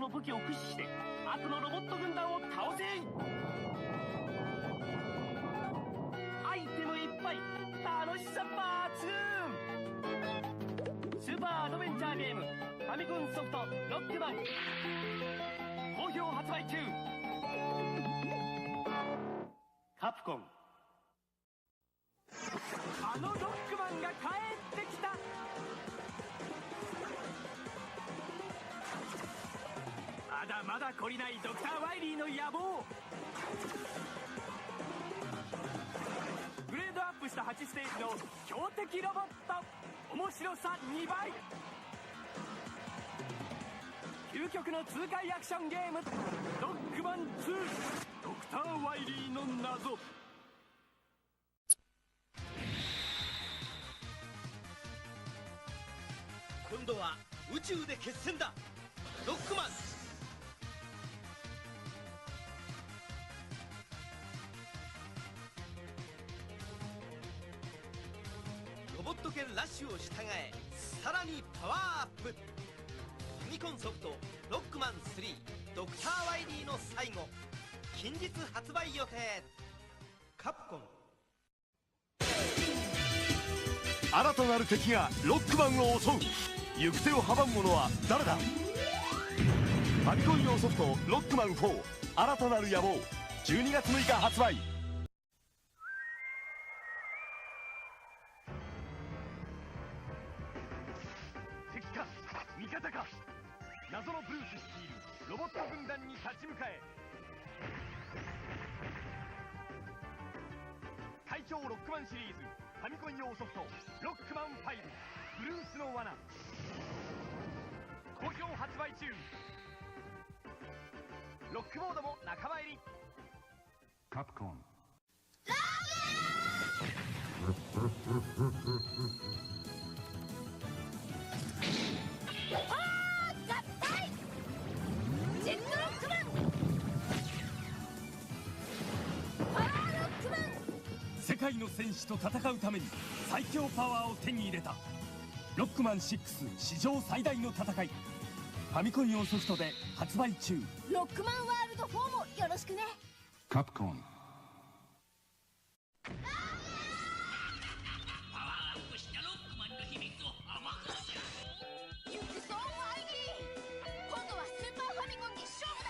の武器を駆使して悪のロボット軍団を倒せ。アイテムいっぱい、楽しさ抜群。スーパーアドベンチャーゲームファミコンソフトロックマン好評発売中。カプコン。あのロックマンが帰ってきた。まだまだ懲りないドクター・ワイリーの野望。グレードアップした8ステージの強敵ロボット、面白さ2倍。究極の痛快アクションゲームロックマン2、ドクター・ワイリーの謎。今度は宇宙で決戦だ。ロックマン。ロボット犬ラッシュを従え、さらにパワーアップ。ファミコンソフトロックマン3ドクター・ワイリーの最後、近日発売予定。カプコン。新たなる敵がロックマンを襲う。行く手を阻む者は誰だ。ファミコン用ソフトロックマン4新たなる野望、12月6日発売。敵か味方か、謎のブルース率いるロボット軍団に立ち向かえ。最強ロックマンシリーズファミコン用ソフトロックマン5ブルースの罠、好評発売中。ロックモードも仲間入り。カプコン。ジェットロックマン、パワーロックマン。世界の戦士と戦うために最強パワーを手に入れたロックマン6史上最大の戦い、ファミコン用ソフトで発売中。ロックマンワールド4もよろしくね。カプコン。行くぞワイリー、今度はスーパーファミコンで勝負だ。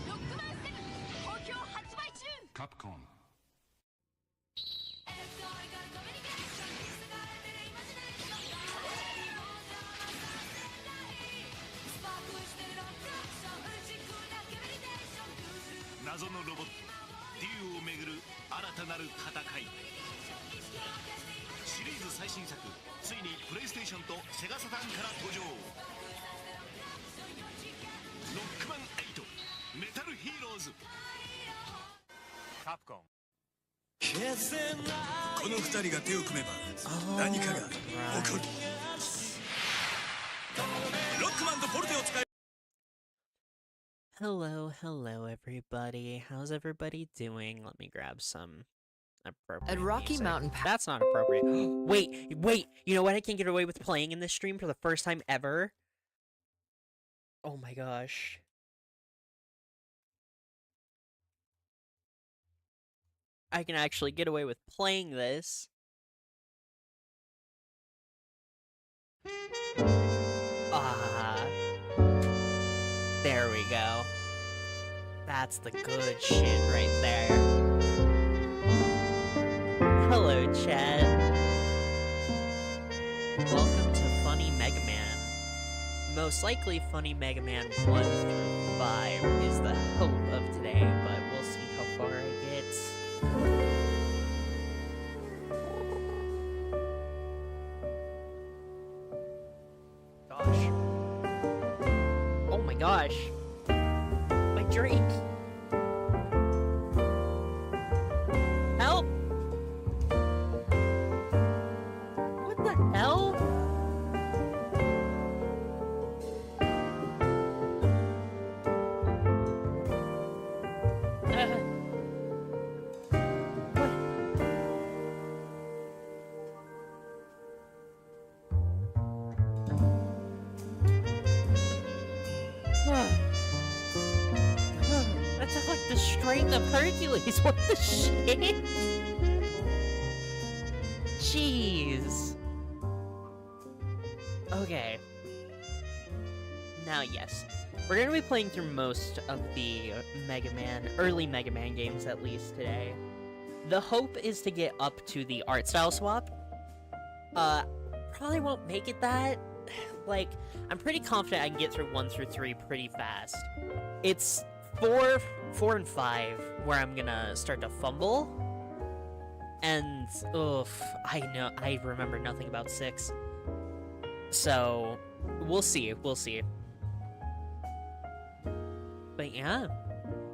ロックマン7好評発売中。カプコン。謎のロボットデューをめぐる新たなる戦い。シリーズ最新作ついにプレイステーションとセガサターンから登場。ロックマン8メタルヒーローズ。カプコン。この二人が手を組めば何かが起こる。ロックマンとポルテを使え。 Hello, everybody. How's everybody doing? Let me grab some appropriate At Rocky music. Mountain Pass. That's not appropriate. Wait. You know what I can get away with playing in this stream for the first time ever? Oh my gosh. I can actually get away with playing this. There we go. That's the good shit right there. Hello, chat. Welcome to Funny Mega Man. Most likely Funny Mega Man 1 through 5 is the hope of today, but we'll see how far I get. Gosh. Oh my gosh. My drink. Help! What the hell? What? That's like the strength of Hercules. What the shit? Jeez. Okay. Now, yes. We're gonna be playing through most of the early Mega Man games at least today. The hope is to get up to the art style swap. Probably won't make it that. Like, I'm pretty confident I can get through 1 through 3 pretty fast. It's 4, 4, and 5 where I'm gonna start to fumble. And, oof, I remember nothing about 6. So, we'll see. But yeah,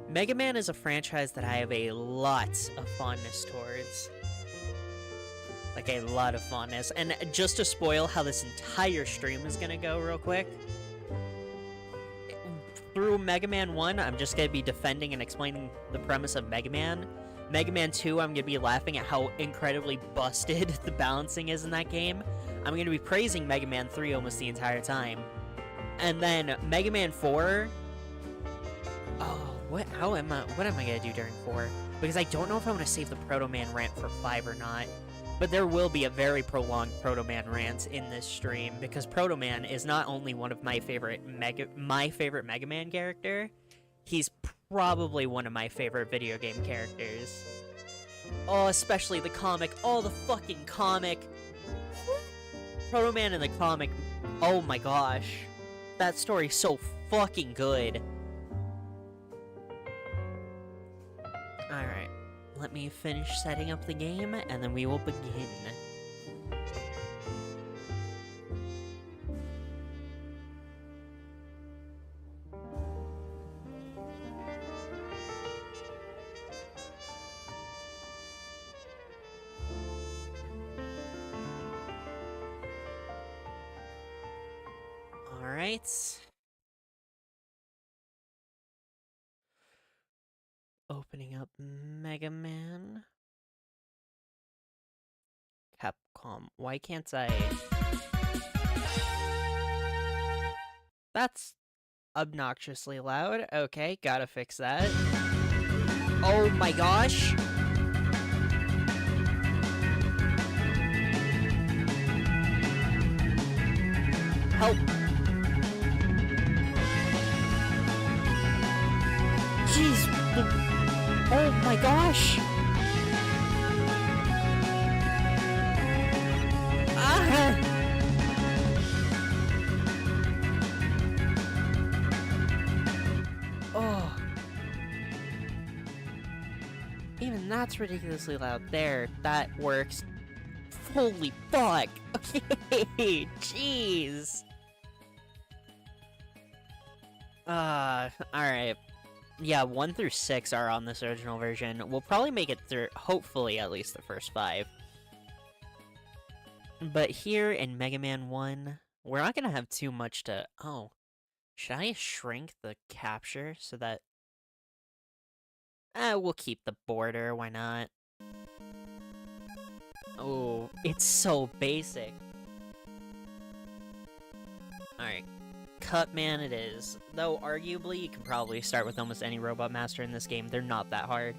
Mega Man is a franchise that I have a lot of fondness towards. Like, a lot of fondness. And just to spoil how this entire stream is gonna go real quick, through Mega Man 1, I'm just gonna be defending and explaining the premise of Mega Man. Mega Man 2, I'm gonna be laughing at how incredibly busted the balancing is in that game. I'm gonna be praising Mega Man 3 almost the entire time. And then Mega Man 4... Oh, what am I gonna do during 4? Because I don't know if I'm gonna save the Proto Man rant for 5 or not. But there will be a very prolonged Proto Man rant in this stream, because Proto Man is not only one of my favorite Mega Man character, he's probably one of my favorite video game characters. Oh, especially the comic. Oh, the fucking comic. Proto Man in the comic. Oh my gosh. That story's so fucking good. Alright. Let me finish setting up the game, and then we will begin. Alright. Opening up Mega Man. Capcom. Why can't I... That's obnoxiously loud. Okay, gotta fix that. Oh my gosh! Help! Jeez! Oh my gosh! Ah! Oh. Even that's ridiculously loud. There, that works. Holy fuck! Okay, jeez! Alright. Yeah, 1 through 6 are on this original version. We'll probably make it through, hopefully, at least the first 5. But here in Mega Man 1, we're not gonna have too much to... Oh. Should I shrink the capture so that... we'll keep the border, why not? Oh, it's so basic. Alright. Cutman it is. Though, arguably, you can probably start with almost any Robot Master in this game. They're not that hard.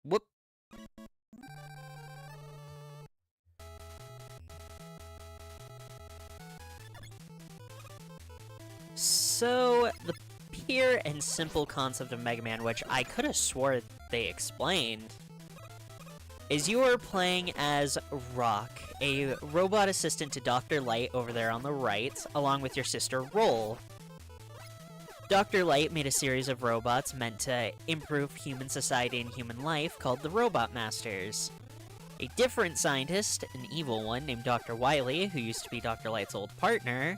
Whoop. So, the pure and simple concept of Mega Man, which I could have swore they explained, is you are playing as Rock, a robot assistant to Dr. Light over there on the right, along with your sister Roll. Dr. Light made a series of robots meant to improve human society and human life called the Robot Masters. A different scientist, an evil one named Dr. Wily, who used to be Dr. Light's old partner,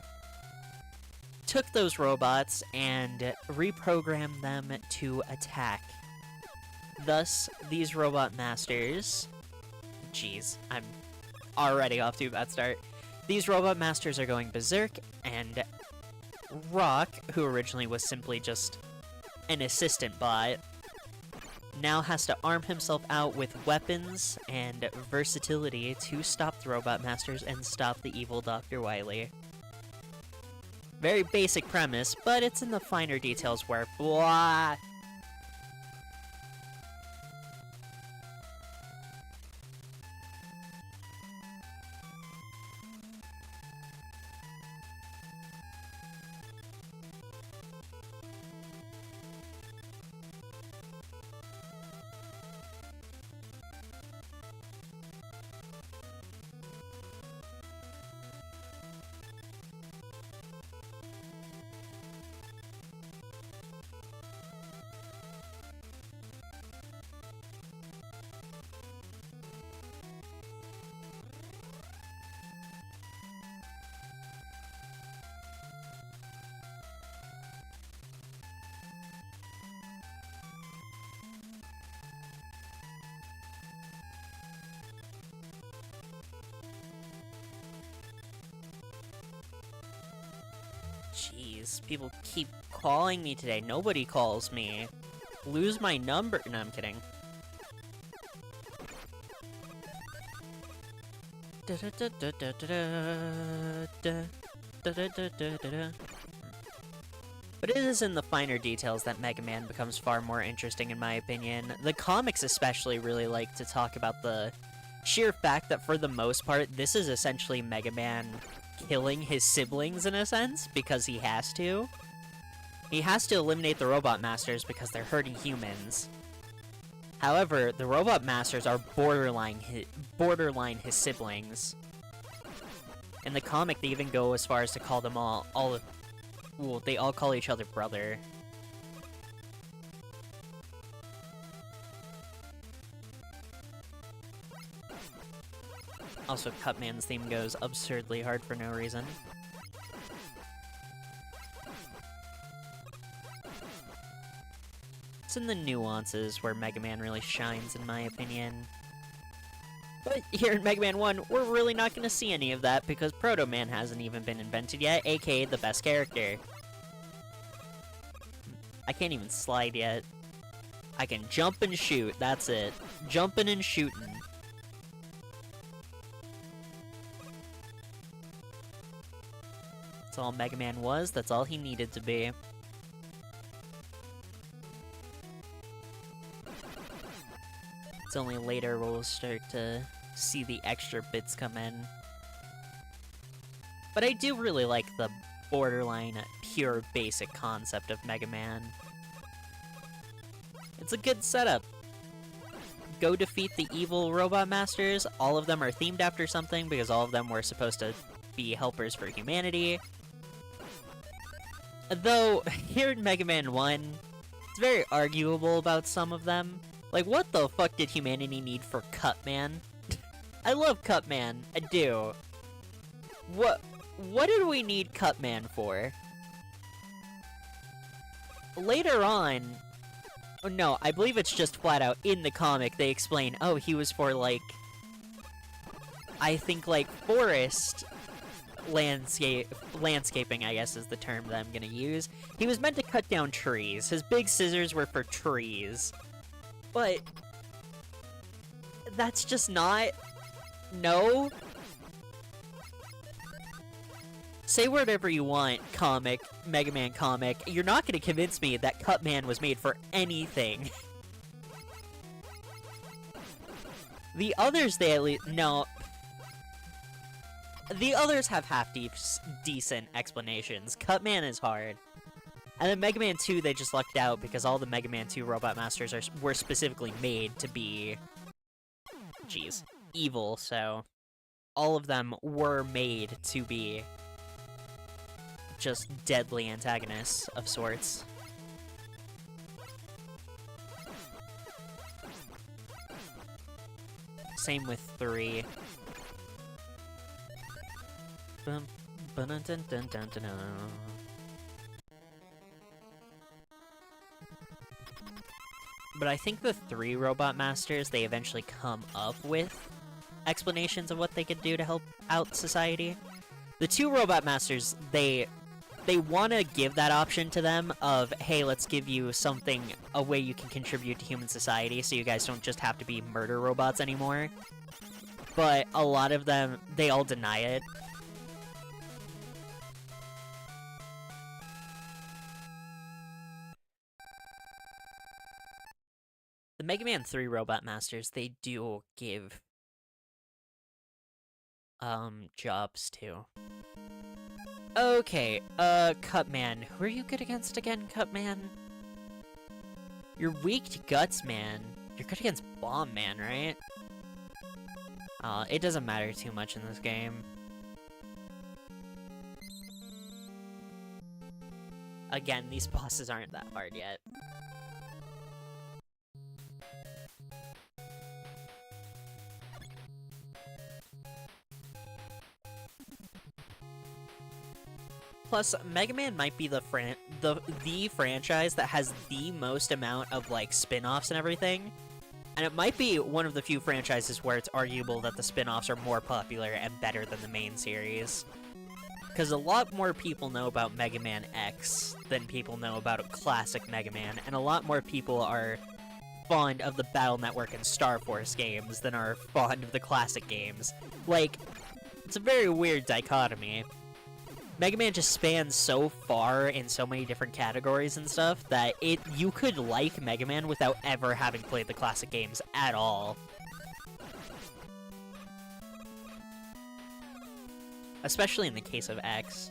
took those robots and reprogrammed them to attack. Thus, these Robot Masters... Jeez, I'm already off to a bad start. These Robot Masters are going berserk, and Rock, who originally was simply just an assistant bot, now has to arm himself out with weapons and versatility to stop the Robot Masters and stop the evil Dr. Wily. Very basic premise, but it's in the finer details where blah. Jeez, people keep calling me today. Nobody calls me. Lose my number. No, I'm kidding. But it is in the finer details that Mega Man becomes far more interesting in my opinion. The comics especially really like to talk about the sheer fact that for the most part, this is essentially Mega Man killing his siblings in a sense, because he has to. He has to eliminate the Robot Masters because they're hurting humans. However, the Robot Masters are borderline his siblings. In the comic, they even go as far as to call them well, they all call each other brother. Also, Cutman's theme goes absurdly hard for no reason. It's in the nuances where Mega Man really shines, in my opinion. But here in Mega Man 1, we're really not going to see any of that because Proto Man hasn't even been invented yet, aka the best character. I can't even slide yet. I can jump and shoot, that's it. Jumping and shooting. That's all Mega Man was, that's all he needed to be. It's only later we'll start to see the extra bits come in. But I do really like the borderline pure basic concept of Mega Man. It's a good setup. Go defeat the evil Robot Masters. All of them are themed after something because all of them were supposed to be helpers for humanity. Though, here in Mega Man 1, it's very arguable about some of them. Like, what the fuck did humanity need for Cutman? I love Cutman, I do. What did we need Cutman for? Later on... Oh, no, I believe it's just flat out in the comic they explain, oh, he was for, like... I think, like, forest... landscaping, I guess, is the term that I'm gonna use. He was meant to cut down trees. His big scissors were for trees. But... that's just not... No? Say whatever you want, comic, Mega Man comic, you're not gonna convince me that Cutman was made for anything. The others, they at least... No. The others have half-decent explanations. Cutman is hard. And then Mega Man 2, they just lucked out because all the Mega Man 2 Robot Masters were specifically made to be... Jeez. Evil, so... all of them were made to be... just deadly antagonists of sorts. Same with 3. But I think the 3 Robot Masters, they eventually come up with explanations of what they could do to help out society. The 2 Robot Masters, they want to give that option to them of, hey, let's give you something, a way you can contribute to human society so you guys don't just have to be murder robots anymore. But a lot of them, they all deny it. Mega Man 3 Robot Masters, they do give jobs to. Okay, Cutman. Who are you good against again, Cutman? You're weak to Guts Man. You're good against Bomb Man, right? It doesn't matter too much in this game. Again, these bosses aren't that hard yet. Plus, Mega Man might be the franchise that has the most amount of, like, spin-offs and everything. And it might be one of the few franchises where it's arguable that the spin-offs are more popular and better than the main series. Because a lot more people know about Mega Man X than people know about classic Mega Man, and a lot more people are fond of the Battle Network and Star Force games than are fond of the classic games. Like, it's a very weird dichotomy. Mega Man just spans so far in so many different categories and stuff that you could like Mega Man without ever having played the classic games at all. Especially in the case of X.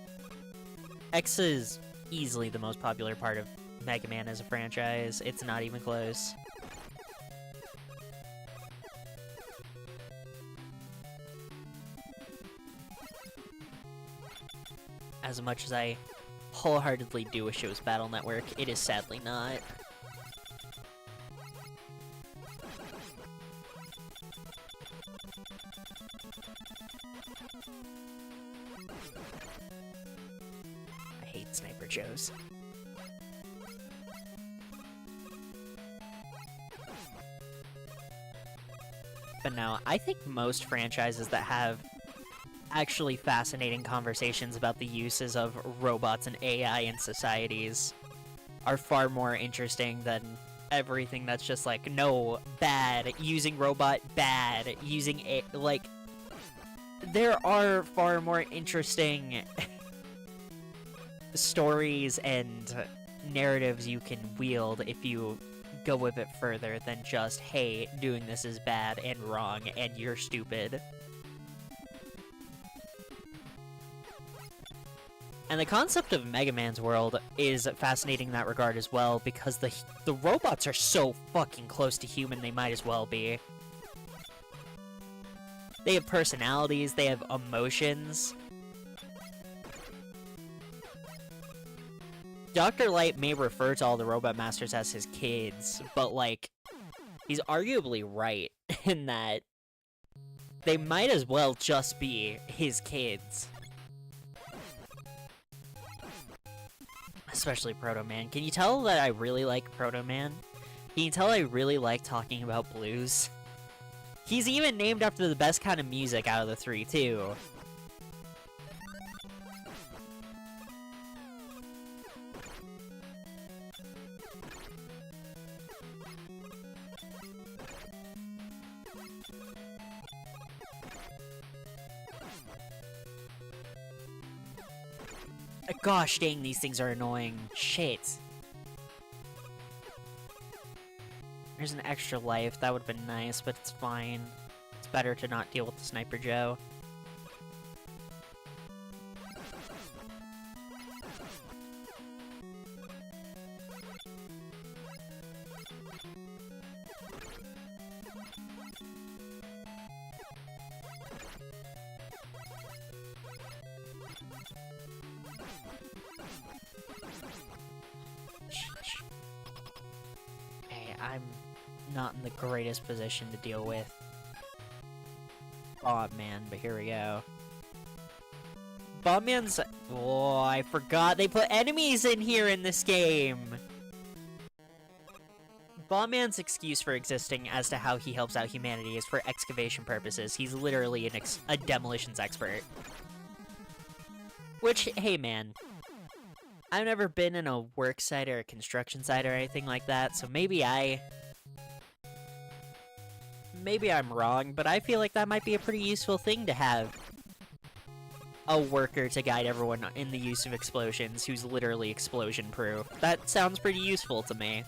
X is easily the most popular part of Mega Man as a franchise. It's not even close. As much as I wholeheartedly do wish it was Battle Network, it is sadly not. I hate Sniper Joes. But no, I think most franchises that have actually fascinating conversations about the uses of robots and AI in societies are far more interesting than everything that's just like, no, bad, using robot, bad, using like, there are far more interesting stories and narratives you can wield if you go with it further than just, hey, doing this is bad and wrong and you're stupid. And the concept of Mega Man's world is fascinating in that regard as well, because the robots are so fucking close to human, they might as well be. They have personalities, they have emotions. Dr. Light may refer to all the Robot Masters as his kids, but, like, he's arguably right in that they might as well just be his kids. Especially Proto Man. Can you tell that I really like Proto Man? Can you tell I really like talking about blues? He's even named after the best kind of music out of the three, too. Gosh dang, these things are annoying. Shit. There's an extra life. That would have been nice, but it's fine. It's better to not deal with the Sniper Joe. I'm not in the greatest position to deal with Bomb Man, but here we go. Bomb Man's... Oh, I forgot they put enemies in here in this game! Bomb Man's excuse for existing as to how he helps out humanity is for excavation purposes. He's literally a demolitions expert. Which, hey man, I've never been in a work site or a construction site or anything like that, so maybe I'm wrong, but I feel like that might be a pretty useful thing to have a worker to guide everyone in the use of explosions who's literally explosion-proof. That sounds pretty useful to me.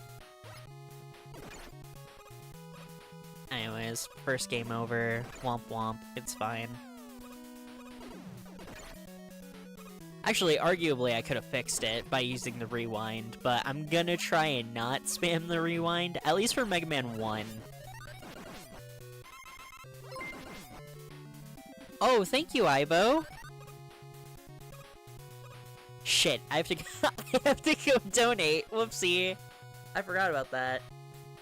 anyways. First game over. Womp womp. It's fine. Actually, arguably, I could have fixed it by using the rewind, but I'm gonna try and not spam the rewind, at least for Mega Man 1. Oh, thank you, Aibo! Shit, I have to I have to go donate. Whoopsie. I forgot about that.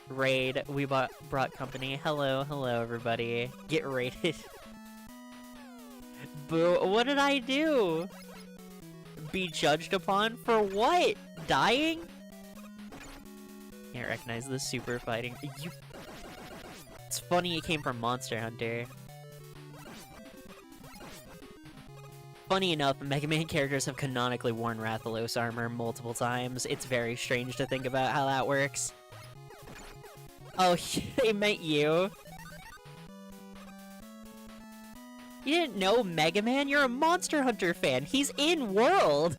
Raid, we brought company. Hello, hello everybody. Get raided. Boo, what did I do? Be judged upon for what? Dying? Can't recognize the super fighting. You. It's funny it came from Monster Hunter. Funny enough, Mega Man characters have canonically worn Rathalos armor multiple times. It's very strange to think about how that works. Oh, they meant you. You didn't know Mega Man? You're a Monster Hunter fan. He's in World!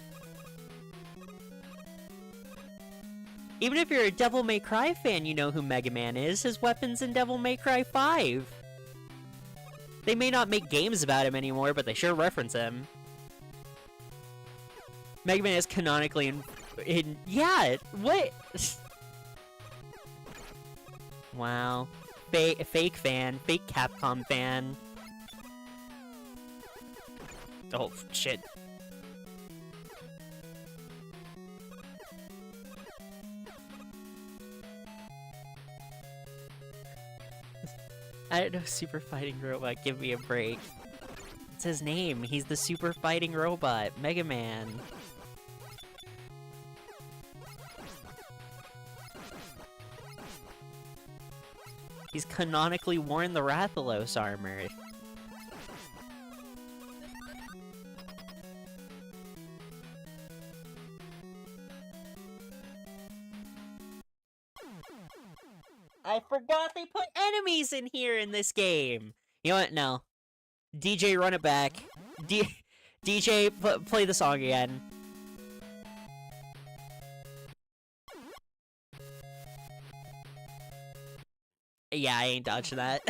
Even if you're a Devil May Cry fan, you know who Mega Man is. His weapon's in Devil May Cry 5. They may not make games about him anymore, but they sure reference him. Mega Man is canonically in yeah, what? Wow. Fake fan. Fake Capcom fan. Oh, shit. I don't know, Super Fighting Robot, give me a break. It's his name, he's the Super Fighting Robot, Mega Man. He's canonically worn the Rathalos armor. I forgot they put enemies in here in this game! You know what? No. DJ, run it back. DJ, play the song again. Yeah, I ain't dodging that.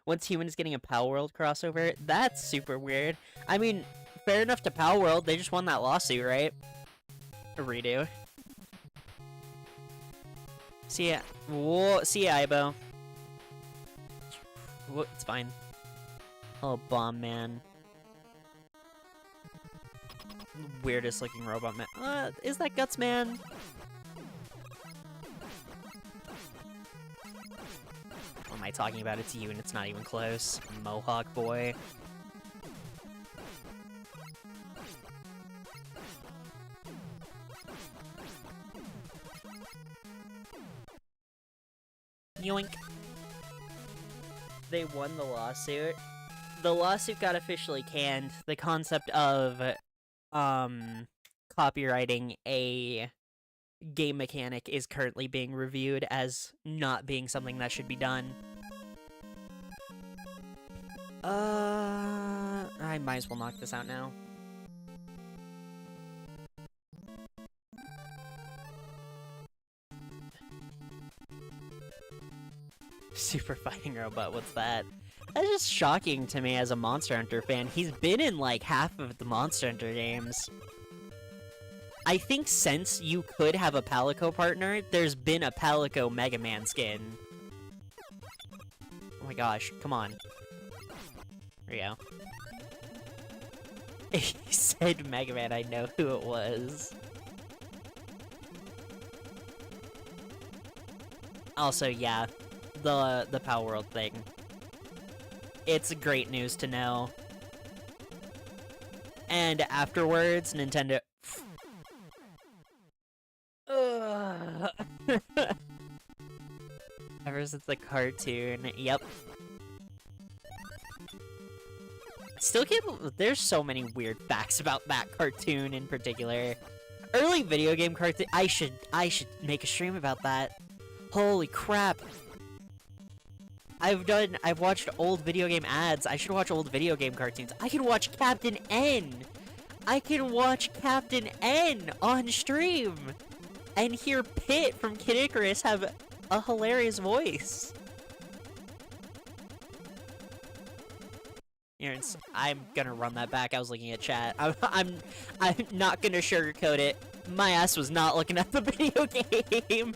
Once Humans getting a Pal World crossover? That's super weird. I mean, fair enough to Pal World, they just won that lawsuit, right? A redo. See ya. Whoa, see ya, Aibo. Whoa, it's fine. Oh, Bomb Man. Weirdest looking robot man. Is that Guts Man? What am I talking about? It's you and it's not even close. Mohawk boy. Yoink. They won the lawsuit. The lawsuit got officially canned. The concept of, copyrighting a game mechanic is currently being reviewed as not being something that should be done. I might as well knock this out now. Super Fighting Robot, what's that? That's just shocking to me as a Monster Hunter fan. He's been in like half of the Monster Hunter games. I think since you could have a Palico partner, there's been a Palico Mega Man skin. Oh my gosh, come on. There we go. He said Mega Man, I know who it was. Also, yeah, the Pal World thing. It's great news to know. And afterwards, Nintendo... Ever since the cartoon, yep. Still can't... There's so many weird facts about that cartoon in particular. Early video game cartoon... I should make a stream about that. Holy crap. I've watched old video game ads. I should watch old video game cartoons. I can watch Captain N! I can watch Captain N on stream! And hear Pit from Kid Icarus have a hilarious voice. I'm gonna run that back. I was looking at chat. I'm not gonna sugarcoat it. My ass was not looking at the video game.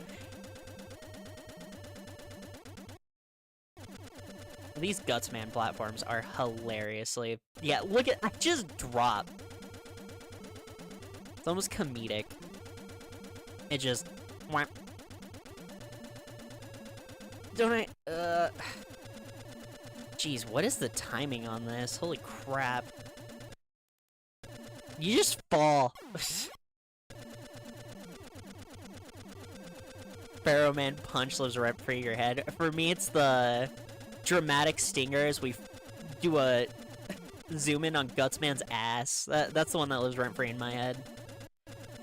These Gutsman platforms are hilariously... Yeah, look at... I just dropped. It's almost comedic. It just... Don't I... Jeez, what is the timing on this? Holy crap. You just fall. Pharaoh Man punch lives right through your head. For me, it's the... dramatic stinger as we do a zoom in on Gutsman's ass. That's the one that lives rent free in my head.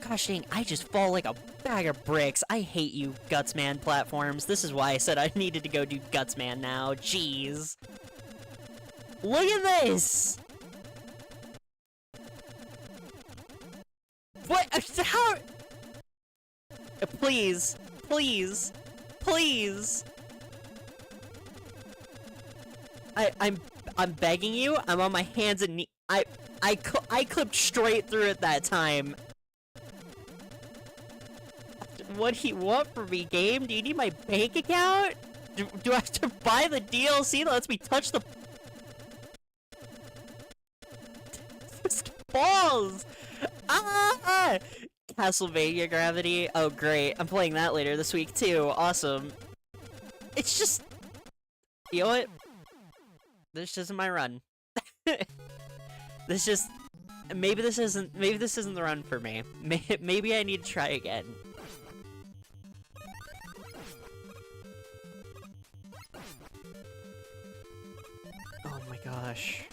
Gosh dang, I just fall like a bag of bricks. I hate you, Gutsman platforms. This is why I said I needed to go do Gutsman now. Jeez. Look at this! What? How? Please. Please. Please. I'm begging you. I'm on my hands and knees. I clipped straight through it that time. What do you want from me, game? Do you need my bank account? Do I have to buy the DLC that lets me touch the balls? Ah! Castlevania Gravity. Oh great, I'm playing that later this week too. Awesome. It's just, you know what? This isn't my run. This just... Maybe this isn't the run for me. Maybe I need to try again. Oh my gosh.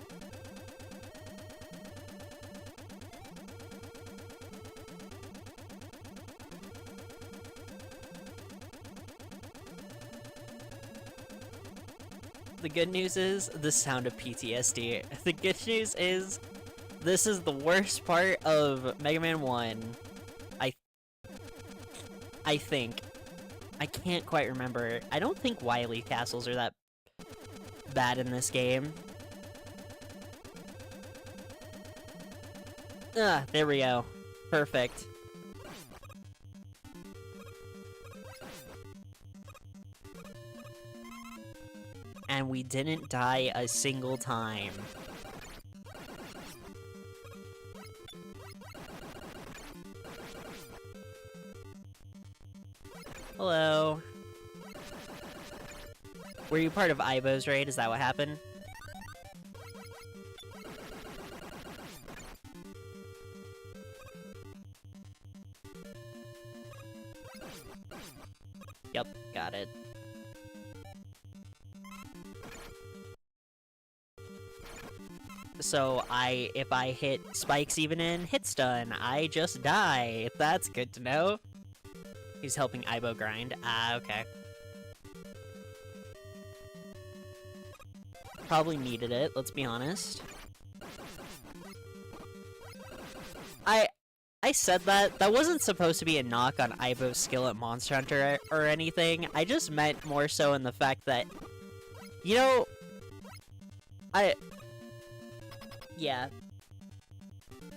The good news is the sound of PTSD. The good news is this is the worst part of Mega Man 1. I think. I can't quite remember. I don't think Wily castles are that bad in this game. Ah, there we go. Perfect. And we didn't die a single time. Hello. Were you part of Aibo's raid? Is that what happened? Yep, got it. So if I hit spikes even in hit stun, I just die. That's good to know. He's helping Aibo grind. Ah, okay. Probably needed it, let's be honest. I said that. That wasn't supposed to be a knock on Aibo's skill at Monster Hunter or anything. I just meant more so in the fact that, you know, yeah.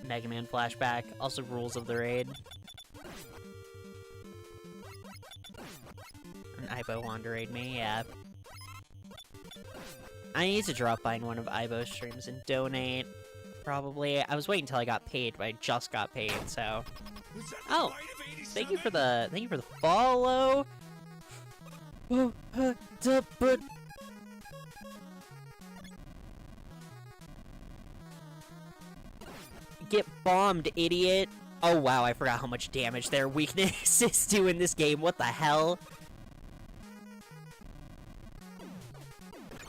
Mega Man flashback, also rules of the raid. And Aibo wanted to raid me, yeah. I need to drop by in one of Aibo's streams and donate. Probably. I was waiting until I got paid, but I just got paid, so. Oh, thank you for the follow. Get bombed, idiot. Oh wow, I forgot how much damage their weaknesses do in this game. What the hell?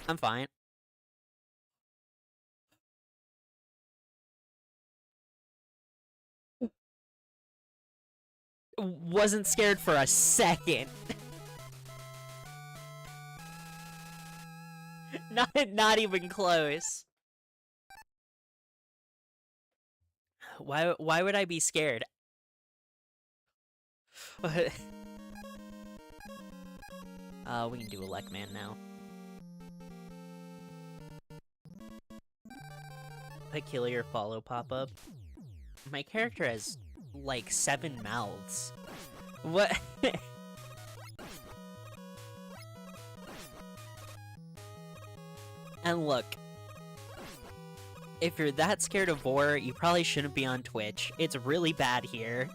I'm fine. Wasn't scared for a second. Not even close. Why would I be scared? We can do Elec Man now. peculiar follow pop-up. My character has, like, 7 mouths. What? And look, if you're that scared of Vor, you probably shouldn't be on Twitch. It's really bad here.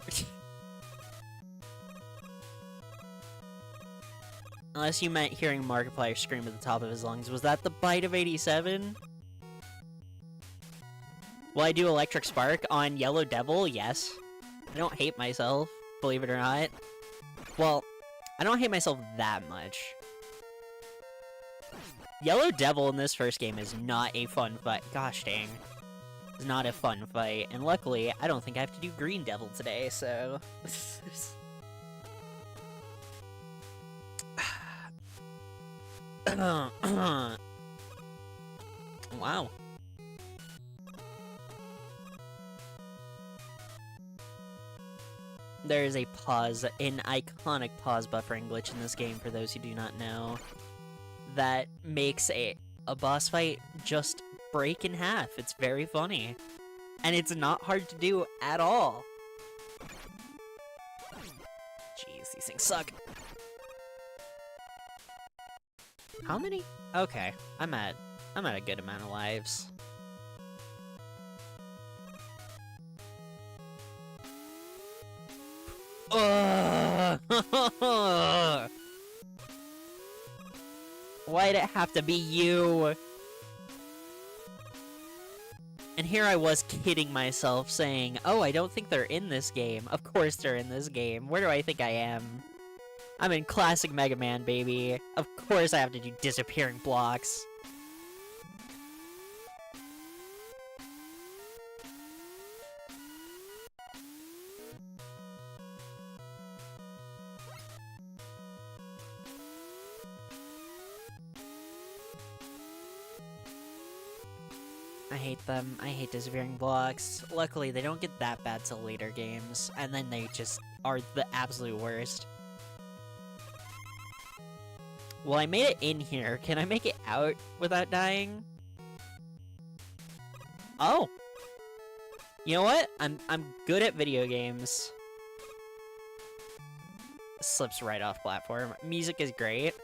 Unless you meant hearing Markiplier scream at the top of his lungs. Was that the bite of 87? Will I do Electric Spark on Yellow Devil? Yes. I don't hate myself, believe it or not. Well, I don't hate myself that much. Yellow Devil in this first game is not a fun fight. Gosh dang. It's not a fun fight. And luckily, I don't think I have to do Green Devil today, so... Wow. There is a pause, an iconic pause buffering glitch in this game, for those who do not know, that makes a boss fight just break in half. It's very funny. And it's not hard to do at all. Jeez, these things suck. How many? Okay, I'm at a good amount of lives. Why'd it have to be you? And here I was kidding myself, saying, oh, I don't think they're in this game. Of course they're in this game. Where do I think I am? I'm in classic Mega Man, baby. Of course I have to do disappearing blocks. I hate them. I hate disappearing blocks. Luckily, they don't get that bad till later games, and then they just are the absolute worst. Well, I made it in here. Can I make it out without dying? Oh! You know what? I'm good at video games. Slips right off platform. Music is great.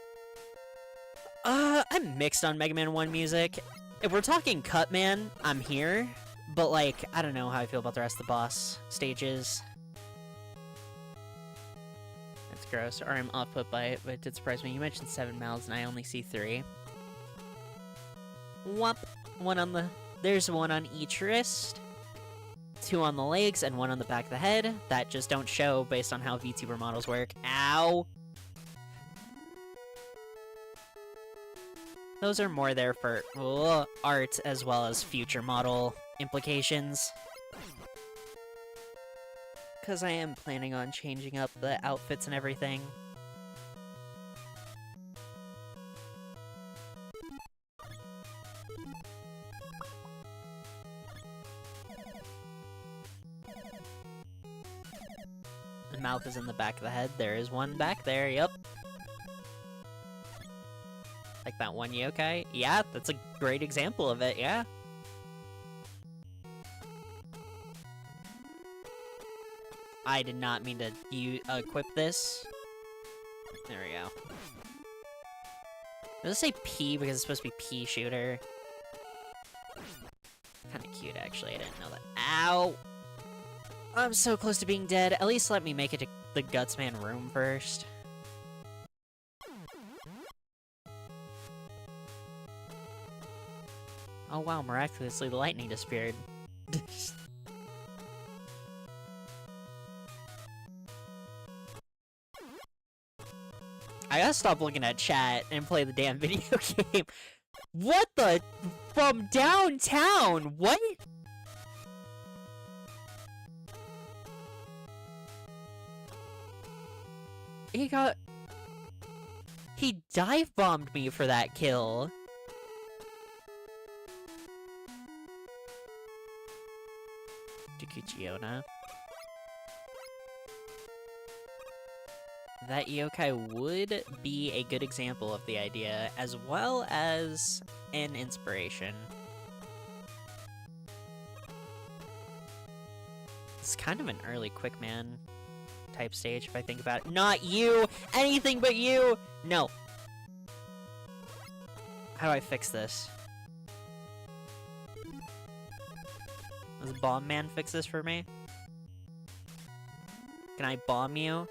I'm mixed on Mega Man 1 music. If we're talking Cutman, I'm here. But, like, I don't know how I feel about the rest of the boss stages. That's gross. Or I'm off put by it, but it did surprise me. You mentioned 7 mouths, and I only see 3. Whomp. One on the... There's one on each wrist. 2 on the legs, and 1 on the back of the head. That just don't show based on how VTuber models work. Ow! Those are more there for art as well as future model implications. Because I am planning on changing up the outfits and everything. The mouth is in the back of the head. There is one back there, yep. Like that one yokai? Yeah, that's a great example of it, yeah. I did not mean to equip this. There we go. Does it say P because it's supposed to be P shooter? Kinda cute, actually. I didn't know that. Ow! I'm so close to being dead. At least let me make it to the Gutsman room first. Oh wow, miraculously the lightning disappeared. I gotta stop looking at chat and play the damn video game. What the? From downtown? What? He dive bombed me for that kill. Kuchiona. That yokai would be a good example of the idea, as well as an inspiration. kind of an early Quick Man type stage if I think about it. Not you! Anything but you! No. How do I fix this? Does Bomb Man fix this for me? Can I bomb you?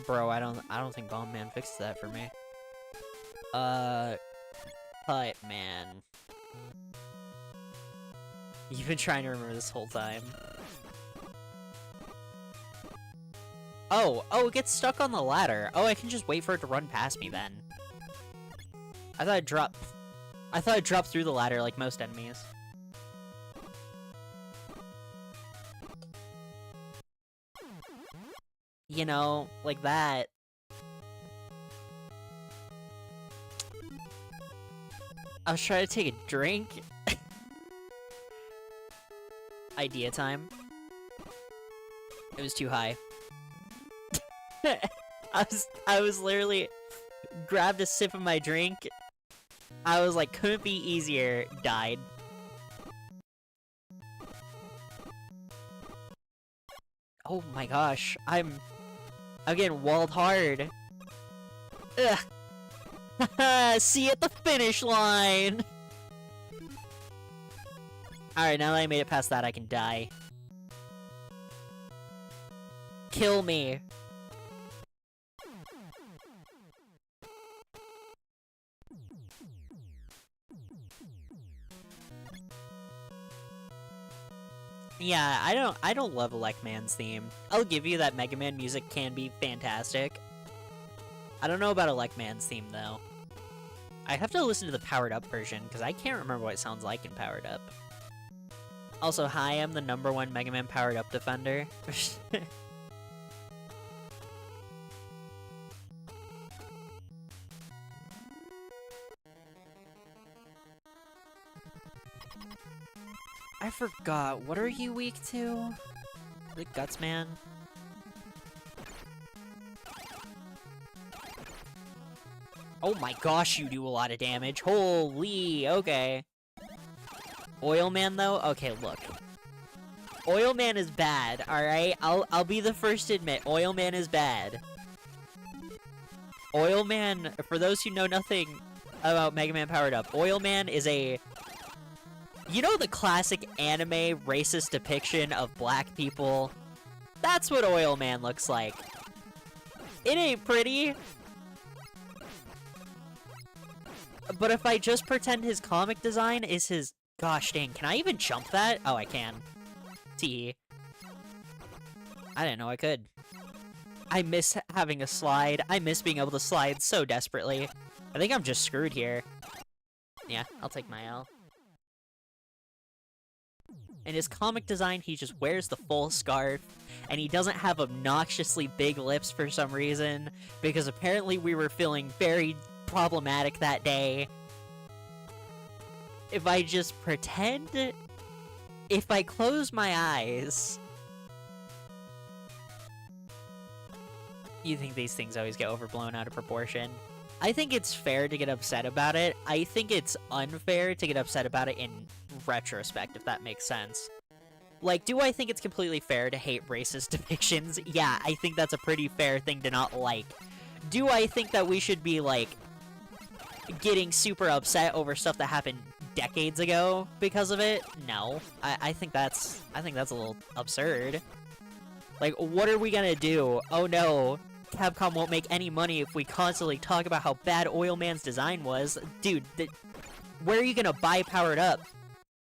Bro, I don't think Bomb Man fixed that for me. Cut Man. You've been trying to remember this whole time. Oh, it gets stuck on the ladder. Oh, I can just wait for it to run past me then. I thought it dropped through the ladder like most enemies. You know, like that. I was trying to take a drink. Idea time. It was too high. I was literally grabbed a sip of my drink. I was like, couldn't be easier, died. Oh my gosh, I'm getting walled hard. Ugh. See you at the finish line! Alright, now that I made it past that, I can die. Kill me. Yeah, I don't love Elecman's theme. I'll give you that Mega Man music can be fantastic. I don't know about Elecman's theme, though. I have to listen to the Powered Up version, because I can't remember what it sounds like in Powered Up. Also, hi, I'm the #1 Mega Man Powered Up defender. I forgot, what are you weak to? The Guts Man? Oh my gosh, you do a lot of damage. Holy, okay. Oil Man, though? Okay, look. Oil Man is bad, alright? I'll be the first to admit, Oil Man is bad. Oil Man, for those who know nothing about Mega Man Powered Up, Oil Man is a... You know the classic anime racist depiction of black people? That's what Oil Man looks like. It ain't pretty. But if I just pretend his comic design is his... Gosh dang, can I even jump that? Oh, I can. Tee. I didn't know I could. I miss having a slide. I miss being able to slide so desperately. I think I'm just screwed here. Yeah, I'll take my L. In his comic design, he just wears the full scarf, and he doesn't have obnoxiously big lips for some reason, because apparently we were feeling very problematic that day. If I just pretend... If I close my eyes... You think these things always get overblown out of proportion? I think it's fair to get upset about it. I think it's unfair to get upset about it in retrospect, if that makes sense. Like, do I think it's completely fair to hate racist depictions? Yeah, I think that's a pretty fair thing to not like. Do I think that we should be, like, getting super upset over stuff that happened decades ago because of it? No. I think that's a little absurd. Like, what are we gonna do? Oh no, Capcom won't make any money if we constantly talk about how bad Oil Man's design was. Dude, where are you gonna buy Powered Up?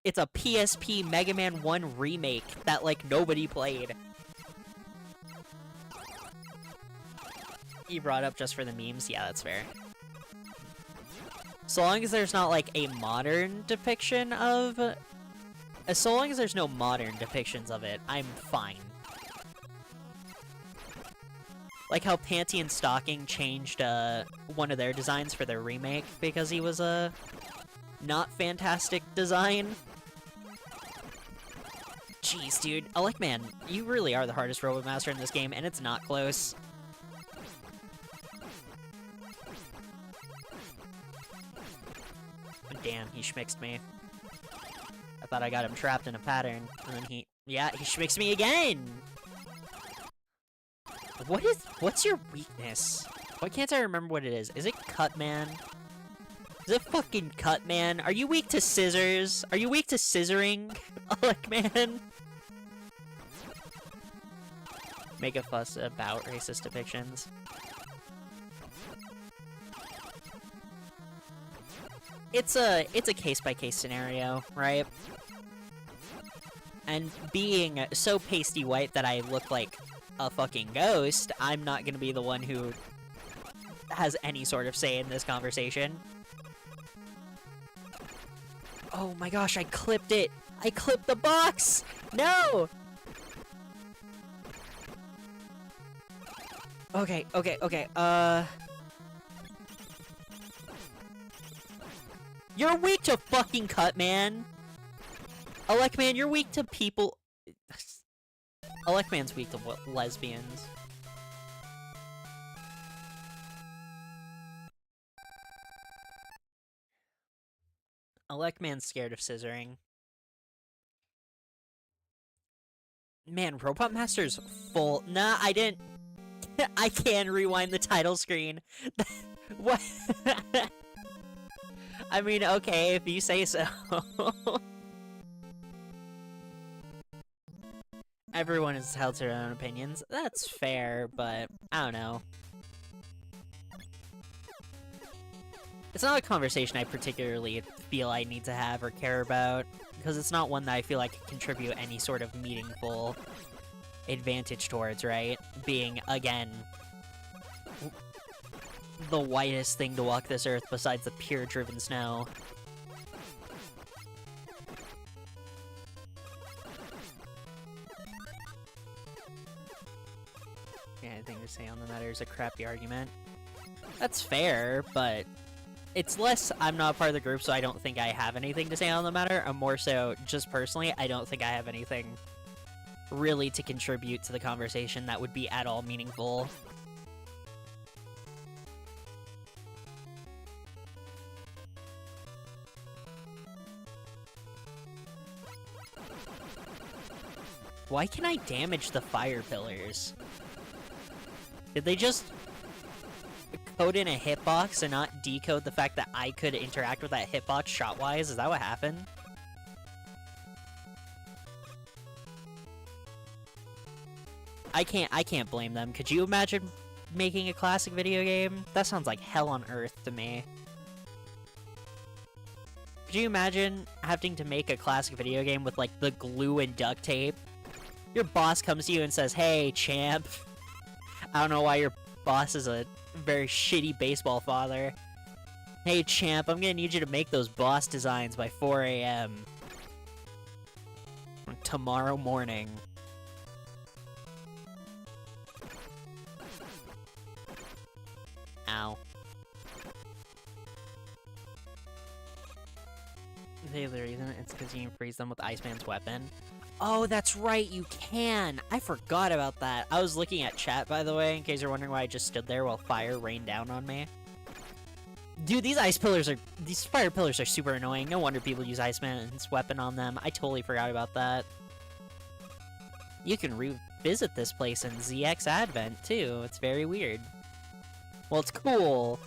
It's a PSP Mega Man 1 remake that, like, nobody played. You brought up just for the memes? Yeah, that's fair. So long as there's not, like, a modern depiction of... So long as there's no modern depictions of it, I'm fine. Like how Panty and Stocking changed, one of their designs for their remake because he was a... not fantastic design. Jeez, dude. Elecman, you really are the hardest Robot Master in this game, and it's not close. Damn, he schmixed me. thought I got him trapped in a pattern, and then he schmicks me again! What's your weakness? Why can't I remember what it is? Is it Cut Man? Is it fucking Cut Man? Are you weak to scissors? Are you weak to scissoring, Alec Man? Make a fuss about racist depictions. It's a case-by-case scenario, right? And being so pasty white that I look like a fucking ghost, I'm not gonna be the one who has any sort of say in this conversation. Oh my gosh, I clipped it! I clipped the box! No! Okay. You're weak to fucking Cut Man! Alec Man, you're weak to people... Alec Man's weak to lesbians. Alec Man's scared of scissoring. Man, Robot Master's full... Nah, I didn't... I can rewind the title screen. What? I mean, okay, if you say so. Everyone is held to their own opinions. That's fair, but I don't know. It's not a conversation I particularly feel I need to have or care about, because it's not one that I feel I could contribute any sort of meaningful advantage towards, right? Being, again, the whitest thing to walk this earth besides the pure driven snow. Yeah, anything to say on the matter is a crappy argument. That's fair, but it's less I'm not part of the group, so I don't think I have anything to say on the matter, and more so, just personally, I don't think I have anything really to contribute to the conversation that would be at all meaningful. Why can I damage the fire pillars? Did they just code in a hitbox and not decode the fact that I could interact with that hitbox shot-wise? Is that what happened? I can't blame them. Could you imagine making a classic video game? That sounds like hell on earth to me. Could you imagine having to make a classic video game with, like, the glue and duct tape? Your boss comes to you and says, "Hey, champ." I don't know why your boss is a very shitty baseball father. "Hey, champ, I'm gonna need you to make those boss designs by 4 AM. tomorrow morning." Ow. The reason it's because you can freeze them with Iceman's weapon. Oh, that's right, you can! I forgot about that. I was looking at chat, by the way, in case you're wondering why I just stood there while fire rained down on me. Dude, these fire pillars are super annoying. No wonder people use Iceman's weapon on them. I totally forgot about that. You can revisit this place in ZX Advent, too. It's very weird. Well, it's cool,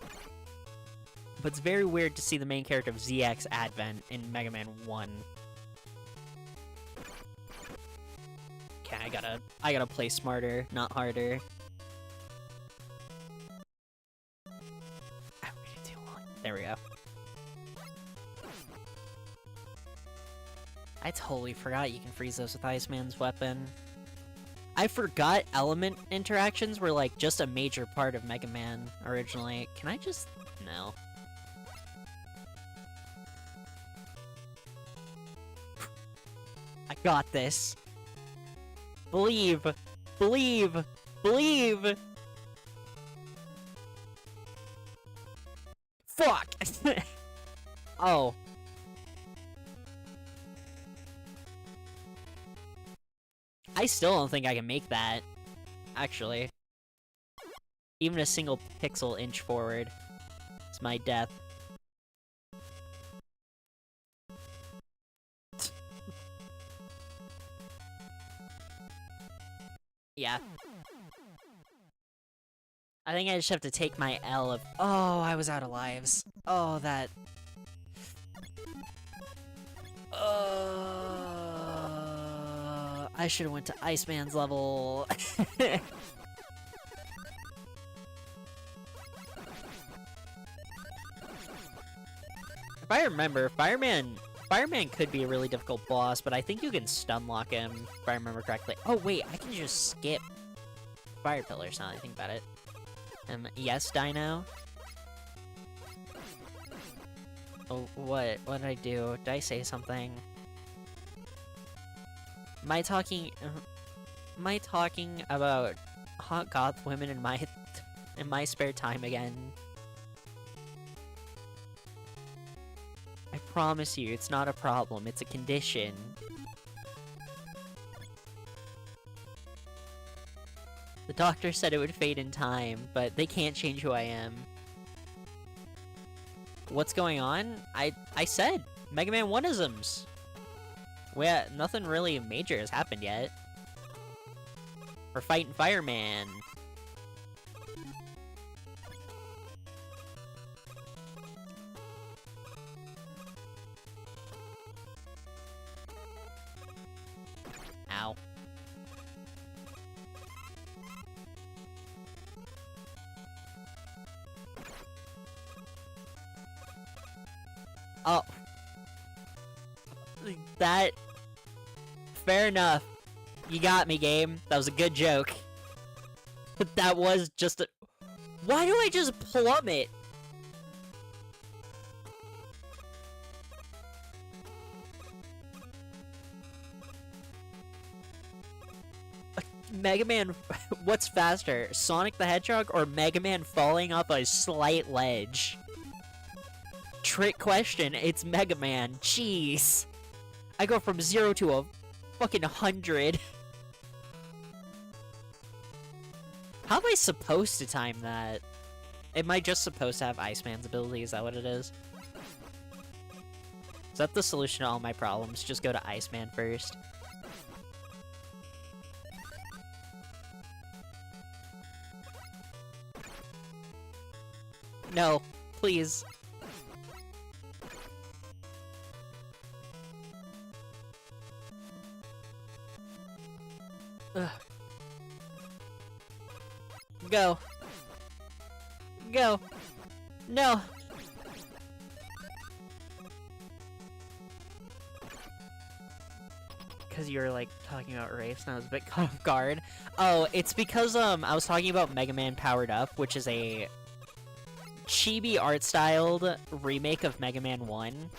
but it's very weird to see the main character of ZX Advent in Mega Man 1. Okay, I gotta play smarter, not harder. I waited too long. There we go. I totally forgot you can freeze those with Iceman's weapon. I forgot element interactions were, like, just a major part of Mega Man originally. Can I just... No. I got this. Believe! Believe! Believe! Fuck! Oh. I still don't think I can make that, actually. Even a single pixel inch forward. It's my death. Yeah. I think I just have to take my L of... Oh, I was out of lives. Oh, that... I should have went to Iceman's level. If I remember, Fireman could be a really difficult boss, but I think you can stun lock him, if I remember correctly. Oh, wait, I can just skip Fire Pillars now that I think about it. Yes, Dino? Oh, what? What did I do? Did I say something? Am I talking about hot goth women in my spare time again? I promise you, it's not a problem. It's a condition. The doctor said it would fade in time, but they can't change who I am. What's going on? I said Mega Man 1-isms. Well, nothing really major has happened yet. We're fighting Fireman. Ow. Oh. That... Fair enough. You got me, game. That was a good joke. But that was just a... Why do I just plummet? Mega Man... What's faster? Sonic the Hedgehog or Mega Man falling off a slight ledge? Trick question. It's Mega Man. Jeez. I go from 0 to a fucking 100. How am I supposed to time that? Am I just supposed to have Iceman's ability? Is that what it is? Is that the solution to all my problems? Just go to Iceman first. No, please. Ugh. Go. Go. No. Because you were, like, talking about race, and I was a bit caught off guard. Oh, it's because, I was talking about Mega Man Powered Up, which is a chibi art-styled remake of Mega Man 1.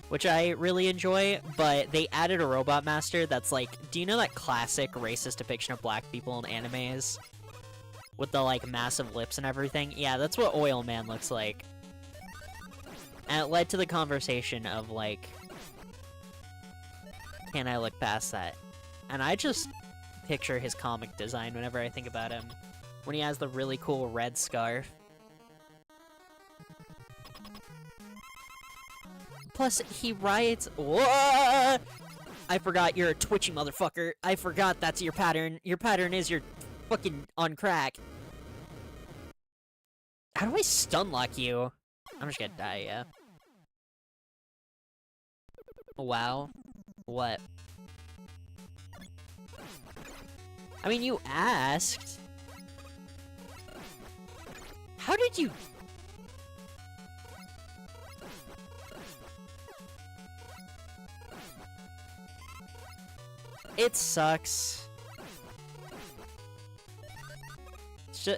Which I really enjoy, but they added a Robot Master that's like, do you know that classic racist depiction of black people in animes? With the, like, massive lips and everything? Yeah, that's what Oil Man looks like. And it led to the conversation of, like, can I look past that? And I just picture his comic design whenever I think about him. When he has the really cool red scarf. Plus, he riots. Whoa! I forgot you're a twitchy motherfucker. I forgot that's your pattern. Your pattern is you're fucking on crack. How do I stun lock you? I'm just gonna die, yeah. Wow. What? I mean, you asked. How did you... It sucks.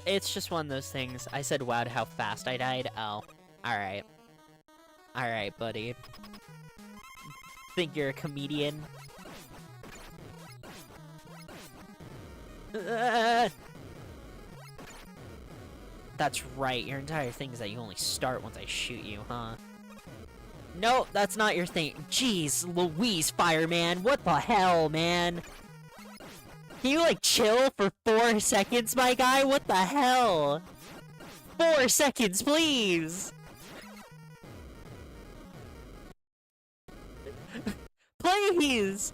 It's just one of those things. I said wow to how fast I died. Oh. Alright. Alright, buddy. Think you're a comedian? That's right. Your entire thing is that you only start once I shoot you, huh? No, that's not your thing. Jeez, Louise, Fireman, what the hell, man? Can you, like, chill for 4 seconds, my guy? What the hell? 4 seconds, please! Please!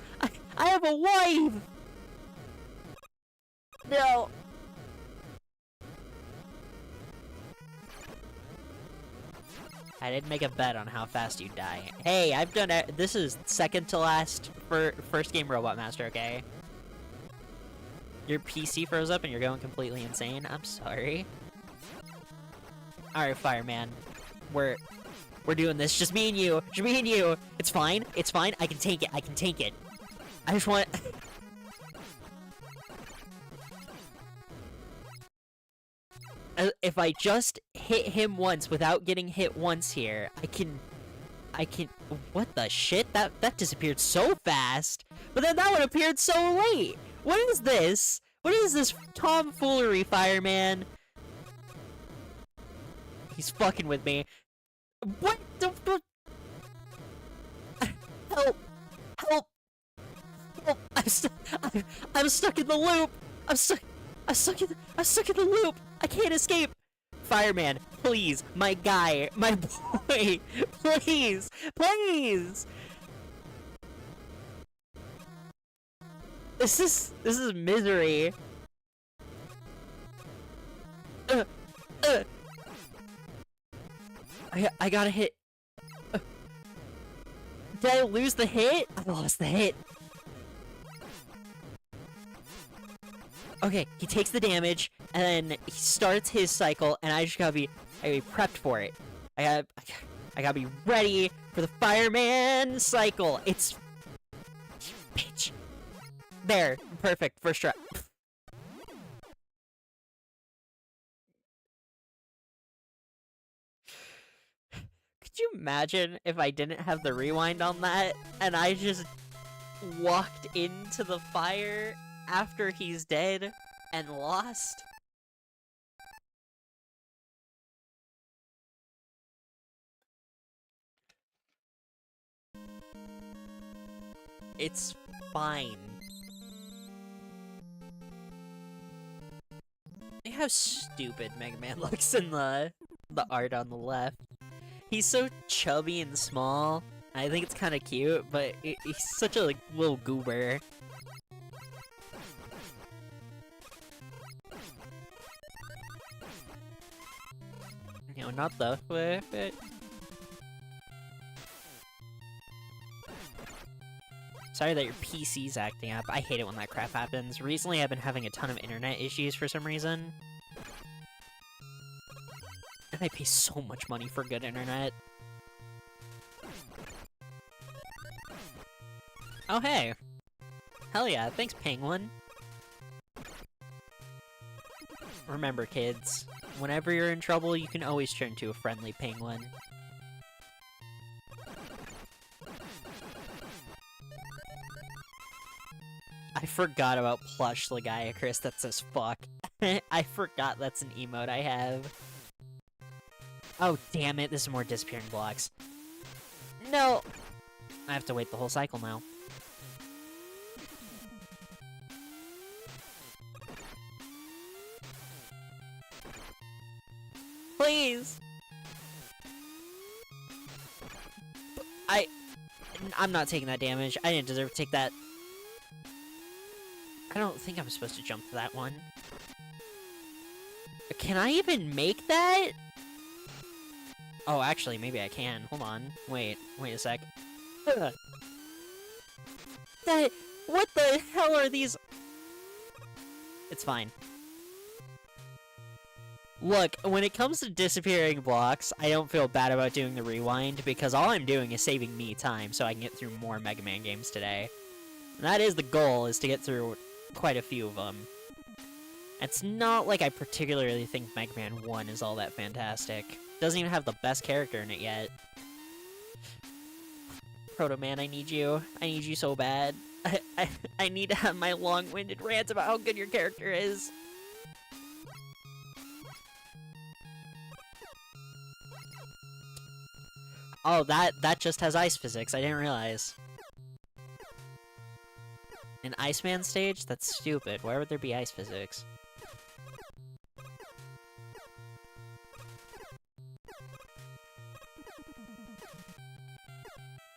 I have a wife! No! I didn't make a bet on how fast you die. Hey, I've done it. This is second to last for first game Robot Master, okay? Your PC froze up and you're going completely insane. I'm sorry. Alright, Fireman. We're doing this. Just me and you. Just me and you. It's fine. It's fine. I can take it. I can take it. I just want... If I just hit him once without getting hit once here, I can... What the shit? That disappeared so fast! But then that one appeared so late! What is this? What is this tomfoolery, Fireman? He's fucking with me. What the... Help! Help! Help! I'm stuck in the loop! I'm stuck in the loop! I can't escape! Fireman, please, my guy, my boy, please, please! This is misery. I gotta hit. Did I lose the hit? I lost the hit. Okay, he takes the damage, and then he starts his cycle, and I gotta be prepped for it. I gotta be ready for the Fireman cycle. It's... Bitch. There. Perfect. First try. Could you imagine if I didn't have the rewind on that, and I just walked into the fire after he's dead and lost? It's fine. Look how stupid Mega Man looks in the art on the left. He's so chubby and small. I think it's kind of cute, but he's such a little goober. You know, not the way. Sorry that your PC's acting up. I hate it when that crap happens. Recently, I've been having a ton of internet issues for some reason. And I pay so much money for good internet. Oh, hey. Hell yeah, thanks, Penguin. Remember, kids, whenever you're in trouble, you can always turn to a friendly penguin. I forgot about Plush Lagiacrus that says fuck. I forgot that's an emote I have. Oh, damn it, this is more disappearing blocks. No! I have to wait the whole cycle now. Please! I'm not taking that damage. I didn't deserve to take that. I don't think I'm supposed to jump to that one. Can I even make that? Oh, actually, maybe I can. Hold on. Wait a sec. Ugh. What the hell are these? It's fine. Look, when it comes to disappearing blocks, I don't feel bad about doing the rewind, because all I'm doing is saving me time so I can get through more Mega Man games today. And that is the goal, is to get through quite a few of them. It's not like I particularly think Mega Man 1 is all that fantastic. Doesn't even have the best character in it yet. Proto Man, I need you. I need you so bad. I need to have my long-winded rants about how good your character is. Oh, that just has ice physics. I didn't realize. An Iceman stage? That's stupid. Why would there be ice physics?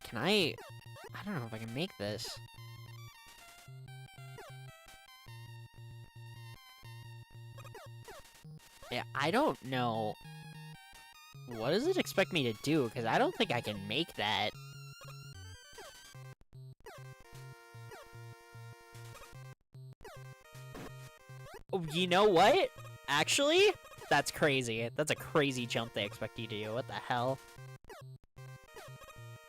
Can I don't know if I can make this. Yeah, I don't know. What does it expect me to do? Because I don't think I can make that. Oh, you know what? Actually, that's crazy. That's a crazy jump they expect you to do. What the hell?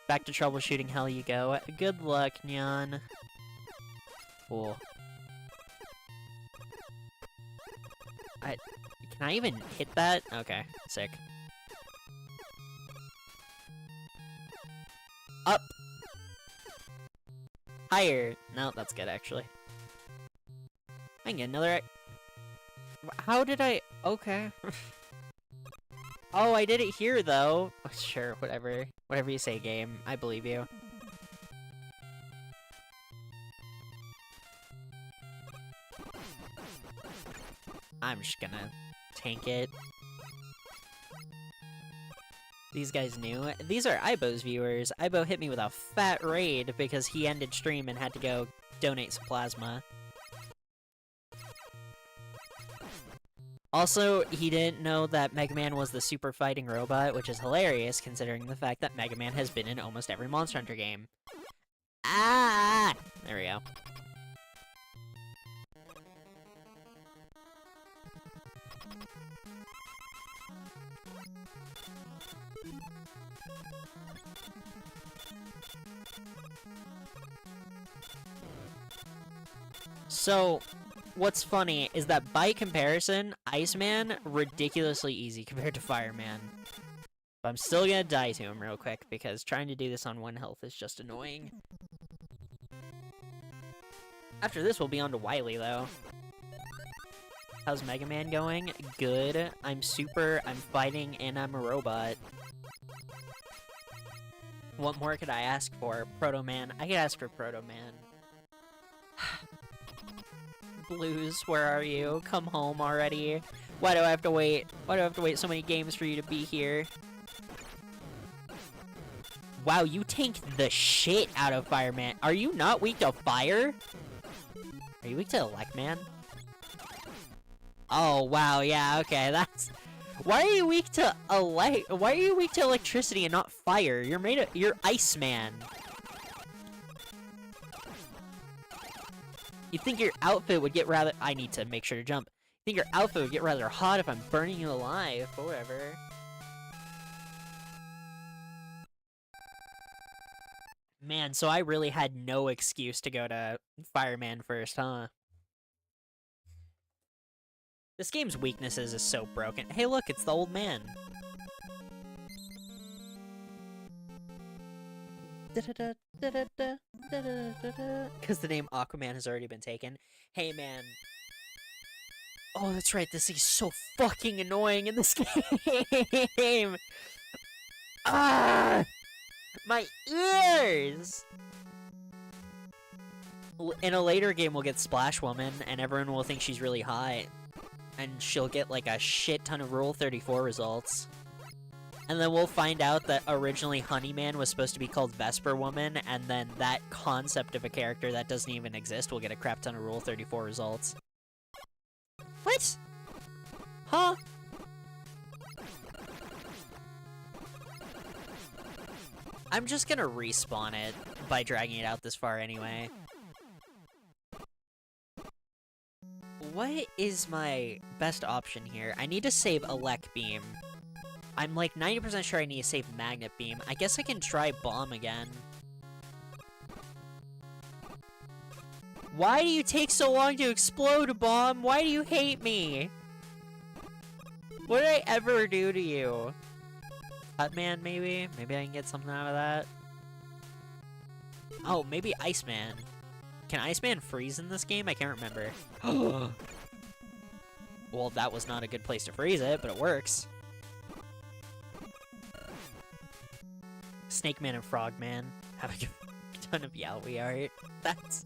Back to troubleshooting, hell you go. Good luck, Nyan. Cool. Can I even hit that? Okay, sick. Up! Higher! No, that's good, actually. I can get another... How did I... Okay. Oh, I did it here, though. Sure, whatever. Whatever you say, game. I believe you. I'm just gonna tank it. These guys knew. These are Ibo's viewers. Ibo hit me with a fat raid because he ended stream and had to go donate some plasma. Also, he didn't know that Mega Man was the super fighting robot, which is hilarious considering the fact that Mega Man has been in almost every Monster Hunter game. Ah! There we go. So, what's funny is that by comparison, Iceman, ridiculously easy compared to Fireman. But I'm still gonna die to him real quick, because trying to do this on 1 health is just annoying. After this, we'll be on to Wily, though. How's Mega Man going? Good. I'm super, I'm fighting, and I'm a robot. What more could I ask for? Proto Man. I could ask for Proto Man. Blues, where are you? Come home already. Why do I have to wait? Why do I have to wait so many games for you to be here? Wow, you tanked the shit out of Fireman. Are you not weak to fire? Are you weak to Electman? Oh, wow, yeah, okay, that's... Why are you weak to Why are you weak to electricity and not fire? You're Iceman. You think your outfit would get rather... I need to make sure to jump. You think your outfit would get rather hot if I'm burning you alive, but whatever. Man, so I really had no excuse to go to Fireman first, huh? This game's weaknesses is so broken. Hey look, it's the old man. Because the name Aquaman has already been taken. Hey man. Oh, that's right, this is so fucking annoying in this game! Ah! My ears! In a later game, we'll get Splash Woman, and everyone will think she's really hot. And she'll get, like, a shit ton of Rule 34 results. And then we'll find out that originally Honeyman was supposed to be called Vesper Woman, and then that concept of a character that doesn't even exist will get a crap ton of Rule 34 results. What? Huh? I'm just gonna respawn it by dragging it out this far anyway. What is my best option here? I need to save Elect Beam. I'm like 90% sure I need to save Magnet Beam. I guess I can try Bomb again. Why do you take so long to explode, Bomb? Why do you hate me? What did I ever do to you? Cutman, maybe? Maybe I can get something out of that? Oh, maybe Iceman. Can Iceman freeze in this game? I can't remember. Well, that was not a good place to freeze it, but it works. Snake Man and Frogman have a ton of Yowie art. That's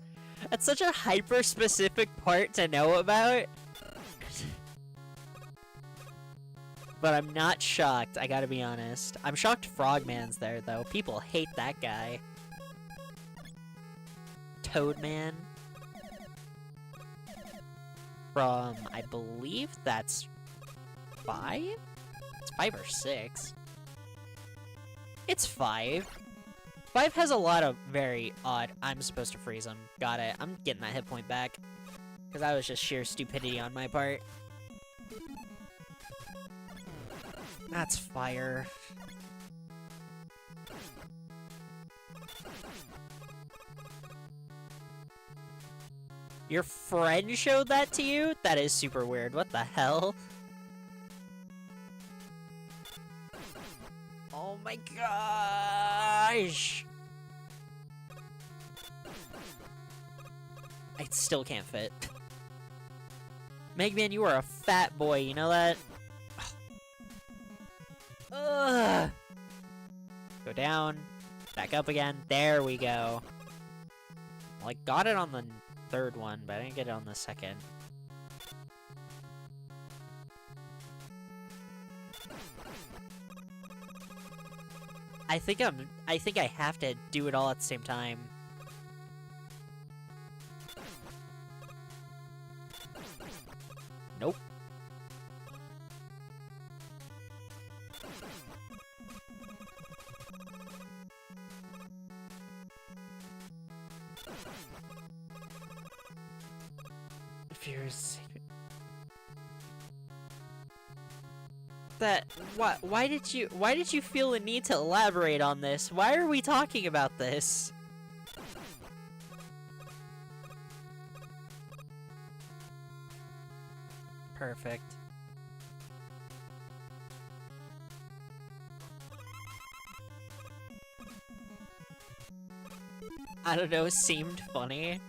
such a hyper-specific part to know about. But I'm not shocked, I gotta be honest. I'm shocked Frogman's there, though. People hate that guy. Toadman. From, I believe that's 5? It's 5 or 6. It's 5. 5 has a lot of very odd... I'm supposed to freeze him. Got it. I'm getting that hit point back. Because that was just sheer stupidity on my part. That's fire. Your friend showed that to you? That is super weird. What the hell? Oh my gosh! I still can't fit. Megman, you are a fat boy, you know that? Ugh. Go down. Back up again. There we go. Well, I got it on the third one, but I didn't get it on the second. I think I have to do it all at the same time. Nope. Fears. That why did you feel the need to elaborate on this? Why are we talking about this? Perfect. I don't know, seemed funny.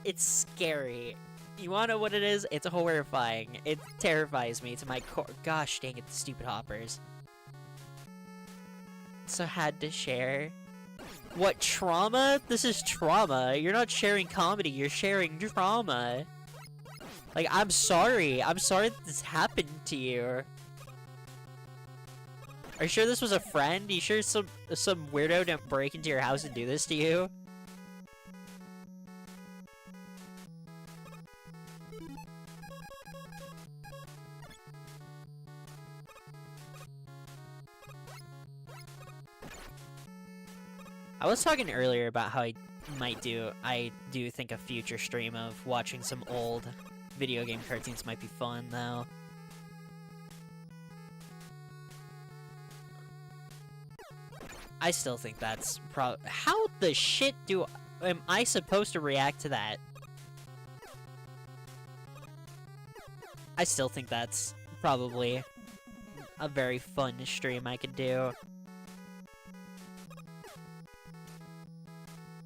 It's scary. You wanna know what it is? It's horrifying. It terrifies me to my core. Gosh dang it, the stupid hoppers. So had to share. What, trauma? This is trauma. You're not sharing comedy, you're sharing trauma. Like, I'm sorry. I'm sorry that this happened to you. Are you sure this was a friend? Are you sure some weirdo didn't break into your house and do this to you? I was talking earlier about how I do think a future stream of watching some old video game cartoons might be fun, though. I still think that's how the shit am I supposed to react to that? I still think that's probably a very fun stream I could do.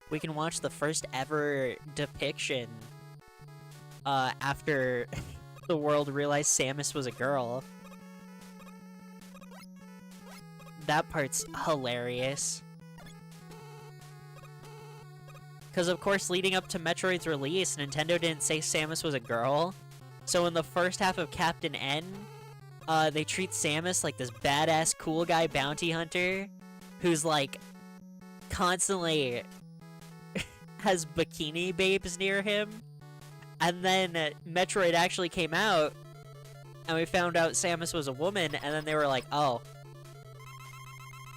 We can watch the first ever depiction after the world realized Samus was a girl. That part's hilarious. Because of course, leading up to Metroid's release, Nintendo didn't say Samus was a girl. So in the first half of Captain N, they treat Samus like this badass cool guy bounty hunter who's like constantly has bikini babes near him. And then Metroid actually came out and we found out Samus was a woman, and then they were like, oh.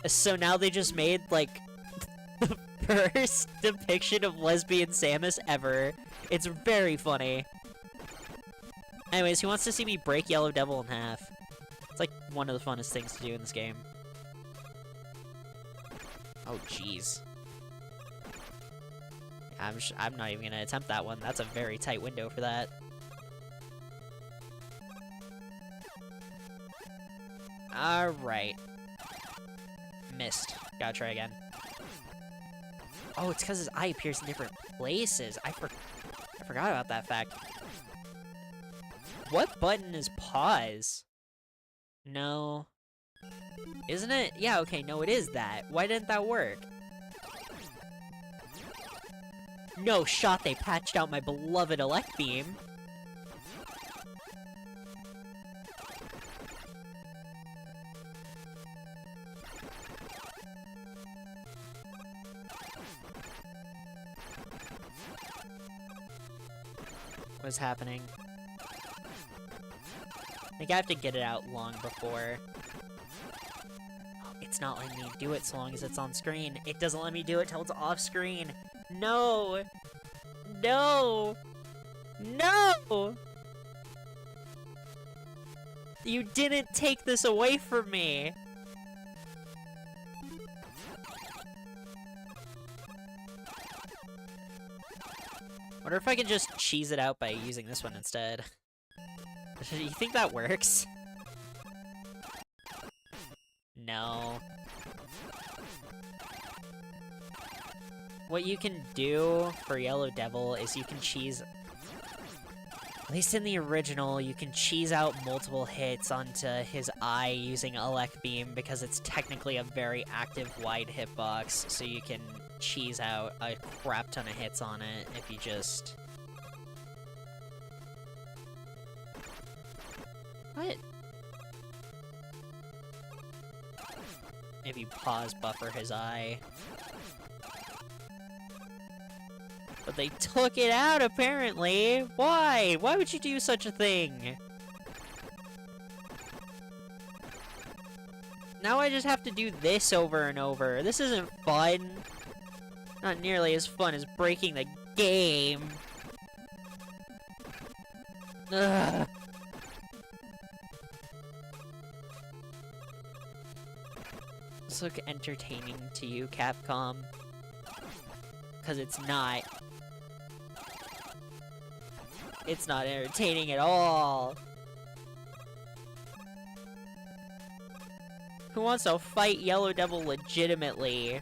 So now they just made like the first depiction of lesbian Samus ever. It's very funny. Anyways, he wants to see me break Yellow Devil in half. It's like one of the funnest things to do in this game. Oh, jeez. I'm not even gonna attempt that one. That's a very tight window for that. Alright. Missed. Gotta try again. Oh, it's because his eye appears in different places. I forgot about that fact. What button is pause? No. Isn't it? Yeah, okay, no, it is that. Why didn't that work? No shot, they patched out my beloved Elect Beam. What's happening? I think I have to get it out long before. It's not letting me do it so long as it's on screen. It doesn't let me do it till it's off screen. No! No! No! You didn't take this away from me! Wonder if I can just cheese it out by using this one instead. You think that works? No. What you can do for Yellow Devil is you can cheese... At least in the original, you can cheese out multiple hits onto his eye using Elec Beam because it's technically a very active wide hitbox, so you can cheese out a crap ton of hits on it if you just... What? If you pause buffer his eye. But they took it out, apparently! Why? Why would you do such a thing? Now I just have to do this over and over. This isn't fun. Not nearly as fun as breaking the game. Ugh. This look entertaining to you, Capcom? Because it's not. It's not entertaining at all. Who wants to fight Yellow Devil legitimately?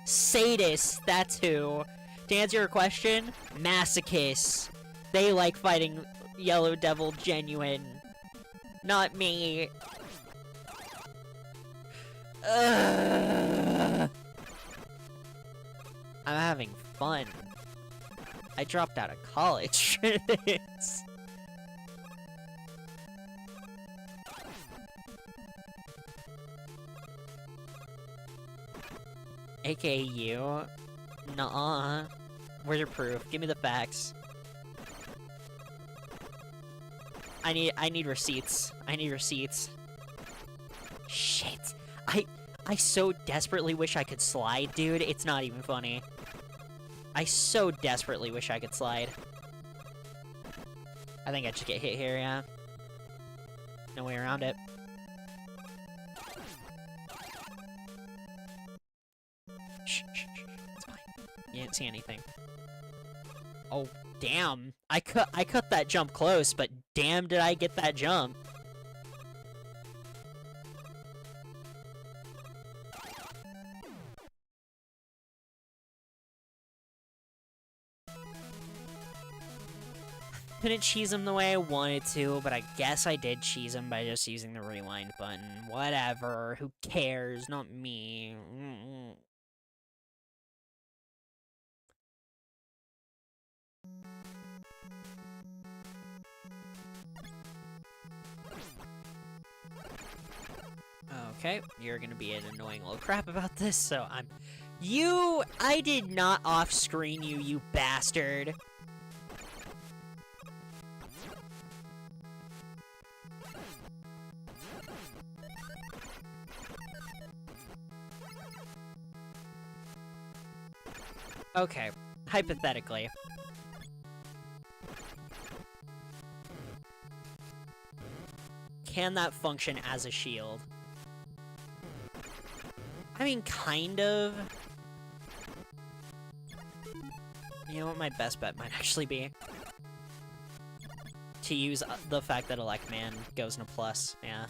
Sadists, that's who. To answer your question, masochists. They like fighting Yellow Devil genuine. Not me. Ugh. I'm having fun. I dropped out of college for this. AKA you? Nuh-uh. Where's your proof? Give me the facts. I need receipts. I need receipts. Shit. I so desperately wish I could slide, dude. It's not even funny. I so desperately wish I could slide. I think I just get hit here, yeah. No way around it. Shh, shh, shh. It's fine. You didn't see anything. Oh, damn. I cut that jump close, but damn did I get that jump. Couldn't cheese him the way I wanted to, but I guess I did cheese him by just using the rewind button. Whatever, who cares? Not me. Okay, you're gonna be an annoying little crap about this, so I did not off-screen you, you bastard! Okay, hypothetically. Can that function as a shield? I mean, kind of. You know what my best bet might actually be? To use the fact that Elec Man goes in a plus, yeah.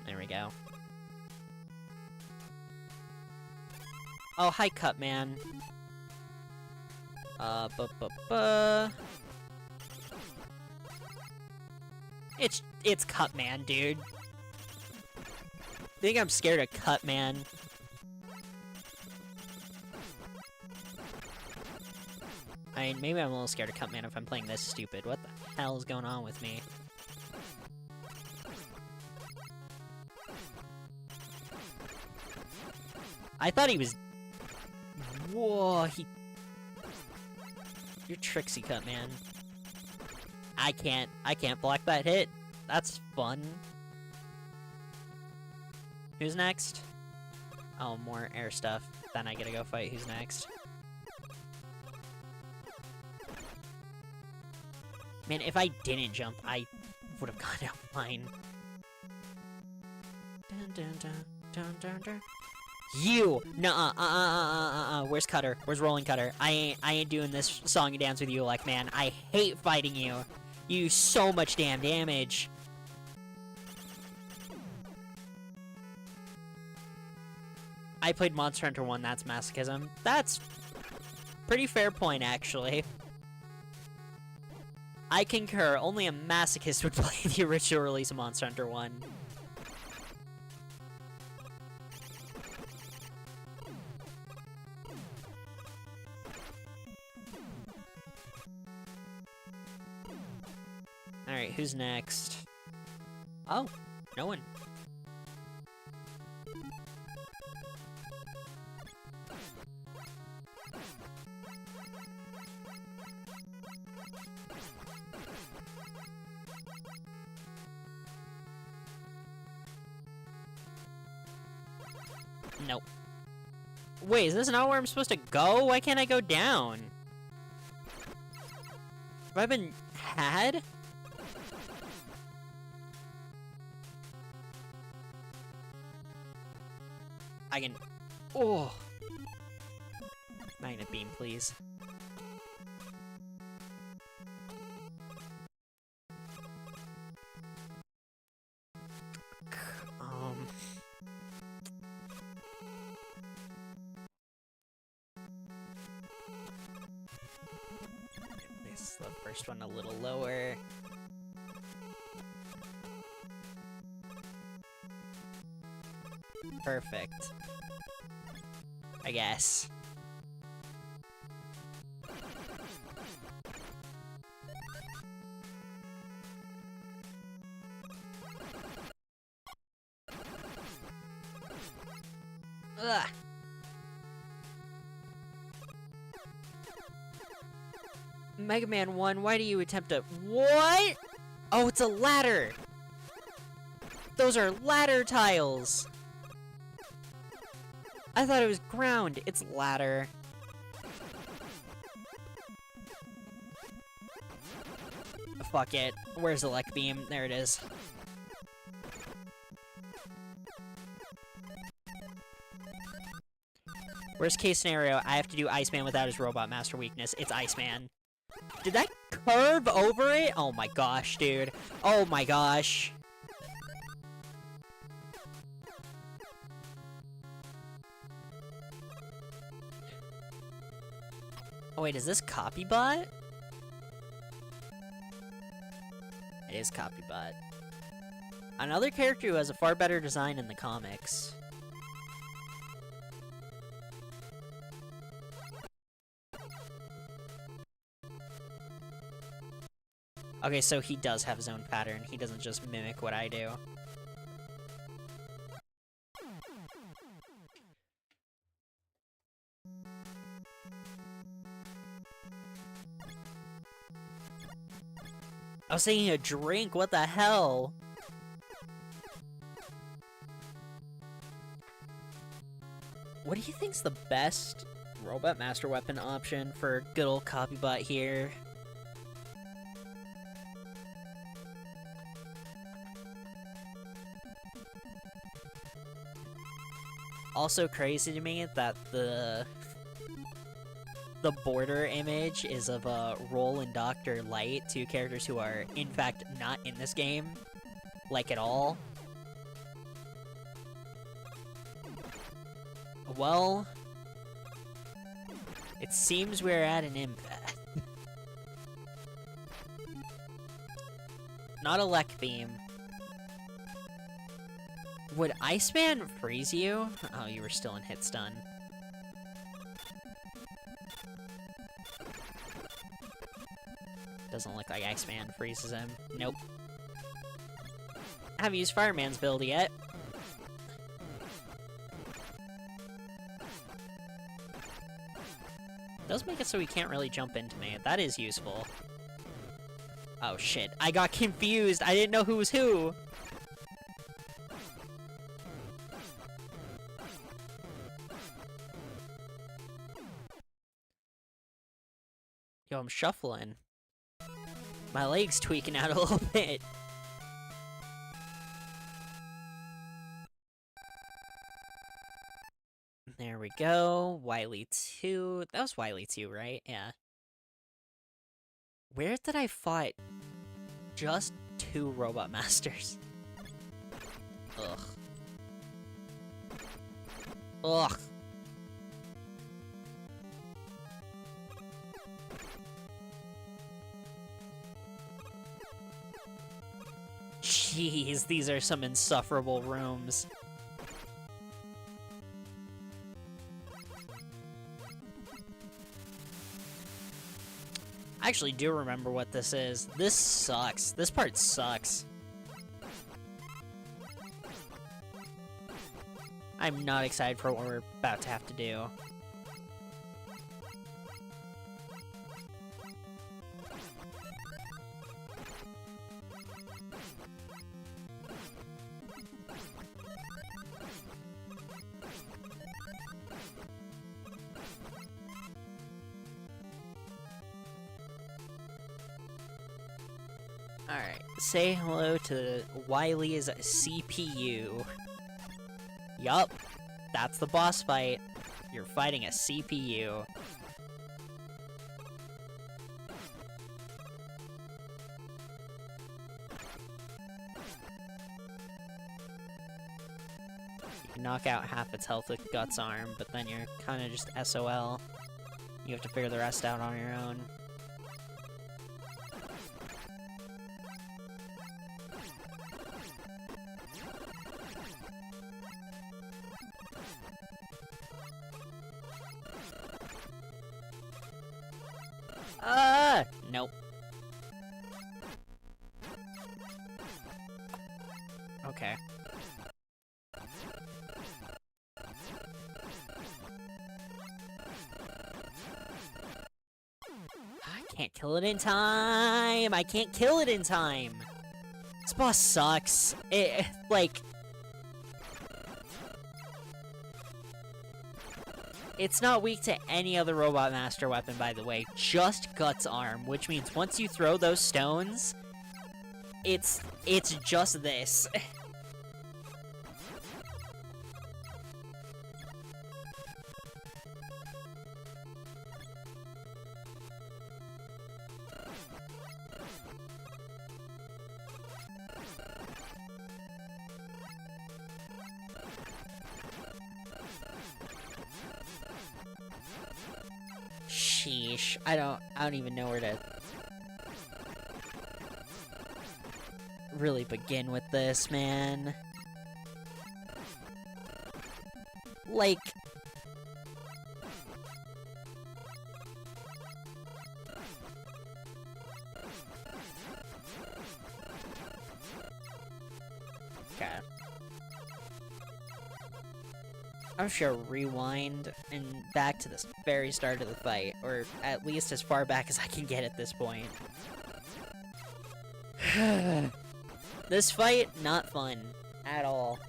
There we go. Oh, hi, Cutman. It's Cutman, dude. Think I'm scared of Cutman. I mean, maybe I'm a little scared of Cutman if I'm playing this stupid. What the hell is going on with me? I thought he was... Whoa, You're Trixie Cut, man. I can't block that hit. That's fun. Who's next? Oh, more air stuff. Then I gotta go fight who's next. Man, if I didn't jump, I would have gone down fine. Dun, dun, dun, dun, dun, dun. You! Nuh-uh, where's Cutter? Where's Rolling Cutter? I ain't doing this song and dance with you, like, man. I hate fighting you. You do so much damn damage. I played Monster Hunter 1, that's masochism. That's pretty fair point, actually. I concur, only a masochist would play the original release of Monster Hunter 1. Alright, who's next? Oh, no one. Nope. Wait, is this not where I'm supposed to go? Why can't I go down? Have I been had? I can... Oh! Magnet beam, please. This the first one a little lower. Perfect. I guess. Ugh. Mega Man 1, why do you attempt to— What? Oh, it's a ladder! Those are ladder tiles! I thought it was ground. It's ladder. Fuck it. Where's the Lek Beam? There it is. Worst case scenario, I have to do Iceman without his Robot Master weakness. It's Iceman. Did that curve over it? Oh my gosh, dude. Oh my gosh. Oh wait, is this Copybot? It is Copybot. Another character who has a far better design in the comics. Okay, so he does have his own pattern. He doesn't just mimic what I do. I was thinking a drink, what the hell? What do you think's the best Robot Master weapon option for good old Copybot here? Also crazy to me that the border image is of Roll and Dr. Light, two characters who are, in fact, not in this game, like, at all. Well, it seems we're at an impasse. Not a Lek Beam. Would Iceman freeze you? Oh, you were still in hit stun. Doesn't look like Iceman freezes him. Nope. I haven't used Fireman's build yet. does make it so he can't really jump into me. That is useful. Oh shit, I got confused. I didn't know who was who. Yo, I'm shuffling. My leg's tweaking out a little bit. There we go. Wily 2. That was Wily 2, right? Yeah. Where did I fight just 2 Robot Masters? Ugh. Ugh. Jeez, these are some insufferable rooms. I actually do remember what this is. This sucks. This part sucks. I'm not excited for what we're about to have to do. Alright, say hello to Wily's CPU. Yup, that's the boss fight. You're fighting a CPU. You can knock out half its health with Guts Arm, but then you're kinda just SOL. You have to figure the rest out on your own. Nope. Okay. I can't kill it in time! I can't kill it in time! This boss sucks. Like... It's not weak to any other Robot Master weapon, by the way. Just Guts Arm, which means once you throw those stones, it's just this. Sheesh. I don't even know where to really begin with this, man. Like... Okay. I'm just gonna rewind and back to the very start of the fight, or at least as far back as I can get at this point. This fight, not fun at all.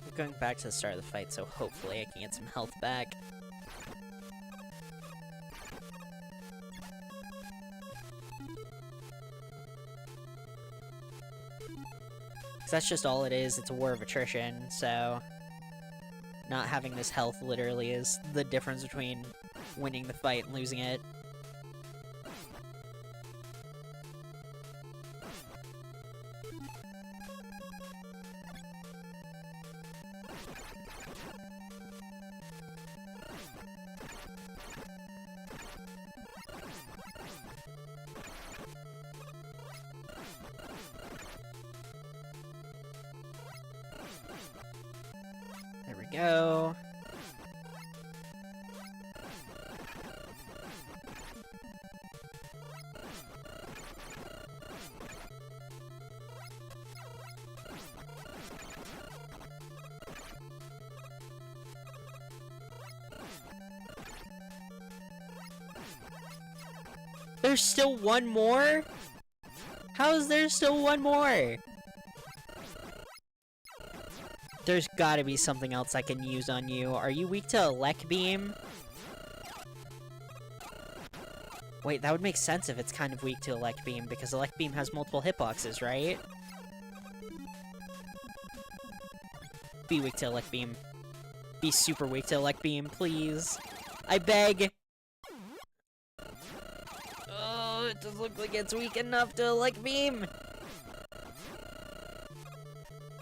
I'm going back to the start of the fight, so hopefully I can get some health back. That's just all it is. It's a war of attrition, so not having this health literally is the difference between winning the fight and losing it. Go. There's still one more? How is there still one more? There's gotta be something else I can use on you. Are you weak to Elect Beam? Wait, that would make sense if it's kind of weak to Elect Beam, because Elect Beam has multiple hitboxes, right? Be weak to Elect Beam. Be super weak to Elect Beam, please. I beg! Oh, it doesn't look like it's weak enough to Elect Beam!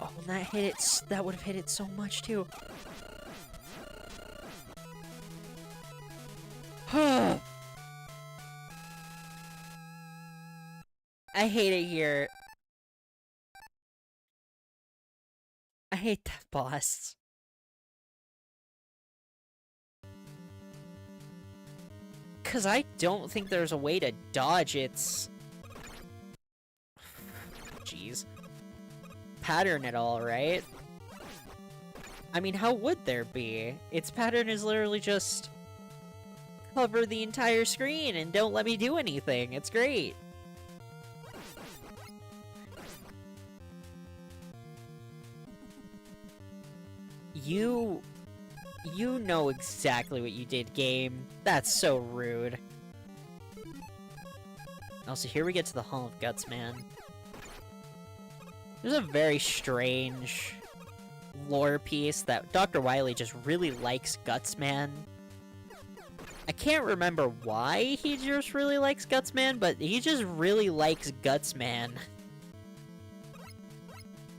Oh, and that hit it. That would have hit it so much too. I hate it here. I hate that boss. Cause I don't think there's a way to dodge its... Jeez. Pattern at all, right? I mean, how would there be? Its pattern is literally just... cover the entire screen and don't let me do anything. It's great. You know exactly what you did, game. That's so rude. Also, here we get to the Hall of Guts, man. There's a very strange lore piece that Dr. Wily just really likes Gutsman. I can't remember why he just really likes Gutsman, but he just really likes Gutsman.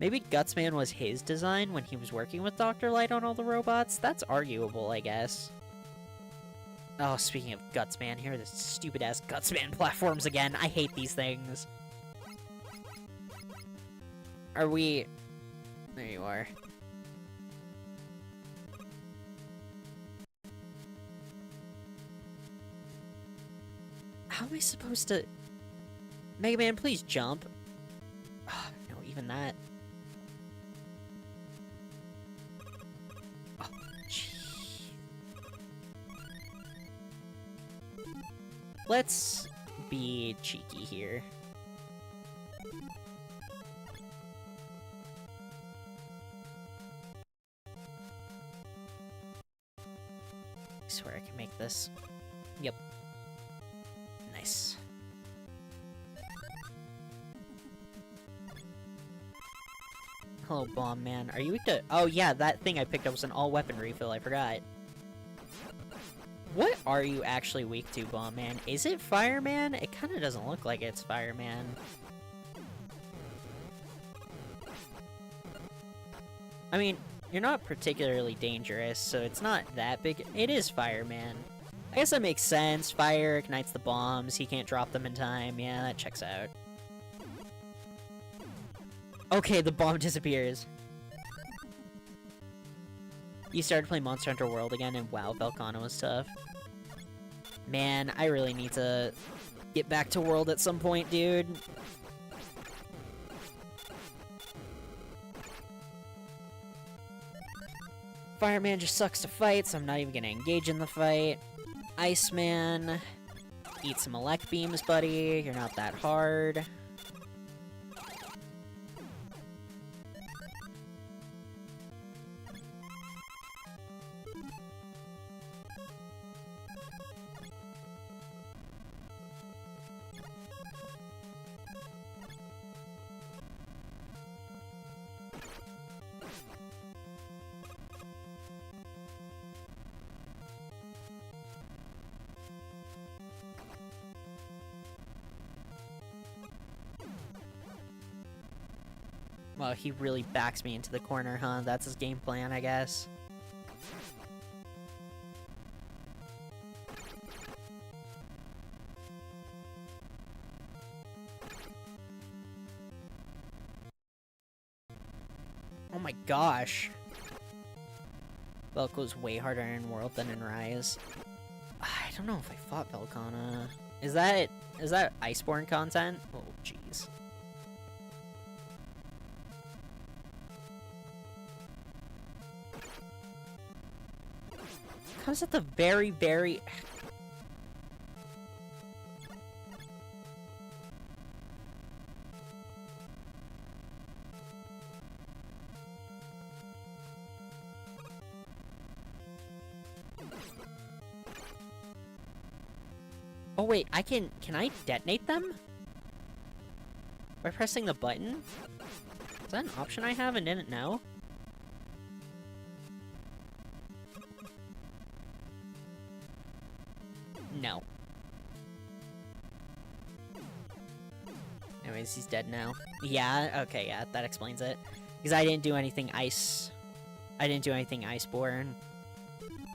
Maybe Gutsman was his design when he was working with Dr. Light on all the robots? That's arguable, I guess. Oh, speaking of Gutsman, here are the stupid-ass Gutsman platforms again. I hate these things. Are we... There you are. How am I supposed to... Mega Man, please jump. Oh, no, even that. Oh, gee. Let's be cheeky here. I swear I can make this. Yep. Nice. Hello, Bomb Man. Are you weak to... Oh, yeah, that thing I picked up was an all-weapon refill. I forgot. What are you actually weak to, Bomb Man? Is it Fireman? It kind of doesn't look like it's Fireman. I mean, you're not particularly dangerous, so it's not that big. It is Fireman. I guess that makes sense. Fire ignites the bombs. He can't drop them in time. Yeah, that checks out. Okay, the bomb disappears. You started playing Monster Hunter World again, and wow, Velkhana was tough. Man, I really need to get back to World at some point, dude. Fireman just sucks to fight, so I'm not even gonna engage in the fight. Iceman, eat some Elect Beams, buddy. You're not that hard. Well, he really backs me into the corner, huh? That's his game plan, I guess. Oh my gosh. Velko's way harder in World than in Rise. I don't know if I fought Velkhana. Is that Iceborne content? Oh, jeez. Comes at the very... Oh wait, can I detonate them? By pressing the button? Is that an option I have and didn't know? No. Anyways, he's dead now. Yeah, okay, yeah, that explains it. Because I didn't do anything ice. I didn't do anything Iceborne.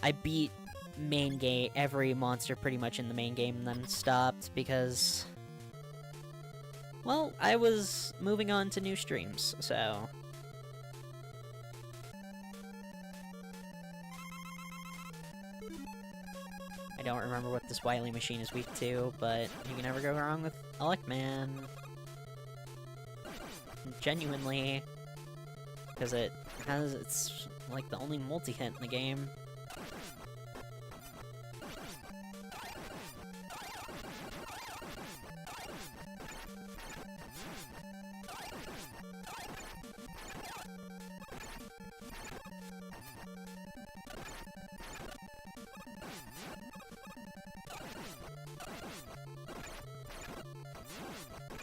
I beat main game, every monster pretty much in the main game, and then stopped because... well, I was moving on to new streams, so... I don't remember what this Wily machine is weak to, but you can never go wrong with Elecman. Genuinely. Because it's like the only multi-hit in the game.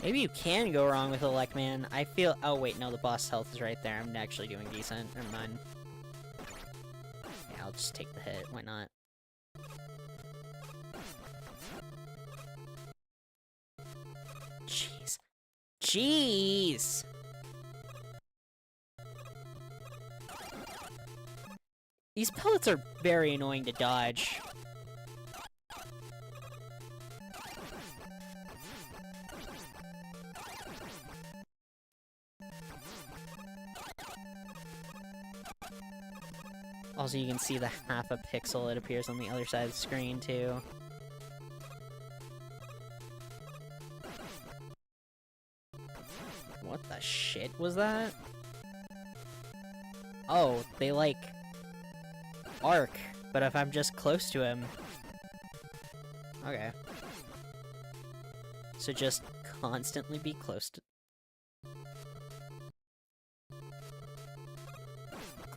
Maybe you can go wrong with Elecman. I feel- oh wait, no, the boss health is right there. I'm actually doing decent. Never mind. Yeah, I'll just take the hit. Why not? Jeez. Jeez! These pellets are very annoying to dodge. Also, you can see the half a pixel it appears on the other side of the screen, too. What the shit was that? Oh, they, like, arc, but if I'm just close to him... okay. So just constantly be close to...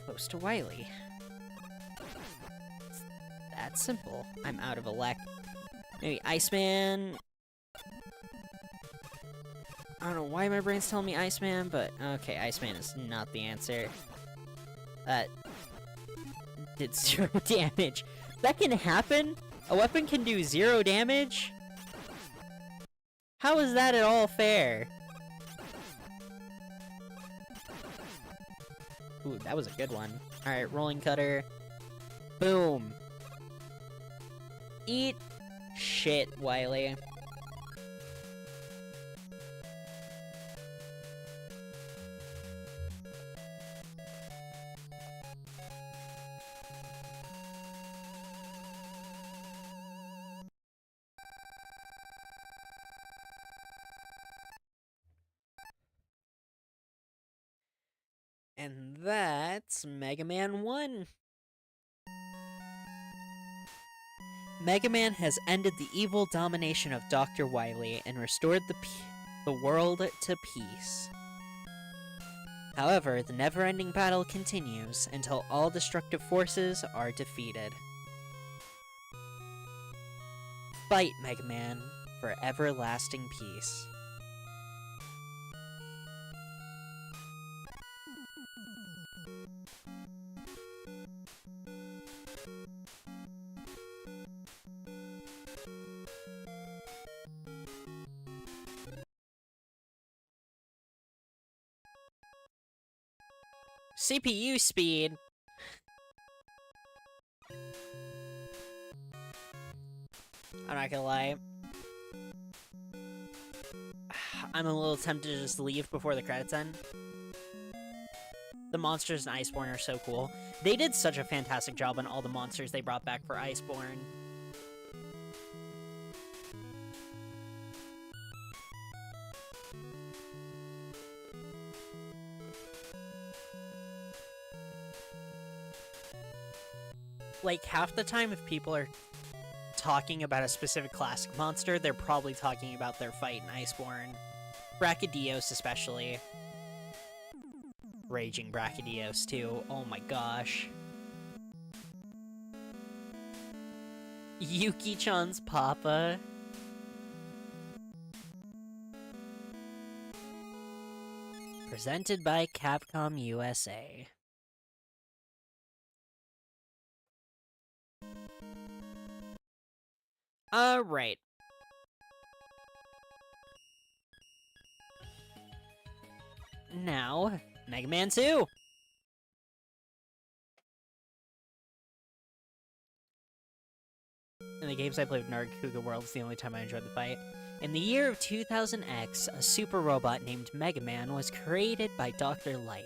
close to Wily. That's simple. I'm out of elect. Maybe Iceman. I don't know why my brain's telling me Iceman, but okay, Iceman is not the answer. That did 0 damage. That can happen? A weapon can do 0 damage? How is that at all fair? Ooh, that was a good one. Alright, rolling cutter. Boom. Eat shit, Wily. And that's Mega Man 1. Mega Man has ended the evil domination of Dr. Wily and restored the world to peace. However, the never-ending battle continues until all destructive forces are defeated. Fight, Mega Man, for everlasting peace. CPU speed. I'm not gonna lie. I'm a little tempted to just leave before the credits end. The monsters in Iceborne are so cool. They did such a fantastic job on all the monsters they brought back for Iceborne. Like, half the time if people are talking about a specific classic monster, they're probably talking about their fight in Iceborne. Brachydios especially. Raging Brachydios too, oh my gosh. Yuki-chan's Papa. Presented by Capcom USA. Alright. Now, Mega Man 2! In the games I played with Nargacuga World, it's the only time I enjoyed the fight. In the year of 2000X, a super robot named Mega Man was created by Dr. Light.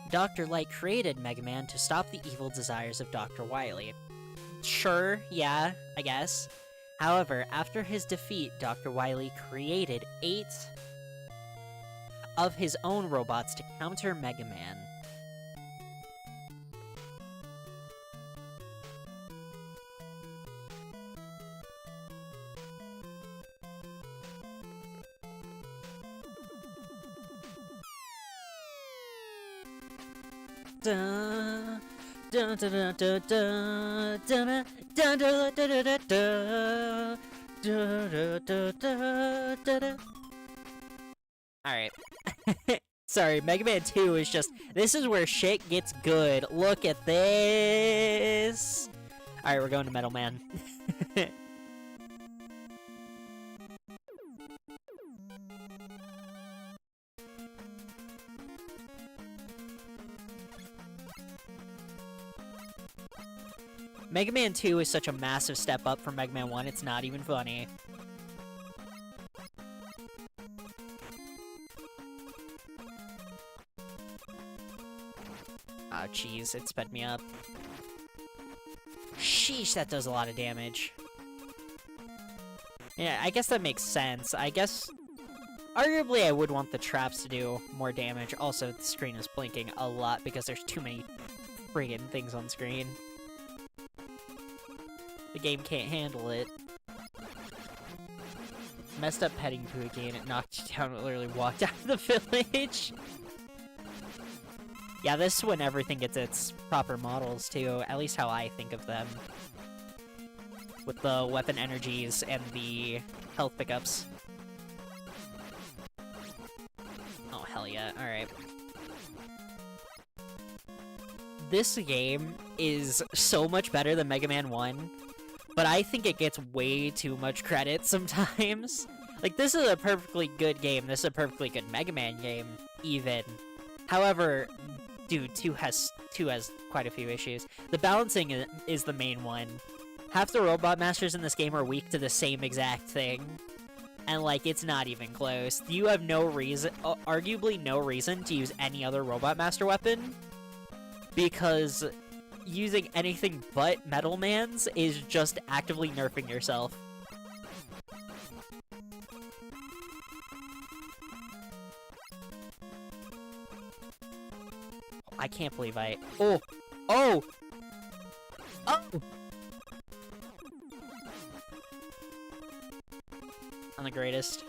Dr. Light created Mega Man to stop the evil desires of Dr. Wily. Sure, yeah, I guess. However, after his defeat, Dr. Wily created 8 of his own robots to counter Mega Man. Alright. Sorry, Mega Man 2 is just... This is where shit gets good. Look at this! Alright, we're going to Metal Man. Mega Man 2 is such a massive step up from Mega Man 1, it's not even funny. Oh, jeez, it sped me up. Sheesh, that does a lot of damage. Yeah, I guess that makes sense. I guess... Arguably, I would want the traps to do more damage. Also, the screen is blinking a lot because there's too many friggin' things on screen. The game can't handle it. Messed up petting poo again, it knocked you down and literally walked out of the village. Yeah, this is when everything gets its proper models too, at least how I think of them. With the weapon energies and the health pickups. Oh, hell yeah, alright. This game is so much better than Mega Man 1. But I think it gets way too much credit sometimes. Like, this is a perfectly good game. This is a perfectly good Mega Man game, even. However, dude, 2 has quite a few issues. The balancing is the main one. Half the Robot Masters in this game are weak to the same exact thing. And, like, it's not even close. You have no reason, arguably no reason, to use any other Robot Master weapon. Because... using anything but Metal Man's is just actively nerfing yourself. I can't believe I... Oh! Oh! Oh! I'm the greatest.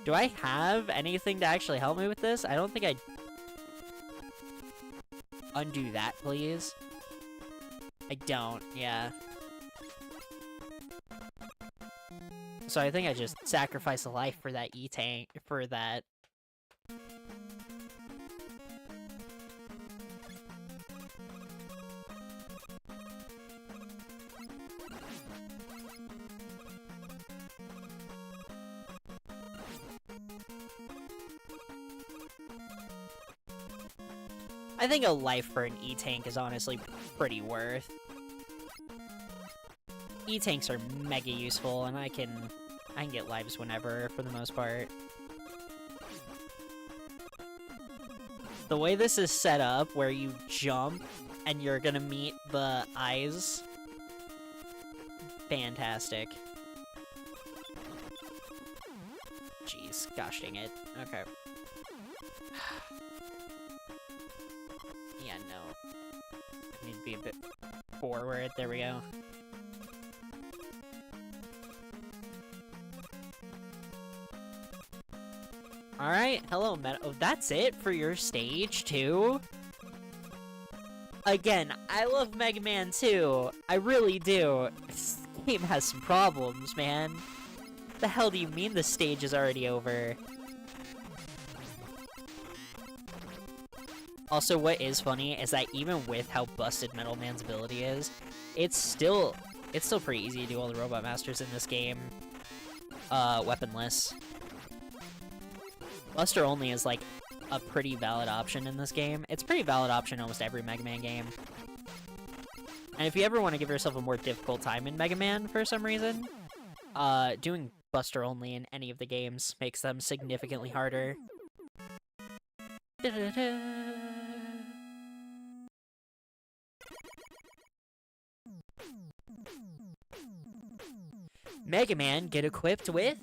Do I have anything to actually help me with this? I don't think I... Undo that, please. I don't, yeah. So I think I just sacrificed a life for that E-Tank, for that. I think a life for an E-Tank is honestly pretty worth. E-Tanks are mega useful, and I can get lives whenever, for the most part. The way this is set up, where you jump, and you're gonna meet the eyes... Fantastic. Jeez, gosh dang it. Okay. Yeah, no. I need to be a bit forward. There we go. Alright, hello, Oh, that's it for your stage, too? Again, I love Mega Man 2. I really do. This game has some problems, man. The hell do you mean the stage is already over? Also, what is funny is that even with how busted Metal Man's ability is, it's still pretty easy to do all the Robot Masters in this game, weaponless. Buster only is like a pretty valid option in this game. It's a pretty valid option in almost every Mega Man game. And if you ever want to give yourself a more difficult time in Mega Man for some reason, doing Buster only in any of the games makes them significantly harder. Mega Man get equipped with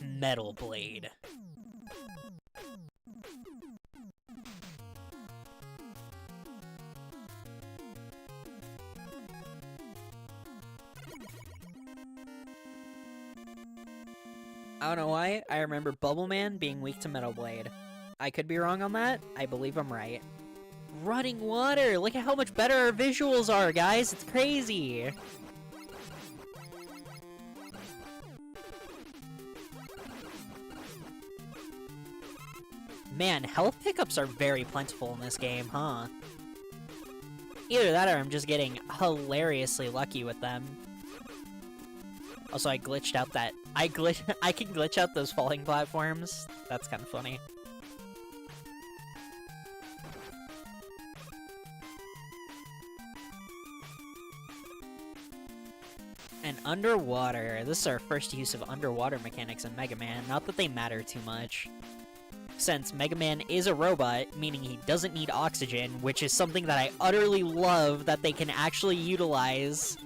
Metal Blade. I don't know why, I remember Bubble Man being weak to Metal Blade. I could be wrong on that. I believe I'm right. Running water! Look at how much better our visuals are, guys! It's crazy! Man, health pickups are very plentiful in this game, huh? Either that or I'm just getting hilariously lucky with them. Also, I glitched out that... I can glitch out those falling platforms. That's kind of funny. And underwater. This is our first use of underwater mechanics in Mega Man. Not that they matter too much. Since Mega Man is a robot, meaning he doesn't need oxygen, which is something that I utterly love that they can actually utilize.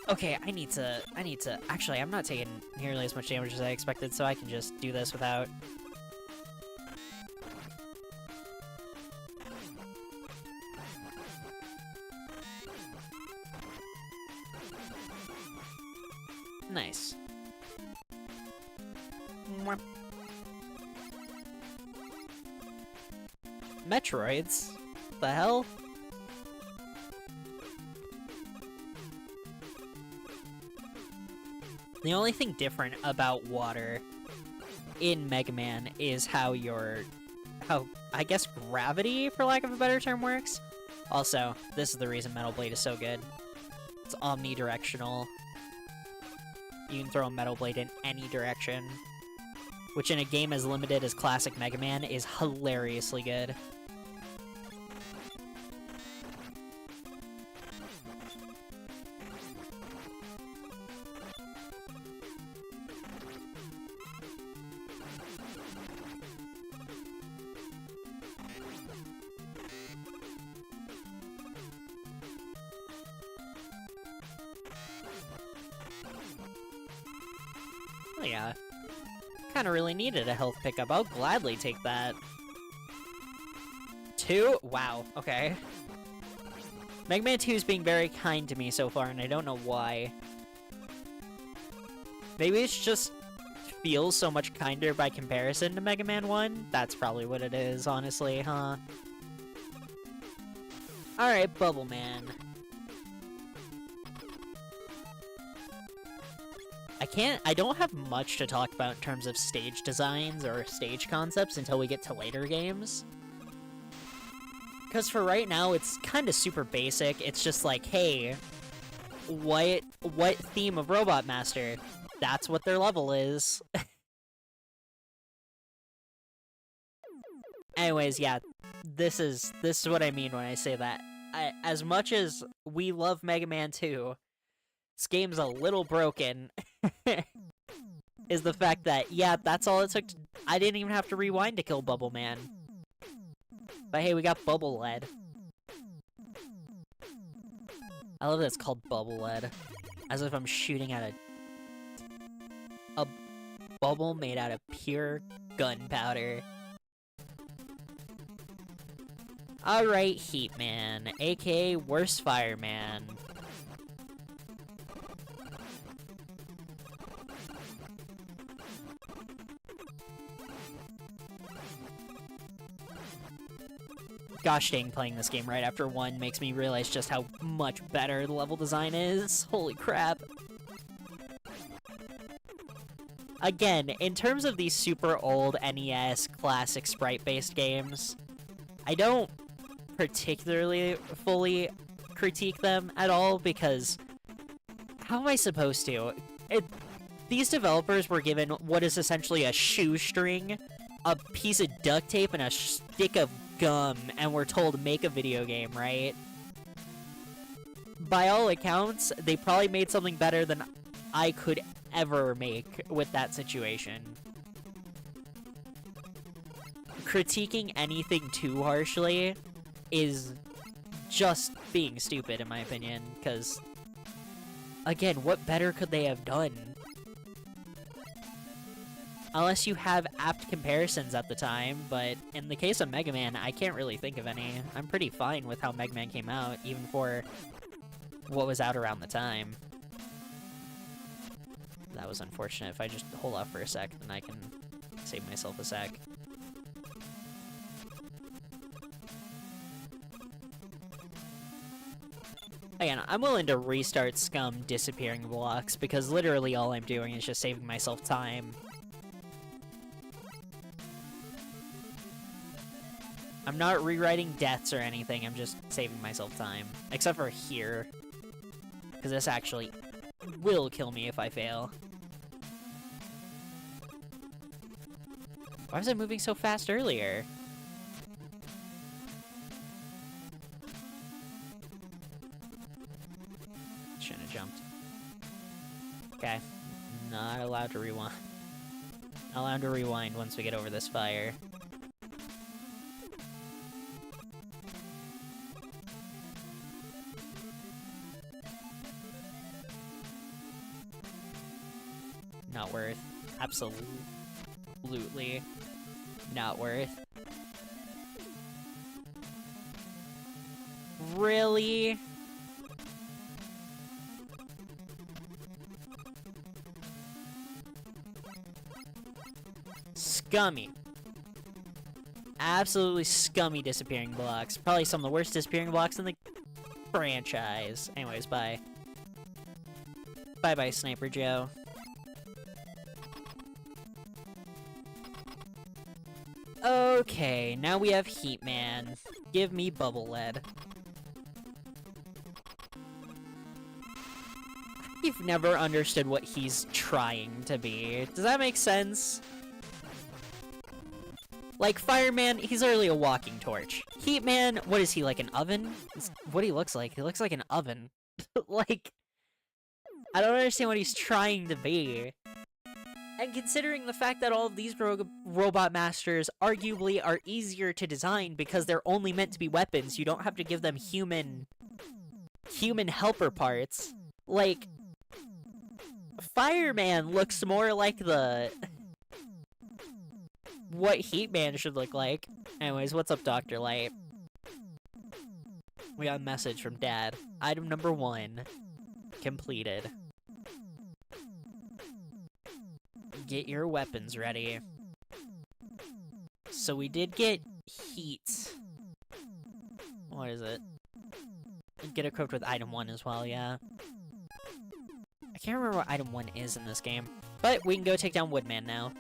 Okay, I need to, actually, I'm not taking nearly as much damage as I expected, so I can just do this without... Nice. Mwah. Metroids? What the hell? The only thing different about water in Mega Man is how I guess gravity, for lack of a better term, works. Also, this is the reason Metal Blade is so good. It's omnidirectional. You can throw a Metal Blade in any direction, which in a game as limited as classic Mega Man is hilariously good. Oh yeah. Kinda really needed a health pickup. I'll gladly take that. 2? Wow, okay. Mega Man 2 is being very kind to me so far, and I don't know why. Maybe it's just feels so much kinder by comparison to Mega Man 1? That's probably what it is, honestly, huh? Alright, Bubble Man. I don't have much to talk about in terms of stage designs or stage concepts until we get to later games. Because for right now, it's kind of super basic. It's just like, hey, what theme of Robot Master? That's what their level is. Anyways, yeah, this is what I mean when I say that. As much as we love Mega Man 2, this game's a little broken. Is the fact that, yeah, that's all it took to... I didn't even have to rewind to kill Bubble Man. But hey, we got Bubble Lead. I love that it's called Bubble Lead. As if I'm shooting at a bubble made out of pure gunpowder. Alright, Heat Man, aka Worst Fireman. Gosh dang, playing this game right after 1 makes me realize just how much better the level design is. Holy crap. Again, in terms of these super old NES classic sprite-based games, I don't particularly fully critique them at all, because how am I supposed to? These developers were given what is essentially a shoestring, a piece of duct tape, and a stick of gum, and were told make a video game, right? By all accounts, they probably made something better than I could ever make with that situation. Critiquing anything too harshly is just being stupid, in my opinion, because, again, what better could they have done? Unless you have apt comparisons at the time, but in the case of Mega Man, I can't really think of any. I'm pretty fine with how Mega Man came out, even for what was out around the time. That was unfortunate. If I just hold off for a sec, then I can save myself a sec. Again, I'm willing to restart Scum Disappearing Blocks, because literally all I'm doing is just saving myself time. I'm not rewriting deaths or anything, I'm just saving myself time. Except for here. Because this actually will kill me if I fail. Why was I moving so fast earlier? Shouldn't have jumped. Okay. Not allowed to rewind. Not allowed to rewind once we get over this fire. Not worth. Absolutely not worth. Really? Scummy. Absolutely scummy disappearing blocks. Probably some of the worst disappearing blocks in the franchise. Anyways, bye. Bye-bye, Sniper Joe. Okay, now we have Heat Man. Give me Bubble Lead. I've never understood what he's trying to be. Does that make sense? Like, Fireman, he's literally a walking torch. Heat Man, what is he, like an oven? That's what he looks like. He looks like an oven. Like, I don't understand what he's trying to be. And considering the fact that all of these Robot Masters arguably are easier to design because they're only meant to be weapons, you don't have to give them human helper parts. Like, Fireman looks more like what Heat Man should look like. Anyways, what's up, Dr. Light? We got a message from Dad. Item number 1. Completed. Get your weapons ready. So we did get heat. What is it? Get equipped with item 1 as well, yeah. I can't remember what item 1 is in this game. But we can go take down Woodman now.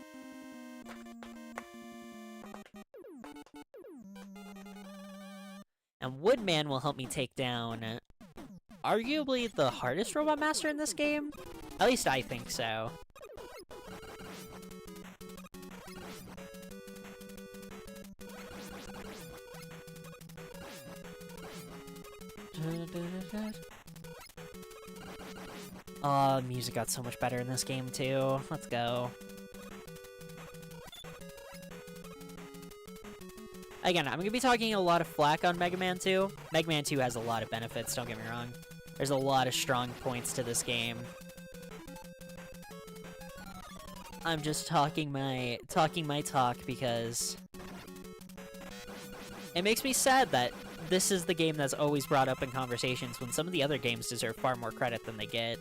And Woodman will help me take down arguably the hardest Robot Master in this game? At least I think so. Oh, music got so much better in this game too. Let's go. Again, I'm gonna be talking a lot of flack on Mega Man 2. Mega Man 2 has a lot of benefits, don't get me wrong. There's a lot of strong points to this game. I'm just talking my talk because it makes me sad that this is the game that's always brought up in conversations when some of the other games deserve far more credit than they get.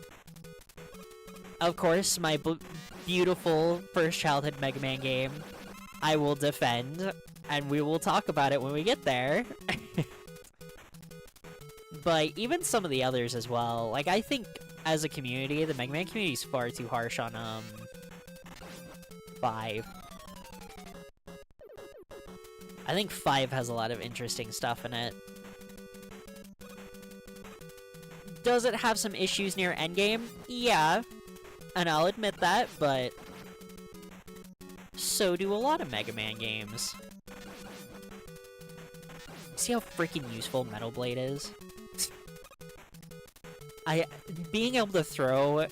Of course, my beautiful first childhood Mega Man game, I will defend. and we will talk about it when we get there. But even some of the others as well. Like, I think as a community, the Mega Man community is far too harsh on 5. I think 5 has a lot of interesting stuff in it. Does it have some issues near endgame? Yeah, and I'll admit that, but so do a lot of Mega Man games. See how freaking useful Metal Blade is? Being able to throw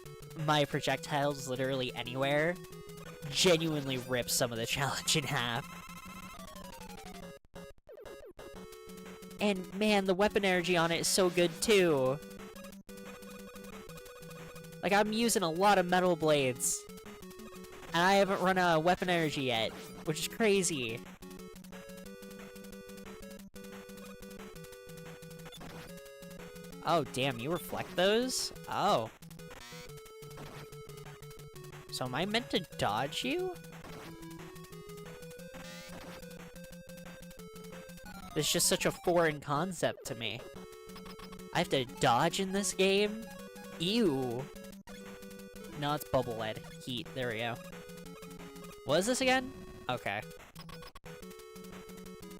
my projectiles literally anywhere genuinely rips some of the challenge in half. And man, the weapon energy on it is so good too. Like, I'm using a lot of Metal Blades, and I haven't run out of weapon energy yet, which is crazy. Oh, damn, you reflect those? Oh. So am I meant to dodge you? This is just such a foreign concept to me. I have to dodge in this game? Ew. No, it's bubble lead. Heat. There we go. What is this again? Okay.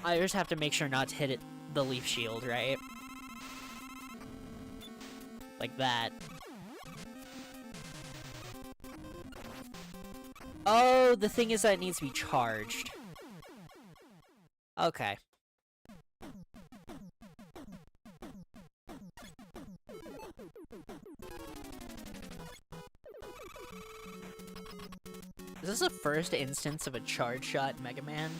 I just have to make sure not to hit the leaf shield, right? Like that. Oh, the thing is that it needs to be charged. Okay. Is this the first instance of a charge shot Mega Man?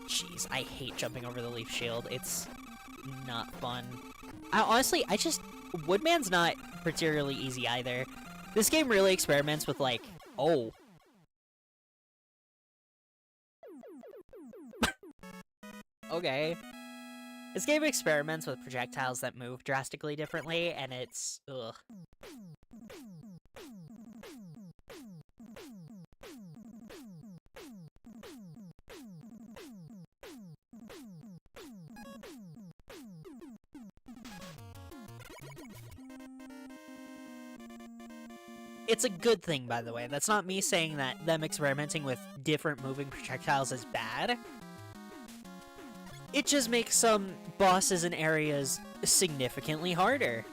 Jeez, I hate jumping over the leaf shield. It's not fun. Honestly, Woodman's not particularly easy either. This game really experiments with, like, oh. Okay. This game experiments with projectiles that move drastically differently, and it's... ugh. It's a good thing, by the way. That's not me saying that them experimenting with different moving projectiles is bad. It just makes some bosses and areas significantly harder.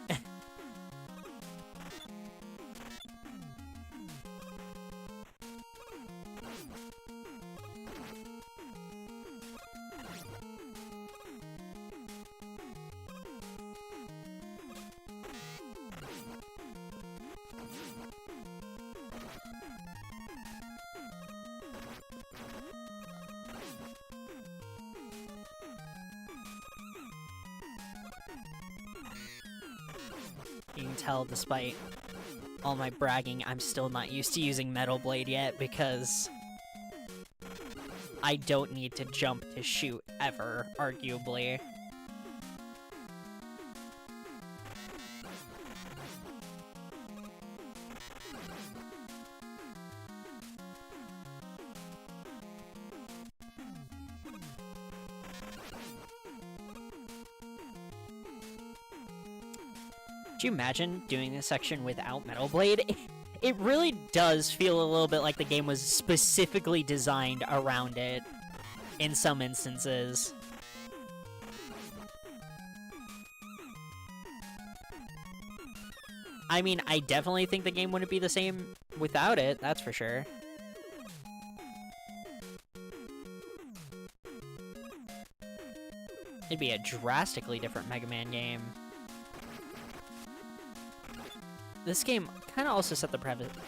You can tell, despite all my bragging, I'm still not used to using Metal Blade yet, because I don't need to jump to shoot, ever, arguably. Could you imagine doing this section without Metal Blade? It really does feel a little bit like the game was specifically designed around it in some instances. I mean, I definitely think the game wouldn't be the same without it, that's for sure. It'd be a drastically different Mega Man game. This game kind of also set the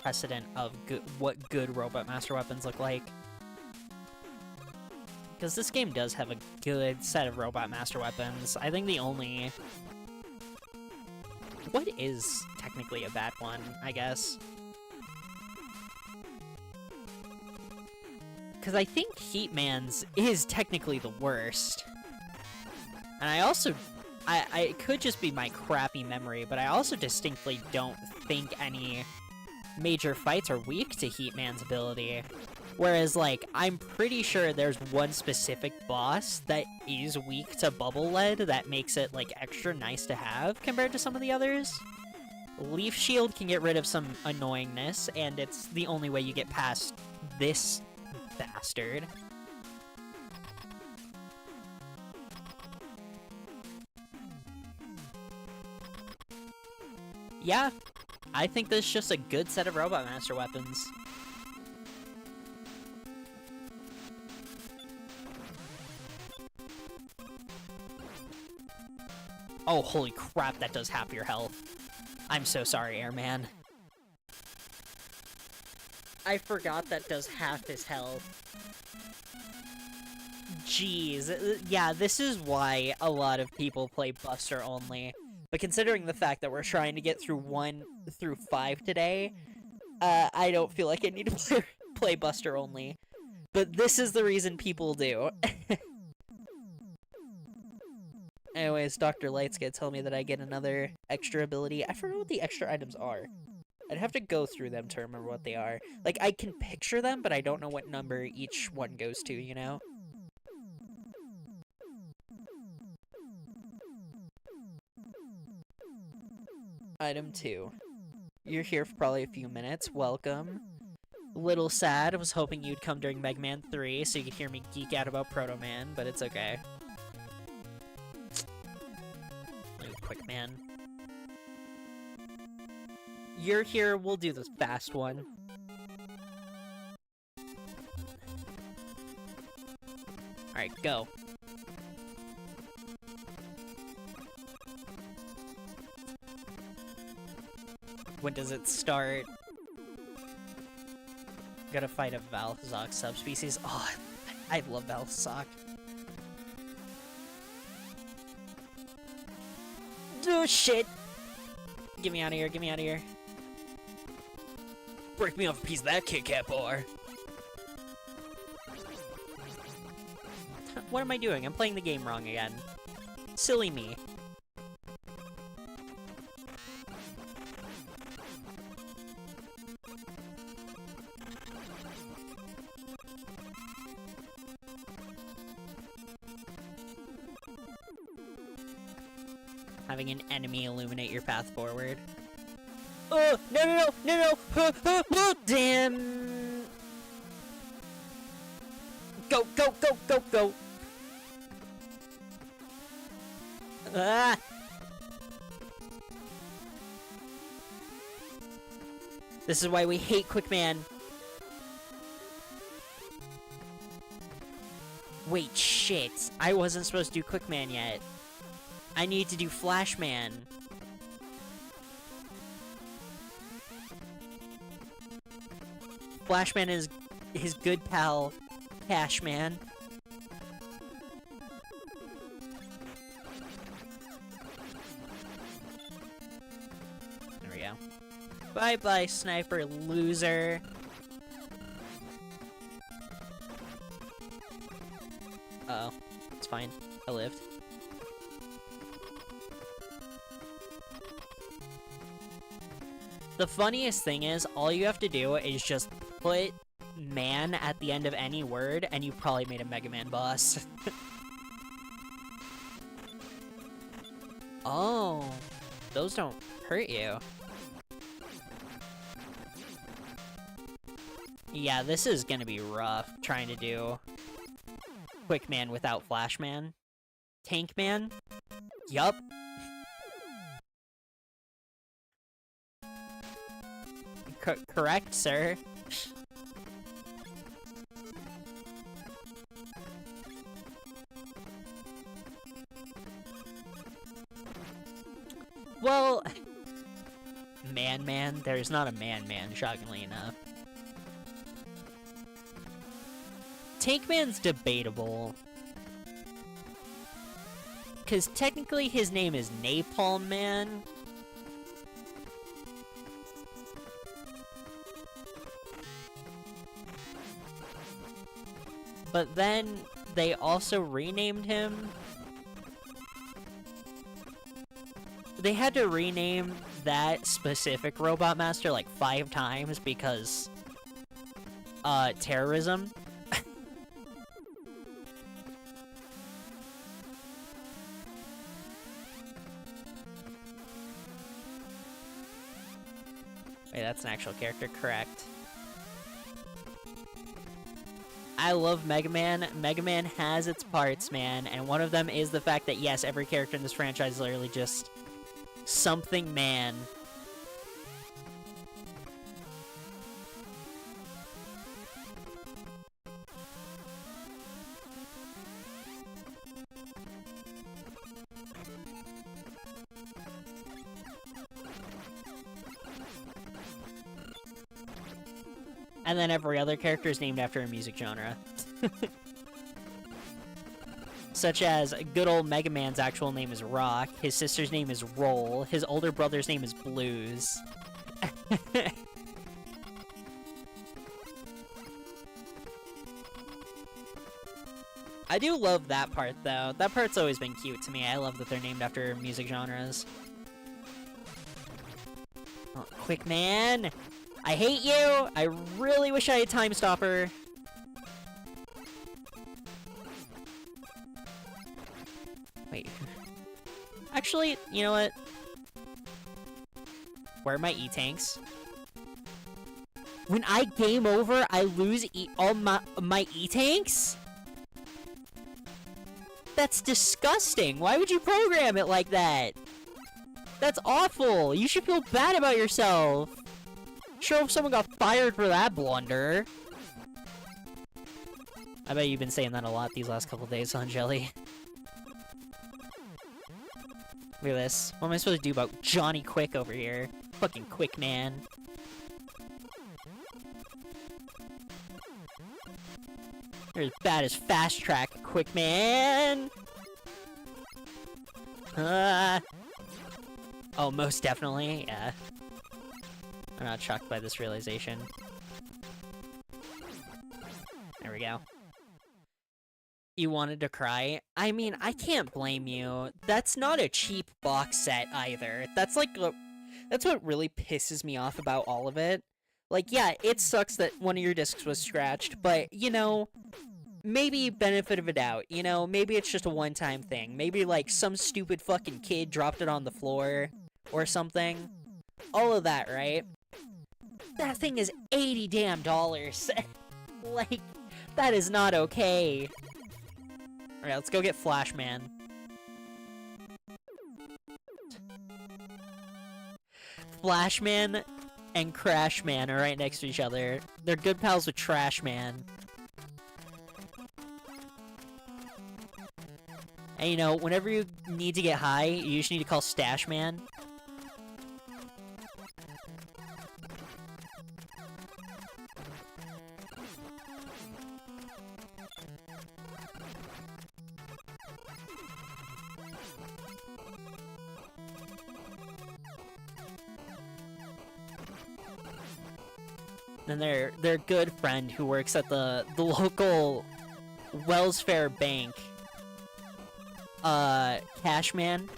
precedent of what good Robot Master weapons look like. Because this game does have a good set of Robot Master weapons. I think the only... what is technically a bad one, I guess? Because I think Heatman's is technically the worst. And I also it could just be my crappy memory, but I also distinctly don't think any major fights are weak to Heat Man's ability. Whereas, like, I'm pretty sure there's one specific boss that is weak to Bubble Lead that makes it, like, extra nice to have compared to some of the others. Leaf Shield can get rid of some annoyingness, and it's the only way you get past this bastard. Yeah, I think this is just a good set of Robot Master weapons. Oh, holy crap, that does half your health. I'm so sorry, Airman. I forgot that does half his health. Jeez. Yeah, this is why a lot of people play Buster only. But considering the fact that we're trying to get through 1 through 5 today, I don't feel like I need to play Buster only. But this is the reason people do. Anyways, Dr. Light's gonna tell me that I get another extra ability. I forgot what the extra items are. I'd have to go through them to remember what they are. Like, I can picture them, but I don't know what number each one goes to, you know? Item 2. You're here for probably a few minutes. Welcome. Little sad. I was hoping you'd come during Mega Man 3 so you could hear me geek out about Proto Man, but it's okay. Quick Man. You're here, we'll do this fast one. Alright, go. When does it start? Gotta fight a Valzok subspecies. Oh, I love Valzok. Oh, shit! Get me out of here, get me out of here. Break me off a piece of that Kit Kat bar. What am I doing? I'm playing the game wrong again. Silly me. Having an enemy illuminate your path forward. Oh, no, damn. Go. Ah. This is why we hate Quick Man. Wait, shit. I wasn't supposed to do Quick Man yet. I need to do Flash Man. Flash Man is his good pal, Cash Man. There we go. Bye-bye, sniper loser. Uh-oh. It's fine. I lived. The funniest thing is, all you have to do is just put man at the end of any word, and you probably made a Mega Man boss. Oh, those don't hurt you. Yeah, this is gonna be rough, trying to do Quick Man without Flash Man. Tank Man? Yup. Correct, sir. Well, Man, there's not a Man, shockingly enough. Tank Man's debatable. Because technically his name is Napalm Man. But then they also renamed him they had to rename that specific Robot Master like 5 times because terrorism. Wait, that's an actual character, correct. I love Mega Man. Mega Man has its parts, man, and one of them is the fact that, yes, every character in this franchise is literally just something man. And then every other character is named after a music genre. Such as good old Mega Man's actual name is Rock, his sister's name is Roll, his older brother's name is Blues. I do love that part, though. That part's always been cute to me. I love that they're named after music genres. Oh, Quick Man! I hate you! I really wish I had Time Stopper. Wait. Actually, you know what? Where are my E-Tanks? When I game over, I lose all my E-Tanks? That's disgusting! Why would you program it like that? That's awful! You should feel bad about yourself! Sure, if someone got fired for that blunder. I bet you've been saying that a lot these last couple days, huh, Jelly? Look at this. What am I supposed to do about Johnny Quick over here? Fucking Quick Man. You're as bad as Fast Track, Quick Man! Oh, most definitely, yeah. I'm not shocked by this realization. There we go. You wanted to cry? I mean, I can't blame you. That's not a cheap box set either. That's like, that's what really pisses me off about all of it. Like, yeah, it sucks that one of your discs was scratched, but, you know, maybe benefit of a doubt, you know? Maybe it's just a one-time thing. Maybe, like, some stupid fucking kid dropped it on the floor or something. All of that, right? That thing is $80 damn. Like, that is not okay. Alright, let's go get Flashman. Flashman and Crashman are right next to each other. They're good pals with Trashman. And you know, whenever you need to get high, you just need to call Stashman. And their good friend who works at the local Wells Fair Bank, Cashman.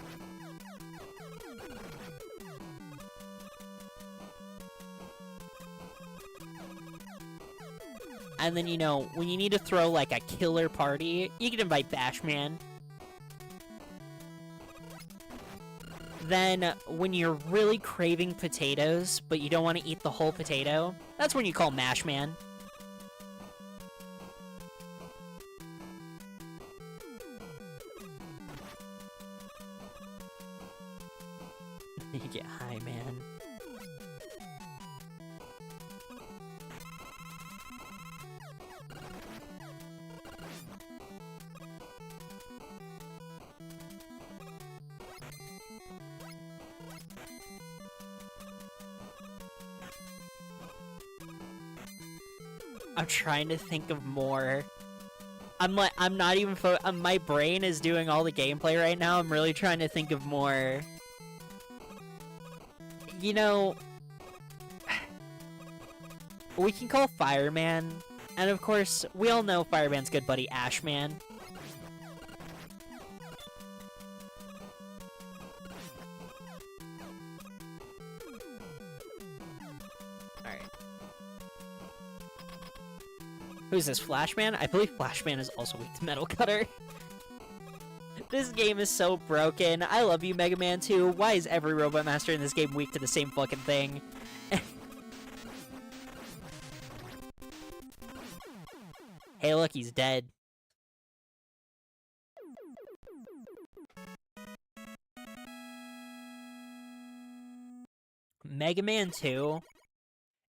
And then, you know, when you need to throw like a killer party, you can invite Bashman. Then, when you're really craving potatoes, but you don't want to eat the whole potato, that's when you call Mashman. You get high, man. I'm trying to think of more. I'm not even my brain is doing all the gameplay right now. I'm really trying to think of more. You know, we can call Fireman, and of course, we all know Fireman's good buddy Ashman. Who's this, Flashman? I believe Flashman is also weak to Metal Cutter. This game is so broken. I love you, Mega Man 2. Why is every Robot Master in this game weak to the same fucking thing? Hey, look, he's dead. Mega Man 2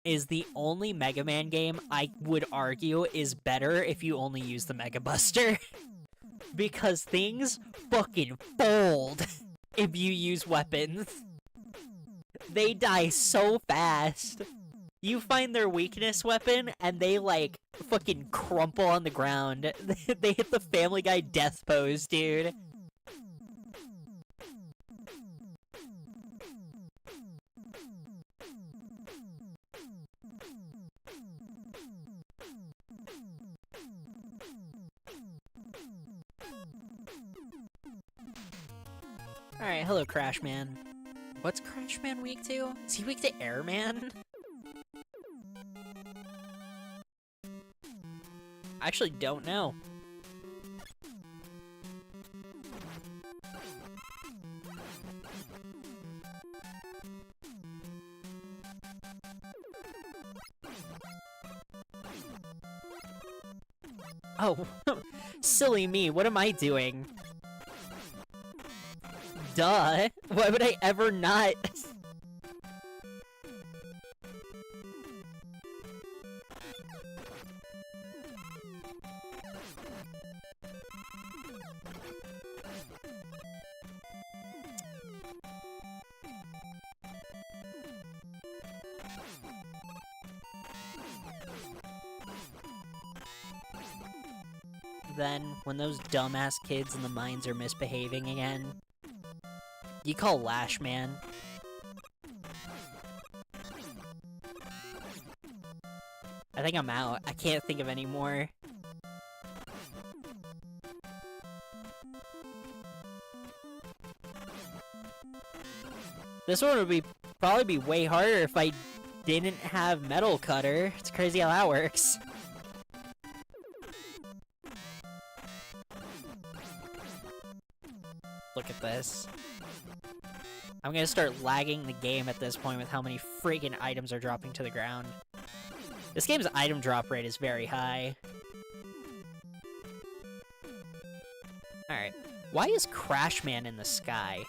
is the only Mega Man game I would argue is better if you only use the Mega Buster. Because things fucking fold if you use weapons. They die so fast. You find their weakness weapon, and they, like, fucking crumple on the ground. They hit the Family Guy death pose, dude. Alright, hello, Crash Man. What's Crash Man weak to? Is he weak to Airman? I actually don't know. Oh, silly me, what am I doing? Duh, why would I ever not? Then, when those dumbass kids in the mines are misbehaving again, you call Lash Man. I think I'm out. I can't think of any more. This one would probably be way harder if I didn't have Metal Cutter. It's crazy how that works. Look at this. I'm gonna start lagging the game at this point with how many freaking items are dropping to the ground. This game's item drop rate is very high. Alright. Why is Crash Man in the sky?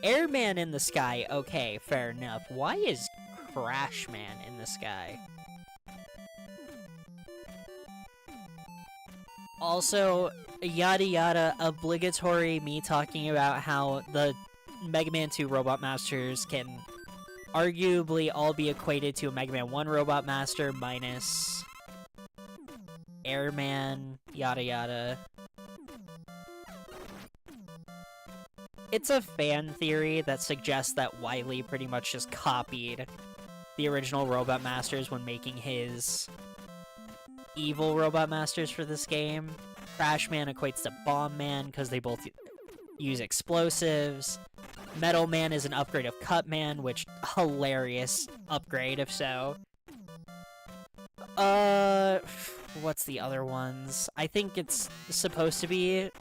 Airman in the sky, okay, fair enough. Why is Crash Man in the sky? Also, yada yada, obligatory me talking about how the Mega Man 2 Robot Masters can arguably all be equated to a Mega Man 1 Robot Master minus Airman, yada yada. It's a fan theory that suggests that Wily pretty much just copied the original Robot Masters when making his evil Robot Masters for this game. Crash Man equates to Bomb Man because they both use explosives. Metal Man is an upgrade of Cut Man, which hilarious upgrade if so. What's the other ones? I think it's supposed to be...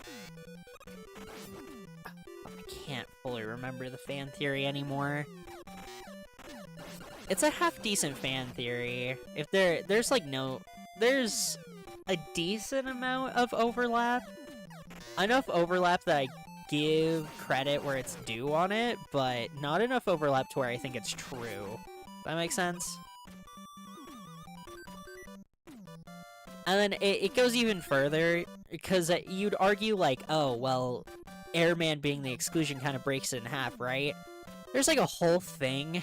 I can't fully remember the fan theory anymore. It's a half-decent fan theory. If there's like no... There's a decent amount of overlap. Enough overlap that I give credit where it's due on it, but not enough overlap to where I think it's true. That makes sense? And then it goes even further, because you'd argue like, oh, well, Airman being the exclusion kind of breaks it in half, right? There's like a whole thing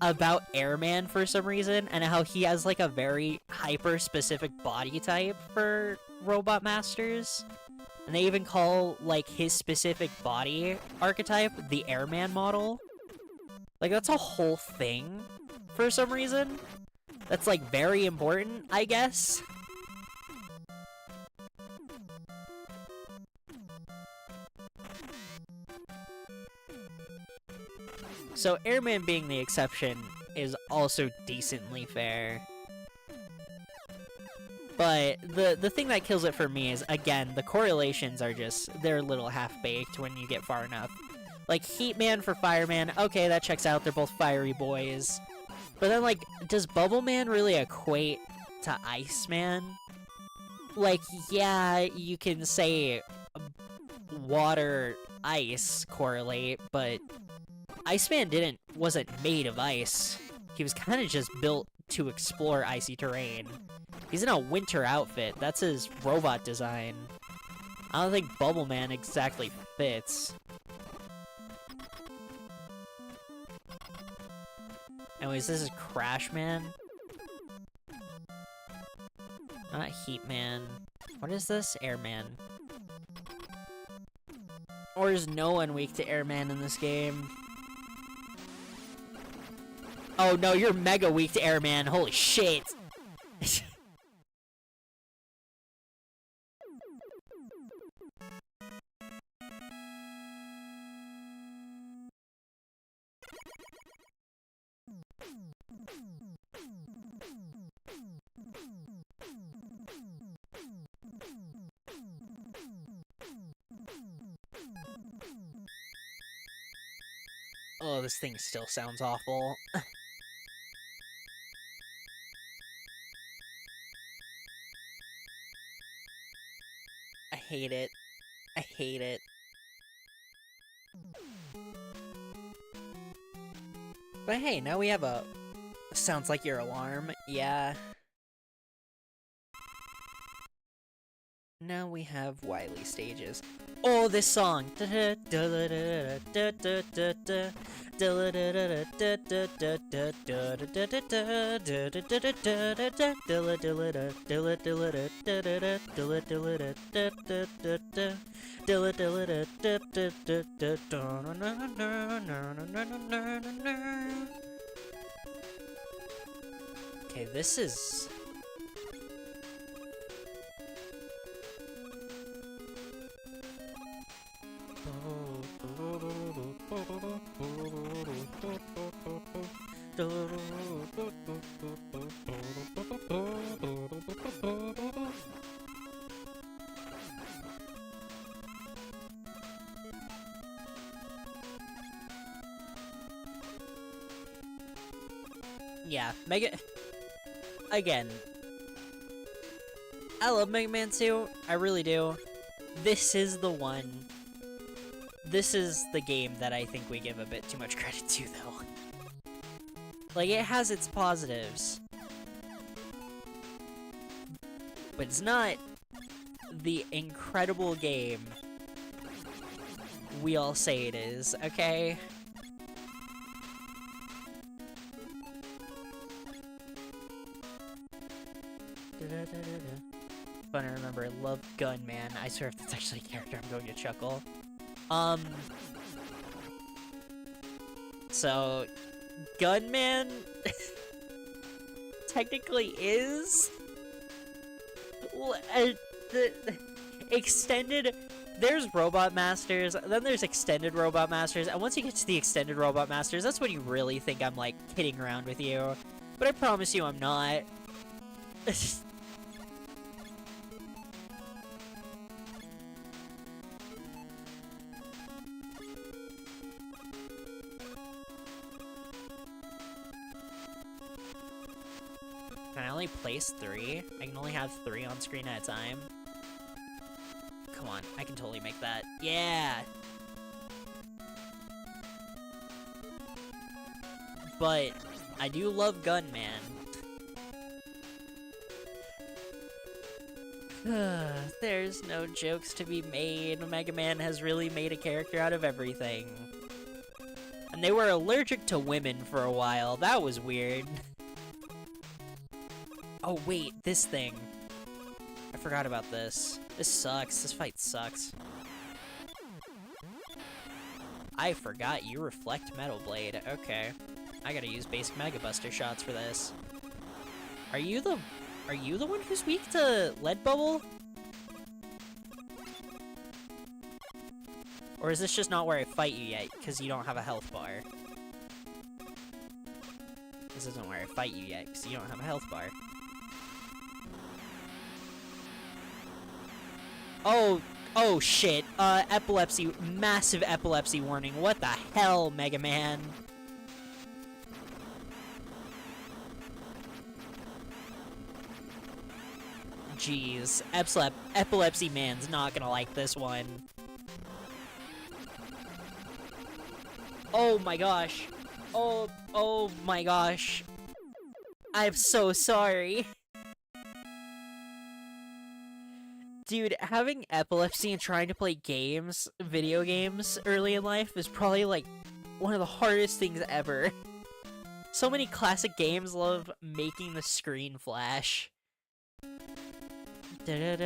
about Airman for some reason, and how he has like a very hyper-specific body type for Robot Masters. And they even call, like, his specific body archetype the Airman model. Like, that's a whole thing for some reason. That's, like, very important, I guess. So, Airman being the exception is also decently fair. But the thing that kills it for me is, again, the correlations are just, they're a little half-baked when you get far enough. Like, Heatman for Fireman, okay, that checks out, they're both fiery boys. But then, like, does Bubbleman really equate to Iceman? Like, yeah, you can say water, ice correlate, but Iceman wasn't made of ice. He was kind of just built to explore icy terrain. He's in a winter outfit. That's his robot design. I don't think Bubbleman exactly fits. Anyways, this is Crashman. Not Heatman. What is this? Airman. Or is no one weak to Airman in this game? Oh no, you're mega weak to Airman. Holy shit. Oh, this thing still sounds awful. I hate it. I hate it. But hey, now we have a... Sounds like your alarm. Yeah. Now we have Wily stages. Oh, this song! Okay, this is... Yeah, Again, I love Mega Man 2, I really do. This is the one. This is the game that I think we give a bit too much credit to, though. Like, it has its positives. But it's not the incredible game we all say it is, okay? Fun to remember, I love Gunman. I swear if that's actually a character, I'm going to chuckle. So, Gunman technically is the extended. There's Robot Masters, then there's Extended Robot Masters, and once you get to the Extended Robot Masters, that's when you really think I'm like kidding around with you. But I promise you, I'm not. Can I only place 3? I can only have 3 on screen at a time. Come on, I can totally make that. Yeah! But I do love Gunman. There's no jokes to be made. Mega Man has really made a character out of everything. And they were allergic to women for a while. That was weird. Oh wait, this thing. I forgot about this. This sucks. This fight sucks. I forgot you reflect Metal Blade. Okay. I gotta use basic Mega Buster shots for this. Are you the one who's weak to Lead Bubble? Or is this just not where I fight you yet, because you don't have a health bar? This isn't where I fight you yet, because you don't have a health bar. Oh shit. Epilepsy, massive epilepsy warning. What the hell, Mega Man? Jeez, Epilepsy Man's not gonna like this one. Oh my gosh. Oh my gosh. I'm so sorry. Dude, having epilepsy and trying to play games, video games, early in life is probably, like, one of the hardest things ever. So many classic games love making the screen flash. Alright,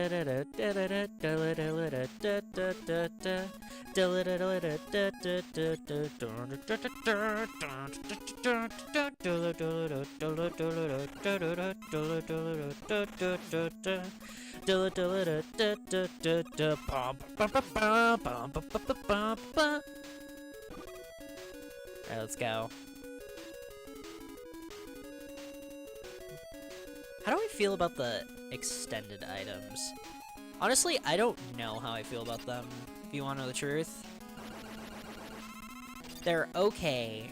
let's go. How do I feel about the extended items? Honestly, I don't know how I feel about them, if you want to know the truth. They're okay.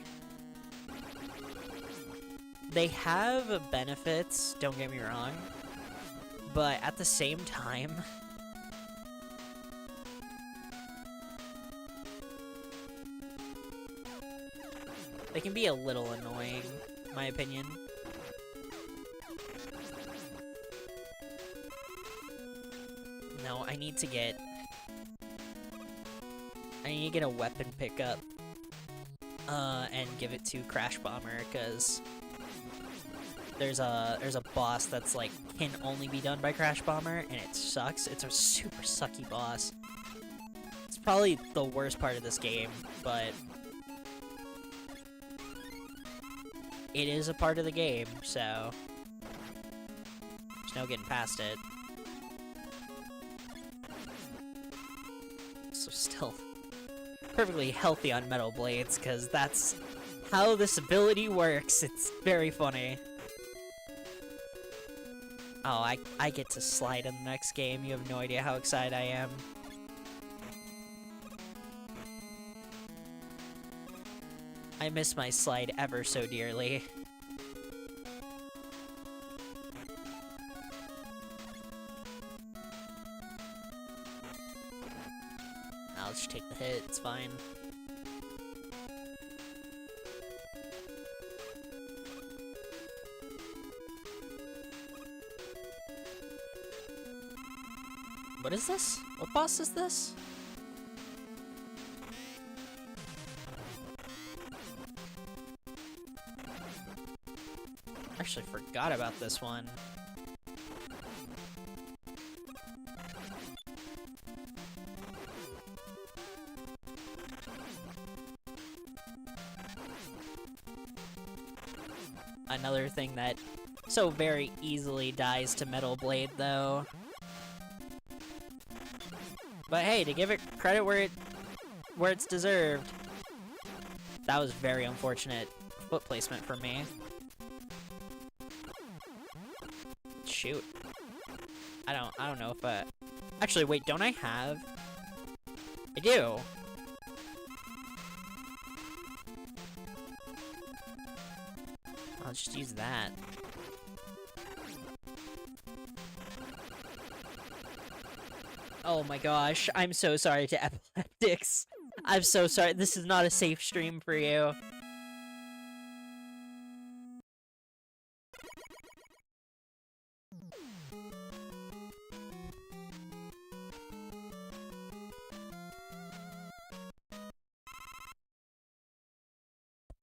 They have benefits, don't get me wrong. But at the same time... they can be a little annoying, in my opinion. No, I need to get a weapon pickup, and give it to Crash Bomber, because there's a boss that's like can only be done by Crash Bomber, and it sucks. It's a super sucky boss. It's probably the worst part of this game, but it is a part of the game, so there's no getting past it. So still perfectly healthy on Metal Blades, because that's how this ability works. It's very funny. Oh, I get to slide in the next game. You have no idea how excited I am. I miss my slide ever so dearly. I'll just take the hit, it's fine. What is this? What boss is this? Actually forgot about this one. Another thing that so very easily dies to Metal Blade, though. But hey, to give it credit where it's deserved, that was very unfortunate foot placement for me. Shoot. I don't know if actually wait, don't I have? I do. I'll just use that. Oh my gosh, I'm so sorry to epileptics. I'm so sorry, this is not a safe stream for you.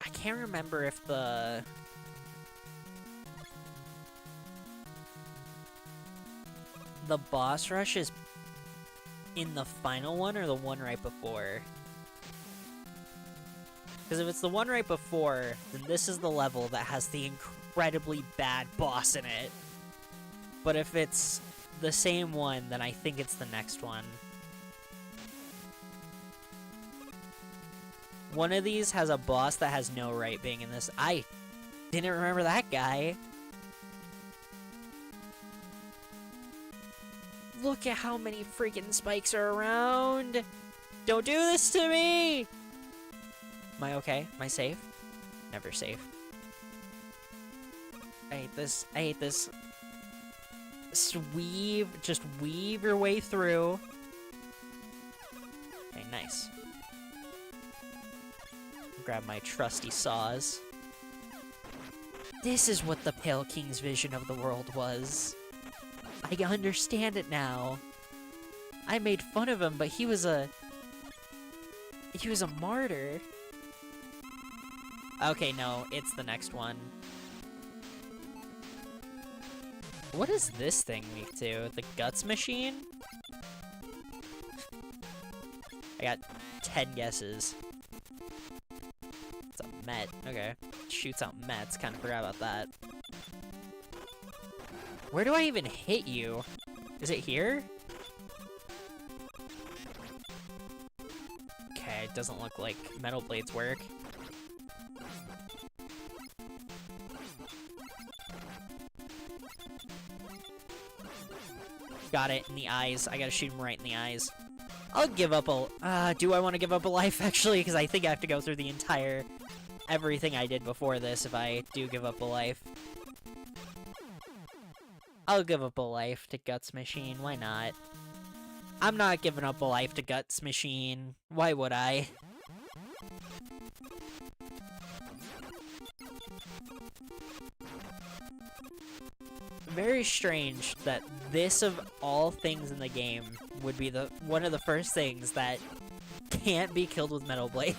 I can't remember if the boss rush is in the final one or the one right before. Because if it's the one right before, then this is the level that has the incredibly bad boss in it. But if it's the same one, then I think it's the next one. One of these has a boss that has no right being in this. I didn't remember that guy. Look at how many freaking spikes are around! Don't do this to me! Am I okay? Am I safe? Never safe. I hate this. I hate this. Just weave your way through. Okay, nice. Grab my trusty saws. This is what the Pale King's vision of the world was. I understand it now. I made fun of him, but he was a martyr. Okay, no, it's the next one. What does this thing weak to? The guts machine? I got 10 guesses. It's a Met. Okay. Shoots out Mets. Kind of forgot about that. Where do I even hit you? Is it here? Okay, it doesn't look like Metal Blades work. Got it in the eyes. I gotta shoot him right in the eyes. I'll give up a... do I want to give up a life, actually? Because I think I have to go through the entire... everything I did before this if I do give up a life. I'll give up a life to Guts Machine. Why not? I'm not giving up a life to Guts Machine. Why would I? Very strange that this, of all things in the game, would be one of the first things that can't be killed with Metal Blade.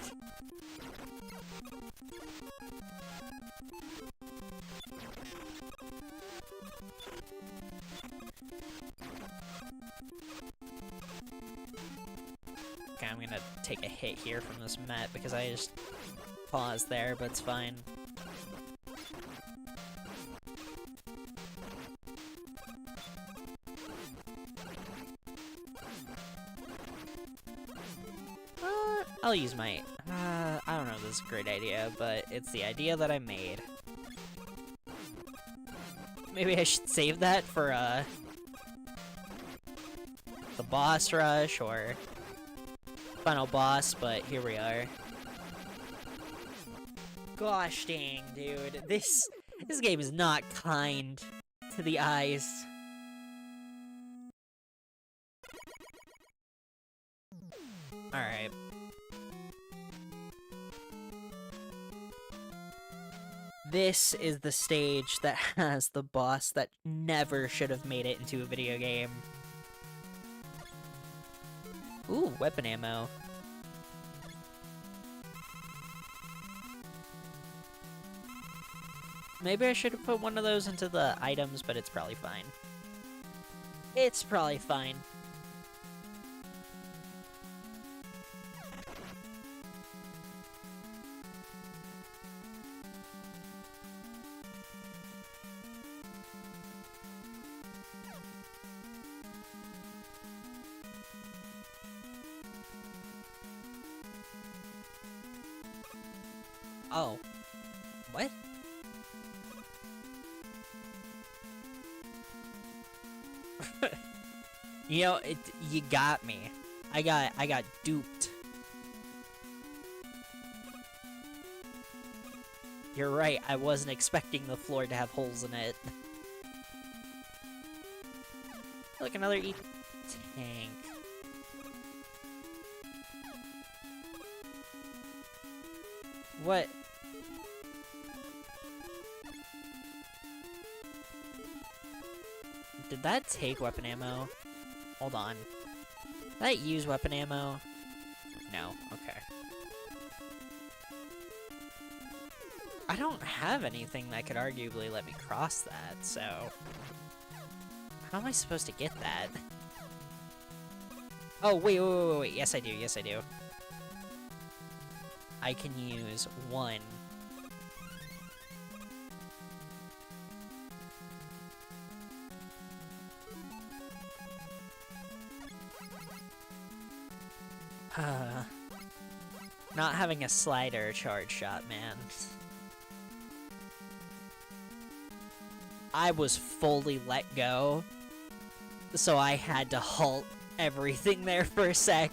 Okay, I'm gonna take a hit here from this Met because I just paused there, but it's fine. I'll use my... I don't know if this is a great idea, but it's the idea that I made. Maybe I should save that for, the boss rush, or final boss, but here we are. Gosh dang, dude. This game is not kind to the eyes. Alright. This is the stage that has the boss that never should have made it into a video game. Ooh, weapon ammo. Maybe I should have put one of those into the items, but it's probably fine. It's probably fine. Oh. What? You know, you got me. I got duped. You're right, I wasn't expecting the floor to have holes in it. Look, another tank. What? Did that take weapon ammo? Hold on. Did that use weapon ammo? No. Okay. I don't have anything that could arguably let me cross that, so... How am I supposed to get that? Oh, wait. Yes, I do. Yes, I do. I can use one. Not having a slider charge shot, man. I was fully let go So I had to halt everything there for a sec.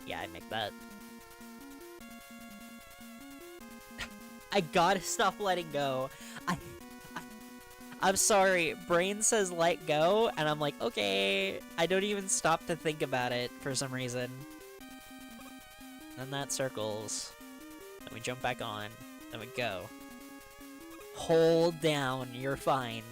Yeah, I make that. I gotta stop letting go. I'm sorry, brain says let go, and I'm like, okay. I don't even stop to think about it for some reason. Then that circles. Then we jump back on. Then we go. Hold down, you're fine.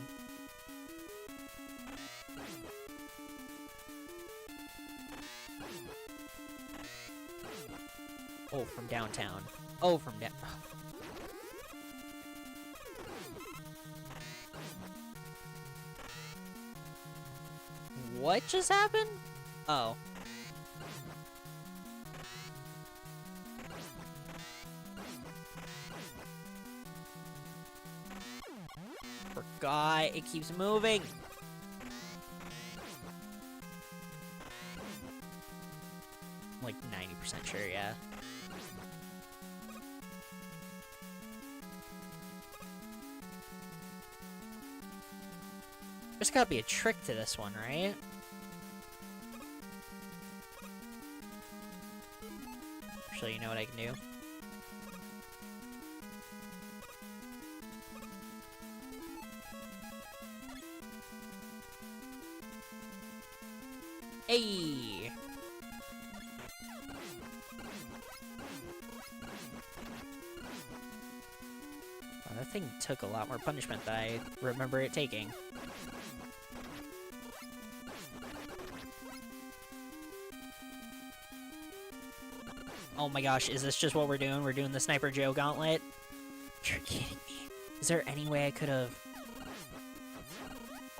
Oh, from downtown. Oh, from down. What just happened? Oh. Forgot, it keeps moving. I'm like 90% sure, yeah. There's gotta be a trick to this one, right? Actually, you know what I can do? Hey! Well, that thing took a lot more punishment than I remember it taking. Oh my gosh, is this just what we're doing? We're doing the Sniper Joe gauntlet? You're kidding me. Is there any way I could have...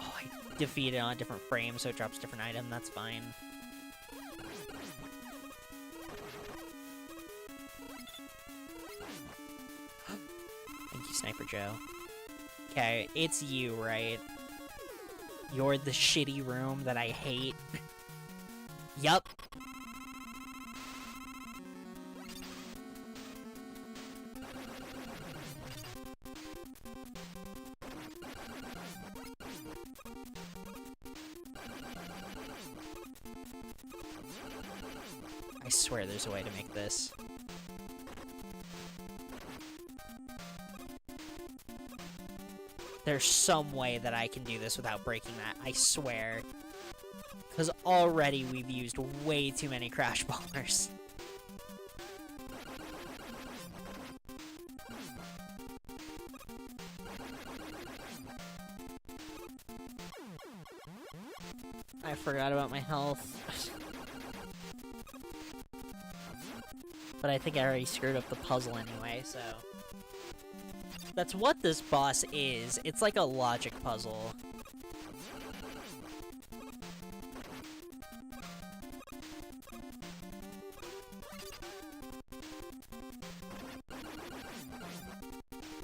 Oh, I defeated on a different frame, so it drops a different item. That's fine. Thank you, Sniper Joe. Okay, it's you, right? You're the shitty room that I hate. Yup. I swear there's a way to make this. There's some way that I can do this without breaking that, I swear. Because already we've used way too many Crash Ballers. I forgot about my health. But I think I already screwed up the puzzle anyway, so... That's what this boss is. It's like a logic puzzle.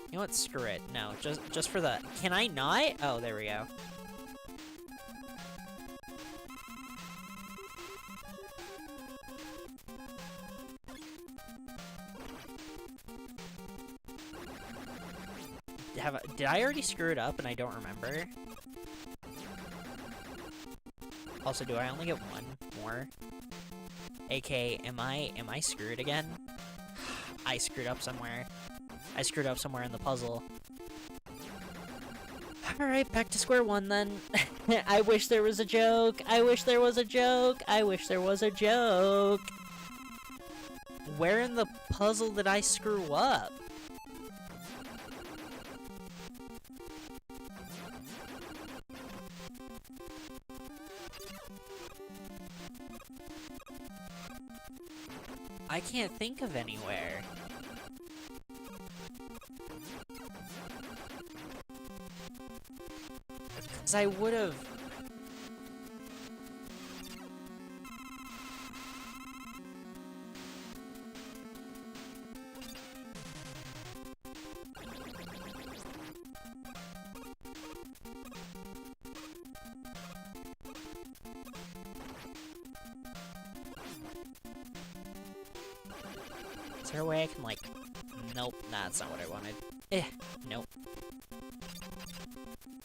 You know what? Screw it. No, just for the... Can I not? Oh, there we go. Did I already screw it up and I don't remember? Also, do I only get one more? AK, am I screwed again? I screwed up somewhere. I screwed up somewhere in the puzzle. Alright, back to square one then. I wish there was a joke. I wish there was a joke. I wish there was a joke. Where in the puzzle did I screw up? I can't think of anywhere. Because I would have... Is there a way I can, like... Nope, nah, that's not what I wanted. Nope.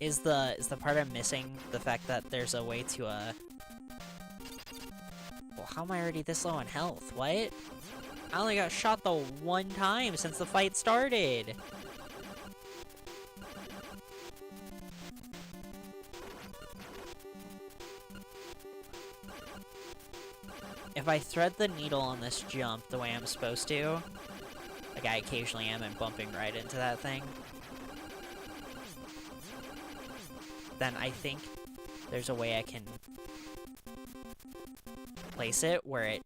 Is the part I'm missing the fact that there's a way to, well, how am I already this low on health? What? I only got shot the one time since the fight started! If I thread the needle on this jump the way I'm supposed to, like I occasionally am and bumping right into that thing, then I think there's a way I can place it where it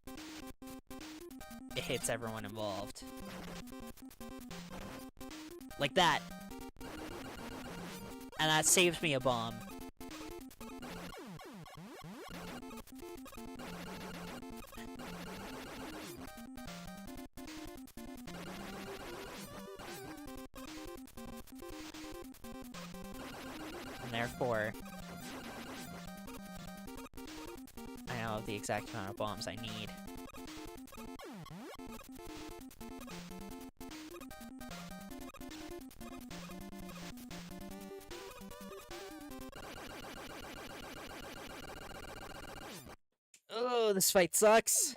hits everyone involved. Like that. And that saves me a bomb. And therefore, I now have the exact amount of bombs I need. Oh, this fight sucks.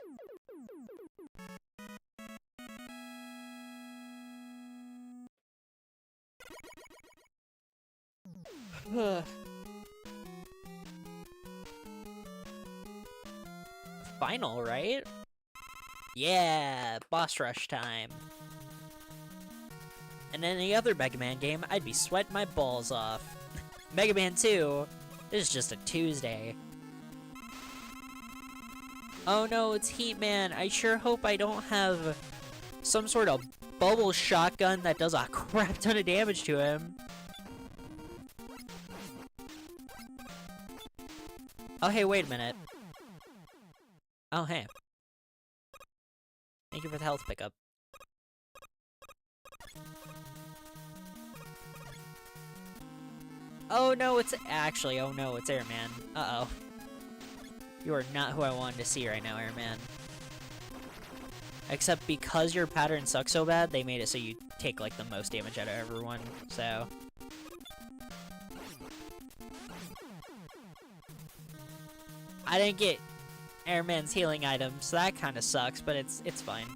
Final, right? Yeah, boss rush time. In any other Mega Man game, I'd be sweating my balls off. Mega Man 2, this is just a Tuesday. Oh no, it's Heat Man. I sure hope I don't have some sort of bubble shotgun that does a crap ton of damage to him. Oh hey, wait a minute. Oh hey. Thank you for the health pickup. Oh no, it's actually, oh no, it's Airman. Uh-oh. You are not who I wanted to see right now, Airman. Except because your pattern sucks so bad, they made it so you take, like, the most damage out of everyone, so... I didn't get Airman's healing item, so that kinda sucks, but it's fine.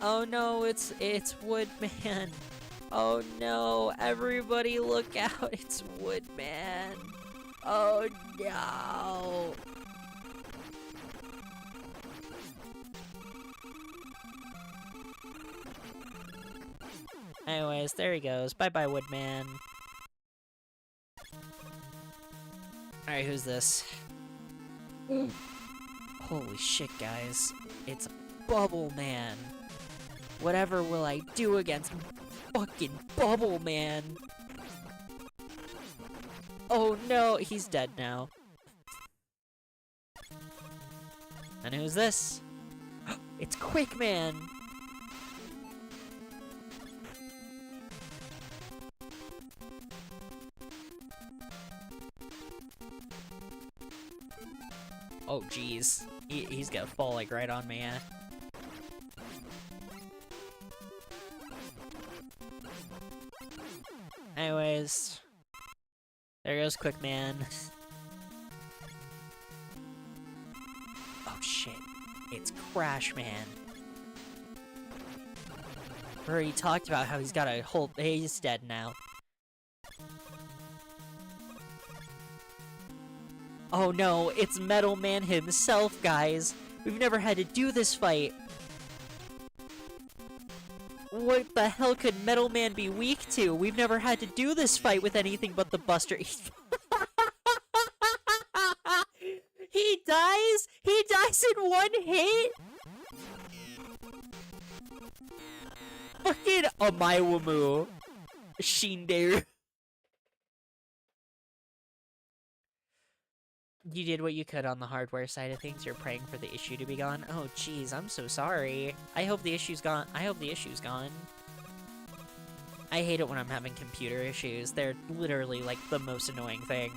Oh no, it's Woodman. Oh no, everybody look out, it's Woodman. Oh no! Anyways, there he goes. Bye-bye, Woodman. Alright, who's this? Holy shit, guys. It's Bubble Man. Whatever will I do against fucking Bubble Man? Oh no, he's dead now. And who's this? It's Quick Man! Oh jeez, he's gonna fall like right on me, yeah. Anyways, there goes Quick Man. Oh shit, it's Crash Man. We already talked about how he's got a whole. He's dead now. Oh no, it's Metal Man himself, guys! We've never had to do this fight! What the hell could Metal Man be weak to? We've never had to do this fight with anything but the Buster. He dies? He dies in one hit? Fucking Omaiwamu. Shinderu. You did what you could on the hardware side of things. You're praying for the issue to be gone. Oh, jeez, I'm so sorry. I hope the issue's gone. I hope the issue's gone. I hate it when I'm having computer issues. They're literally, like, the most annoying thing.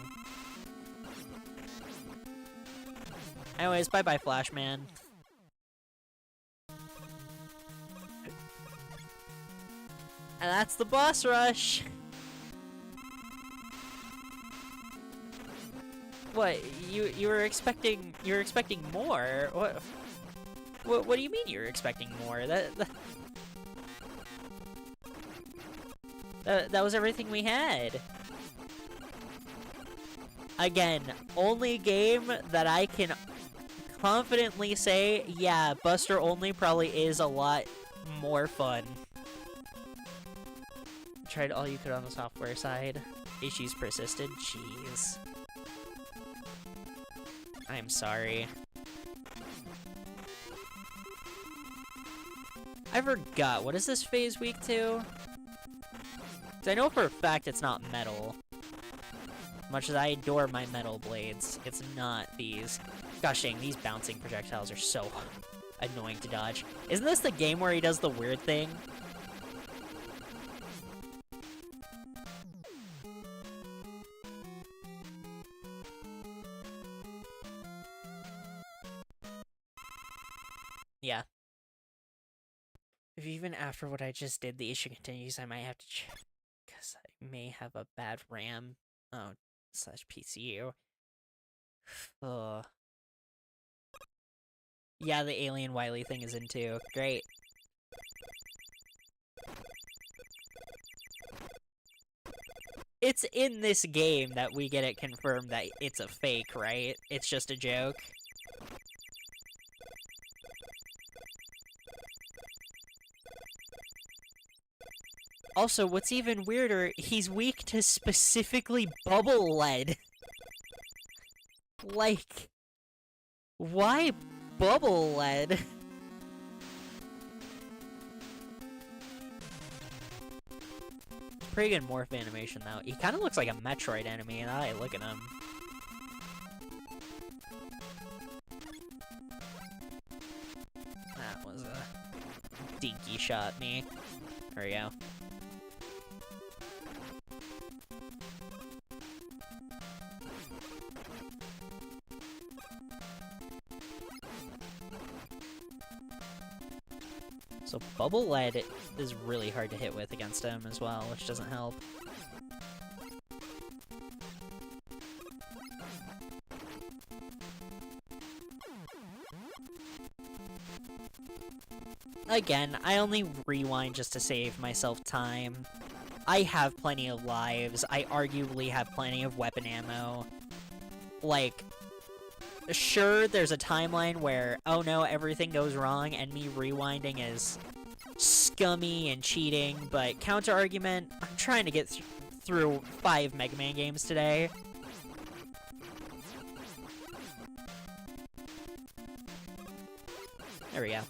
Anyways, bye-bye, Flash Man. And that's the boss rush! What, you were expecting more? What do you mean you were expecting more? That was everything we had. Again, only game that I can confidently say, yeah, Buster Only probably is a lot more fun. Tried all you could on the software side. Issues persisted. Jeez. I'm sorry. I forgot. What is this phase week 2? 'Cause I know for a fact it's not metal. Much as I adore my metal blades, it's not these. Gosh dang, these bouncing projectiles are so annoying to dodge. Isn't this the game where he does the weird thing? Yeah. If even after what I just did, the issue continues, I might have to check. Because I may have a bad RAM. Oh, / PCU. Ugh. Yeah, the Alien Wily thing is in too. Great. It's in this game that we get it confirmed that it's a fake, right? It's just a joke. Also, what's even weirder, he's weak to specifically bubble lead. Like, why bubble lead? Pretty good morph animation, though. He kind of looks like a Metroid enemy, and I look at him. That was a dinky shot me. There we go. So bubble lead is really hard to hit with against him as well, which doesn't help. Again, I only rewind just to save myself time. I have plenty of lives. I arguably have plenty of weapon ammo. Like, sure, there's a timeline where, oh no, everything goes wrong, and me rewinding is scummy and cheating, but counter-argument, I'm trying to get through 5 Mega Man games today. There we go.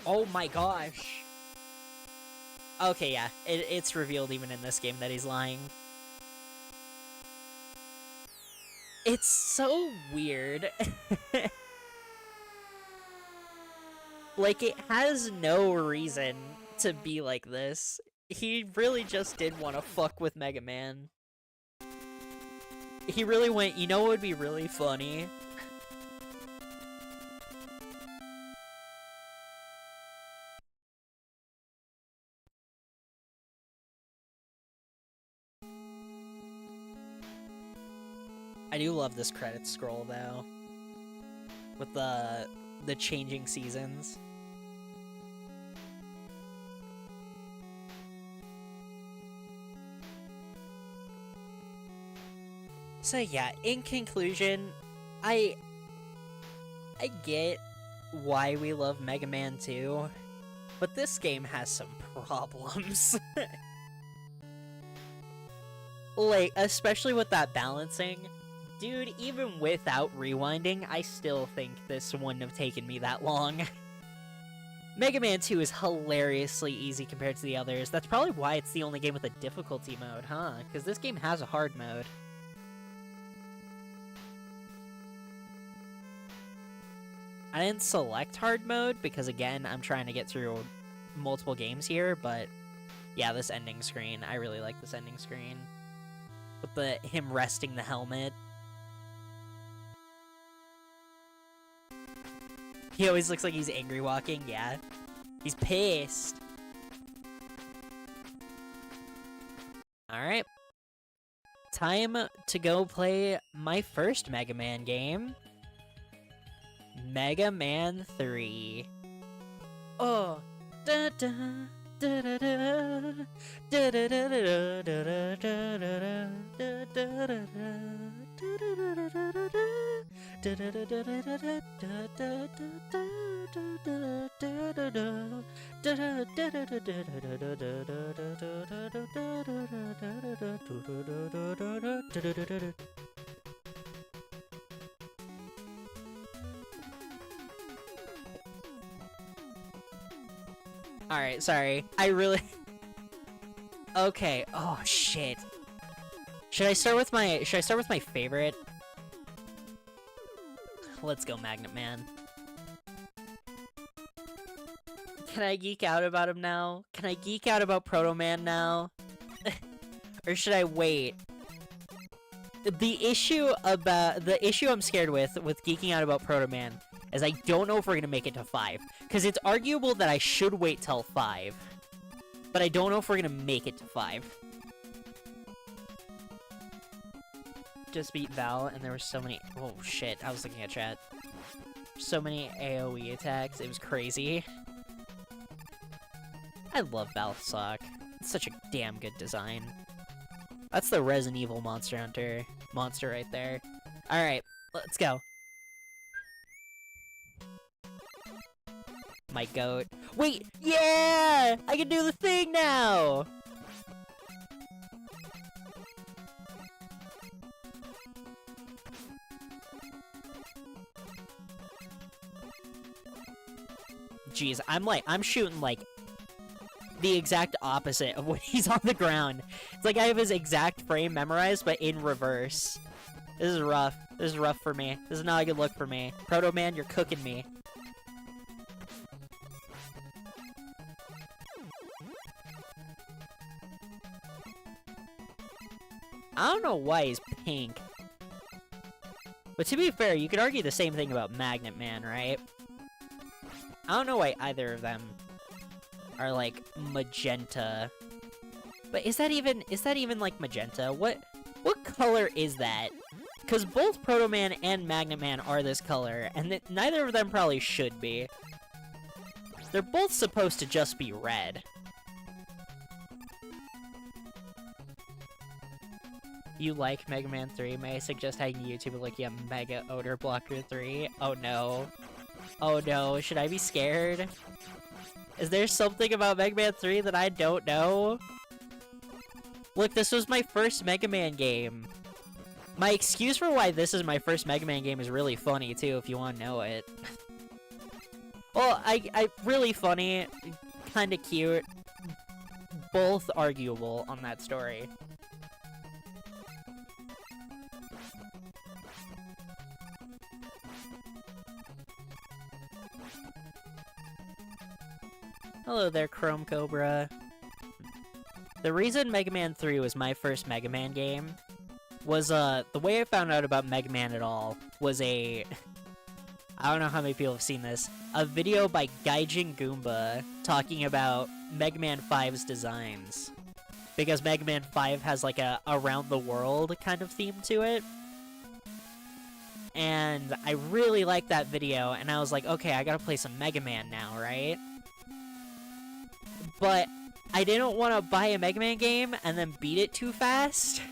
Oh my gosh. Okay, yeah, it's revealed even in this game that he's lying. It's so weird. Like, it has no reason to be like this. He really just did want to fuck with Mega Man. He really went, you know what would be really funny? I do love this credits scroll, though. With the changing seasons. So yeah, in conclusion, I get why we love Mega Man 2, but this game has some problems. Like, especially with that balancing. Dude, even without rewinding, I still think this wouldn't have taken me that long. Mega Man 2 is hilariously easy compared to the others. That's probably why it's the only game with a difficulty mode, huh? Because this game has a hard mode. I didn't select hard mode because, again, I'm trying to get through multiple games here, but yeah, this ending screen, I really like this ending screen. With him resting the helmet. He always looks like he's angry walking, yeah. He's pissed. Alright. time to go play my first Mega Man game. Mega Man 3. Oh. Da da da da da da da da da Alright, sorry. I really... Okay. Oh, shit. Should I start with my favorite? Let's go, Magnet Man. Can I geek out about him now? Can I geek out about Proto Man now? Or should I wait? The issue I'm scared with geeking out about Proto Man is I don't know if we're gonna make it to 5. Because it's arguable that I should wait till 5. But I don't know if we're gonna make it to 5. Just beat Val, and there were so many... Oh, shit. I was looking at chat. So many AoE attacks. It was crazy. I love Valsock. It's such a damn good design. That's the Resident Evil Monster Hunter monster right there. Alright, let's go. My goat. Wait! Yeah! I can do the thing now! Jeez, I'm shooting, like, the exact opposite of when he's on the ground. It's like I have his exact frame memorized, but in reverse. This is rough. This is rough for me. This is not a good look for me. Proto Man, you're cooking me. I don't know why he's pink. But to be fair, you could argue the same thing about Magnet Man, right? I don't know why either of them are like magenta. But is that even like magenta? What color is that? Because both Proto Man and Magnet Man are this color, and neither of them probably should be. They're both supposed to just be red. You like Mega Man 3? May I suggest hacking YouTube and looking at Mega Odor Blocker 3? Oh no. Oh no, should I be scared? Is there something about Mega Man 3 that I don't know? Look, this was my first Mega Man game. My excuse for why this is my first Mega Man game is really funny too, if you want to know it. Well, I really funny, kinda cute. Both arguable on that story. Hello there, Chrome Cobra. The reason Mega Man 3 was my first Mega Man game was, the way I found out about Mega Man at all was I don't know how many people have seen this, a video by Gaijin Goomba talking about Mega Man 5's designs. Because Mega Man 5 has, like, a around the world kind of theme to it. And I really liked that video, and I was like, okay, I gotta play some Mega Man now, right? But I didn't want to buy a Mega Man game and then beat it too fast.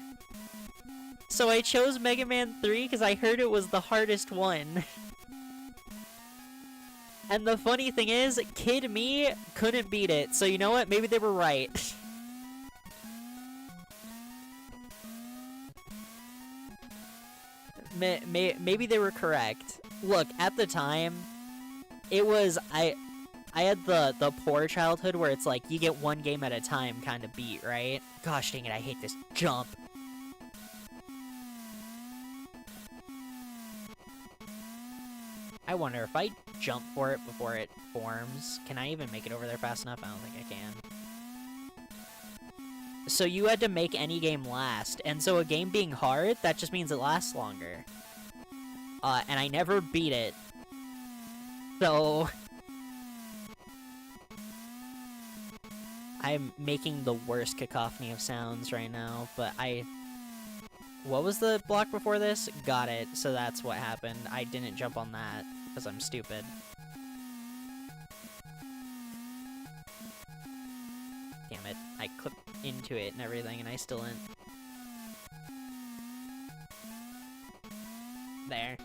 So I chose Mega Man 3 because I heard it was the hardest one. And the funny thing is, kid me couldn't beat it. So you know what? Maybe they were right. Maybe they were correct. Look, at the time, it was... I had the poor childhood where it's like, you get one game at a time kind of beat, right? Gosh dang it, I hate this jump. I wonder if I jump for it before it forms, can I even make it over there fast enough? I don't think I can. So you had to make any game last, and so a game being hard, that just means it lasts longer. And I never beat it. So... I'm making the worst cacophony of sounds right now, but What was the block before this? Got it. So that's what happened. I didn't jump on that because I'm stupid. Damn it. I clipped into it and everything and I still didn't. There.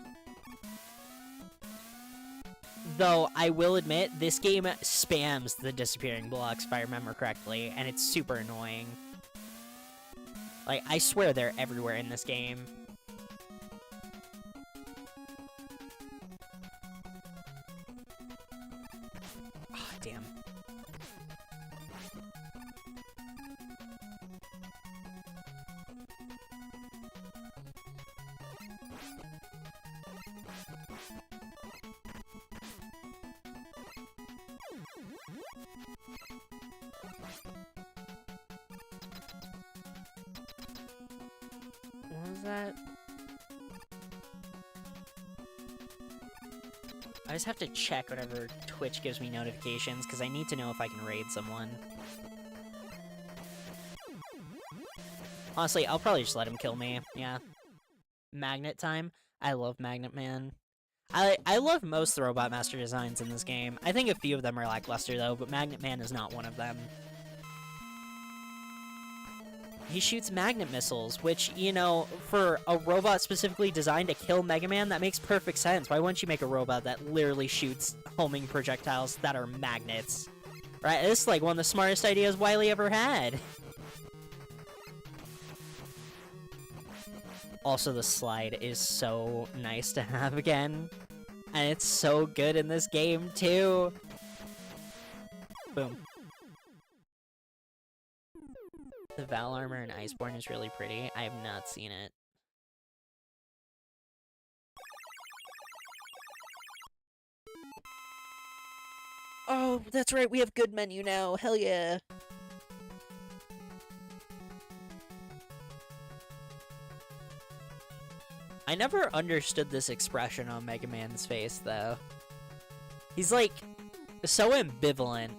Though, I will admit, this game spams the disappearing blocks, if I remember correctly, and it's super annoying. Like, I swear they're everywhere in this game. Oh, damn. What was that? I just have to check whenever Twitch gives me notifications, because I need to know if I can raid someone. Honestly, I'll probably just let him kill me, yeah. Magnet time? I love Magnet Man. I love most of the Robot Master designs in this game. I think a few of them are lackluster, though, but Magnet Man is not one of them. He shoots magnet missiles, which, you know, for a robot specifically designed to kill Mega Man, that makes perfect sense. Why wouldn't you make a robot that literally shoots homing projectiles that are magnets? Right? This is like one of the smartest ideas Wily ever had. Also, the slide is so nice to have again. And it's so good in this game, too. Boom. The Val armor in Iceborne is really pretty. I have not seen it. Oh, that's right, we have good menu now. Hell yeah. I never understood this expression on Mega Man's face, though. He's, like, so ambivalent.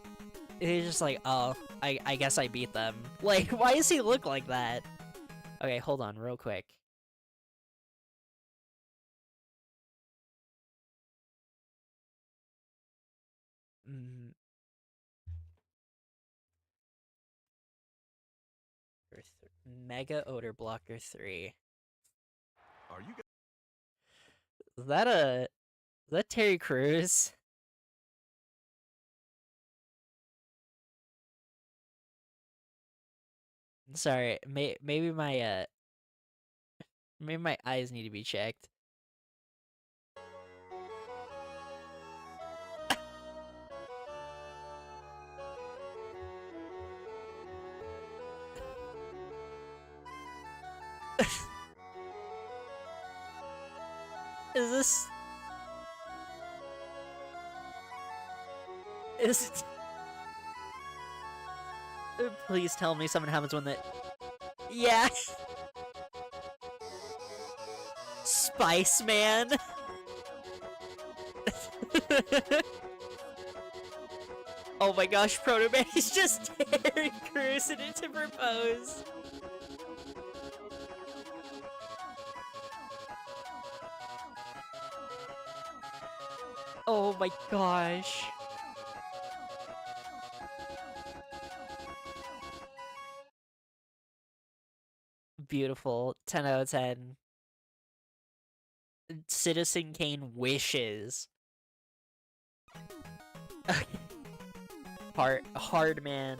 He's just like, oh, I guess I beat them. Like, why does he look like that? Okay, hold on real quick. Mega Odor Blocker 3. Are you Is that Terry Crews? Sorry, maybe my eyes need to be checked. Is it... Please tell me something happens when that... Yeah! Spice Man! Oh my gosh, Proto-Man is just Terry Crews in it to propose! Oh my gosh. Beautiful. 10 out of 10. Citizen Kane wishes. Hard Man.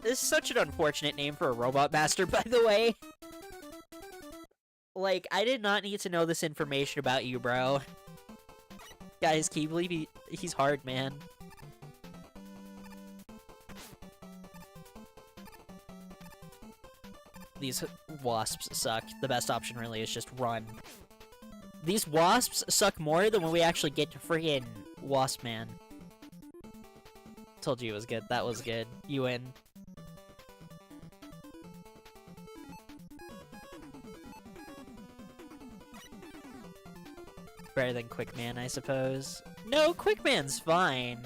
This is such an unfortunate name for a Robot Master, by the way. Like, I did not need to know this information about you, bro. Guys, can you believe he's Hard Man? These wasps suck. The best option really is just run. These wasps suck more than when we actually get to friggin' Wasp Man. Told you it was good. That was good. You win. Better than Quick Man, I suppose. No, Quick Man's fine.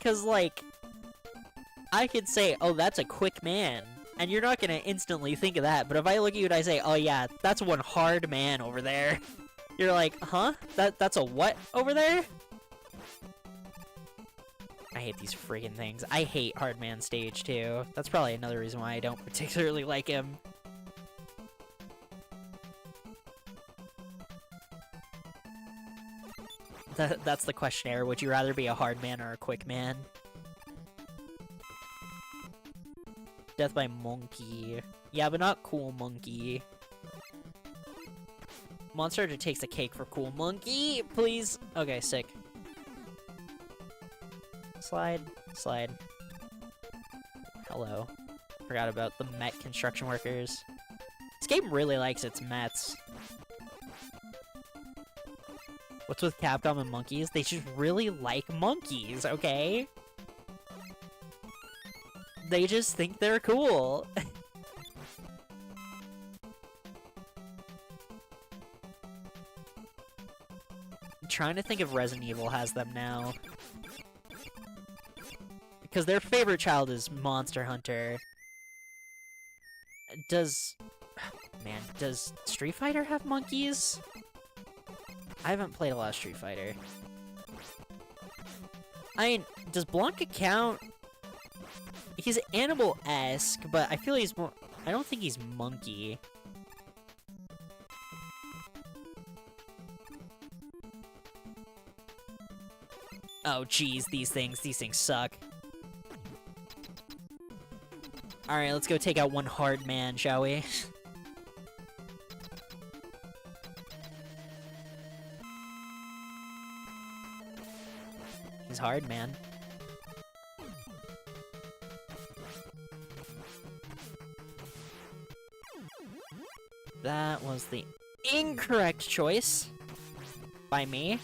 'Cause, like, I could say, oh, that's a Quick Man. And you're not gonna instantly think of that, but if I look at you and I say, oh yeah, that's one hard man over there, you're like, huh? That's a what over there? I hate these friggin' things. I hate Hard Man Stage, too. That's probably another reason why I don't particularly like him. That's the questionnaire. Would you rather be a hard man or a quick man? Death by monkey. Yeah, but not cool monkey. Monster Hunter takes the cake for cool monkey, please. Okay, sick. Slide, slide. Hello. Forgot about the Met construction workers. This game really likes its Mets. What's with Capcom and monkeys? They just really like monkeys, okay? They just think they're cool. I'm trying to think if Resident Evil has them now. Because their favorite child is Monster Hunter. Does Street Fighter have monkeys? I haven't played a lot of Street Fighter. I mean, does Blanka count? He's animal-esque, but I feel he's more... I don't think he's monkey. Oh, jeez, these things suck. Alright, let's go take out one hard man, shall we? He's hard, man. That was the incorrect choice by me.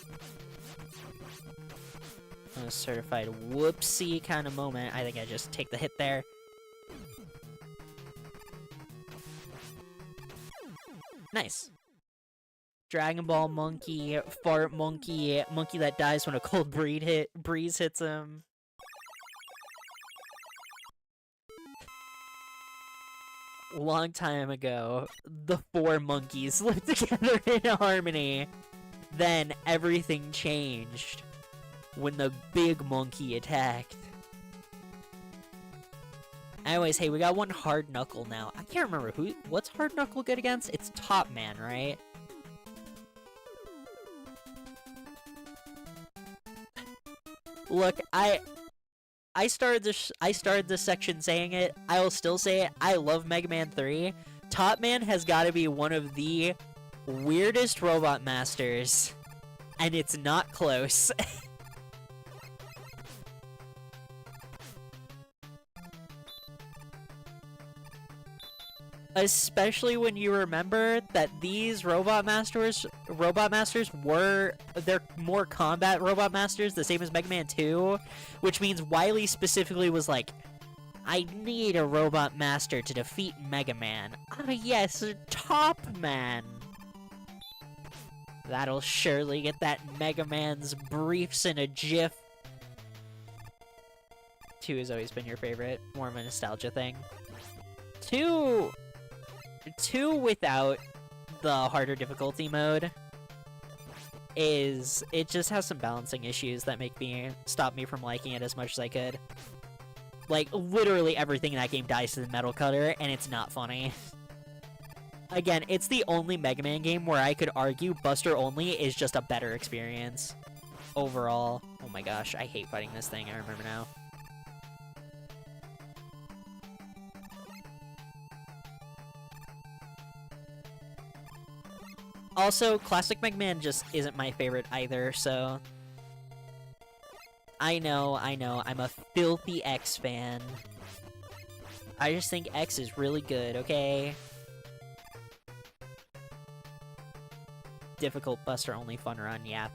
A certified whoopsie kind of moment. I think I just take the hit there. Nice. Dragon Ball monkey, fart monkey, monkey that dies when a cold breeze hits him. Long time ago, the 4 monkeys lived together in harmony. Then everything changed when the big monkey attacked. Anyways, hey, we got one Hard Knuckle now. I can't remember what's Hard Knuckle good against? It's Top Man, right? Look, I started this section saying it. I will still say it. I love Mega Man 3. Top Man has got to be one of the weirdest robot masters, and it's not close. Especially when you remember that these robot masters were, they're more combat robot masters, the same as Mega Man 2, which means Wily specifically was like, I need a robot master to defeat Mega Man. Ah yes, Top Man. That'll surely get that Mega Man's briefs in a jiff. 2 has always been your favorite, more of a nostalgia thing. 2 without the harder difficulty mode is, it just has some balancing issues that stop me from liking it as much as I could. Like, literally everything in that game dies to the Metal Cutter, and it's not funny. Again, it's the only Mega Man game where I could argue Buster Only is just a better experience overall. Oh my gosh, I hate fighting this thing, I remember now. Also, Classic Mega Man just isn't my favorite either, so... I know, I'm a filthy X fan. I just think X is really good, okay? Difficult Buster Only fun run, yeah.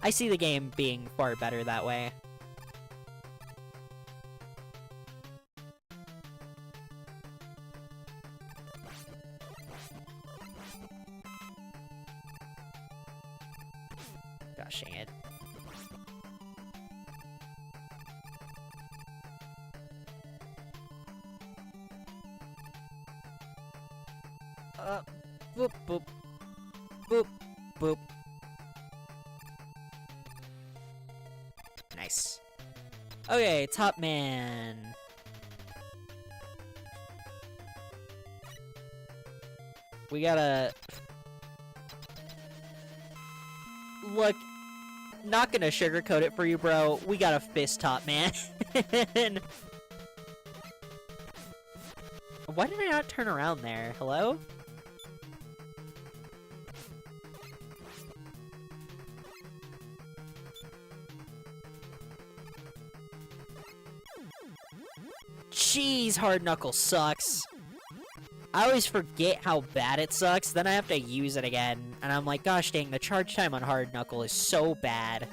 I see the game being far better that way. Gosh dang it. Boop, boop. Boop, boop. Nice. Okay, Top Man. We gotta... Look, not gonna sugarcoat it for you, bro. We got a fist Top Man. Why did I not turn around there? Hello? Jeez, Hard Knuckle sucks. I always forget how bad it sucks, then I have to use it again. And I'm like, gosh dang, the charge time on Hard Knuckle is so bad.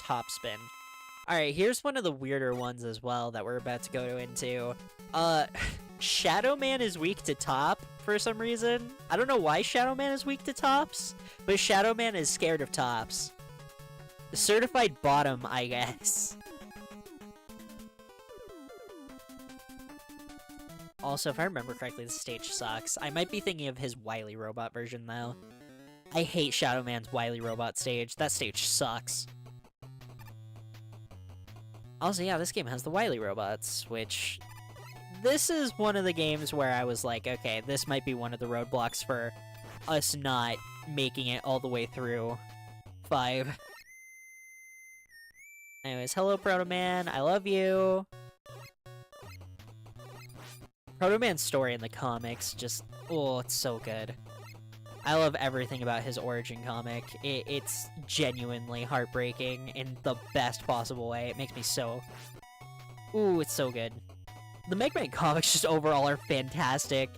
Top spin. Alright, here's one of the weirder ones as well that we're about to go into. Shadow Man is weak to top for some reason. I don't know why Shadow Man is weak to tops, but Shadow Man is scared of tops. Certified bottom, I guess. Also, if I remember correctly, the stage sucks. I might be thinking of his Wily Robot version, though. I hate Shadow Man's Wily Robot stage. That stage sucks. Also, yeah, this game has the Wily Robots, which... This is one of the games where I was like, okay, this might be one of the roadblocks for us not making it all the way through 5. Anyways, hello, Proto Man. I love you. Proto Man's story in the comics just... Oh, it's so good. I love everything about his origin comic. It's genuinely heartbreaking in the best possible way. It makes me so... Ooh, it's so good. The Mega Man comics just overall are fantastic.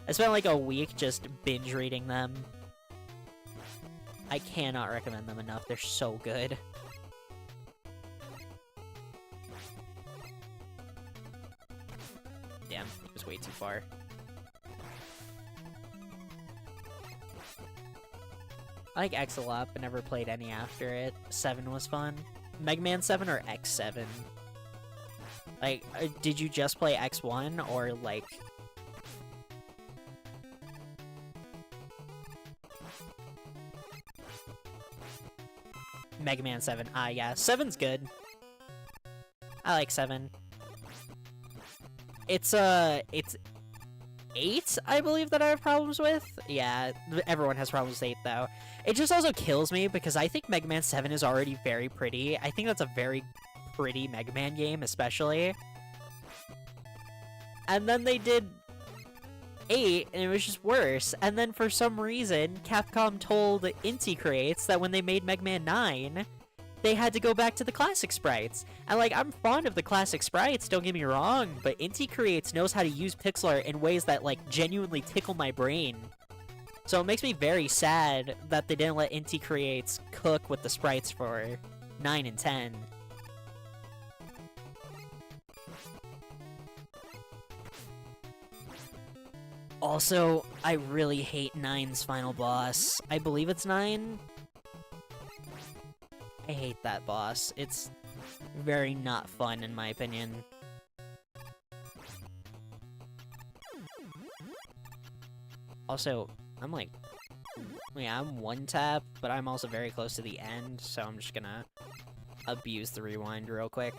I spent like a week just binge reading them. I cannot recommend them enough. They're so good. Damn, it was way too far. I like X a lot, but never played any after it. 7 was fun. Mega Man 7 or X7? Like, did you just play X1, or, like... Mega Man 7. Ah, yeah. 7's good. I like 7. It's 8, I believe, that I have problems with. Yeah, everyone has problems with 8, though. It just also kills me, because I think Mega Man 7 is already very pretty. I think that's a very pretty Mega Man game, especially. And then they did 8, and it was just worse. And then for some reason, Capcom told Inti Creates that when they made Mega Man 9, they had to go back to the classic sprites. And, like, I'm fond of the classic sprites, don't get me wrong, but Inti Creates knows how to use pixel art in ways that, like, genuinely tickle my brain. So it makes me very sad that they didn't let Inti Creates cook with the sprites for 9 and 10. Also, I really hate 9's final boss. I believe it's 9. I hate that boss. It's very not fun, in my opinion. Also, I'm like... Yeah, I'm 1 tap, but I'm also very close to the end, so I'm just gonna abuse the rewind real quick.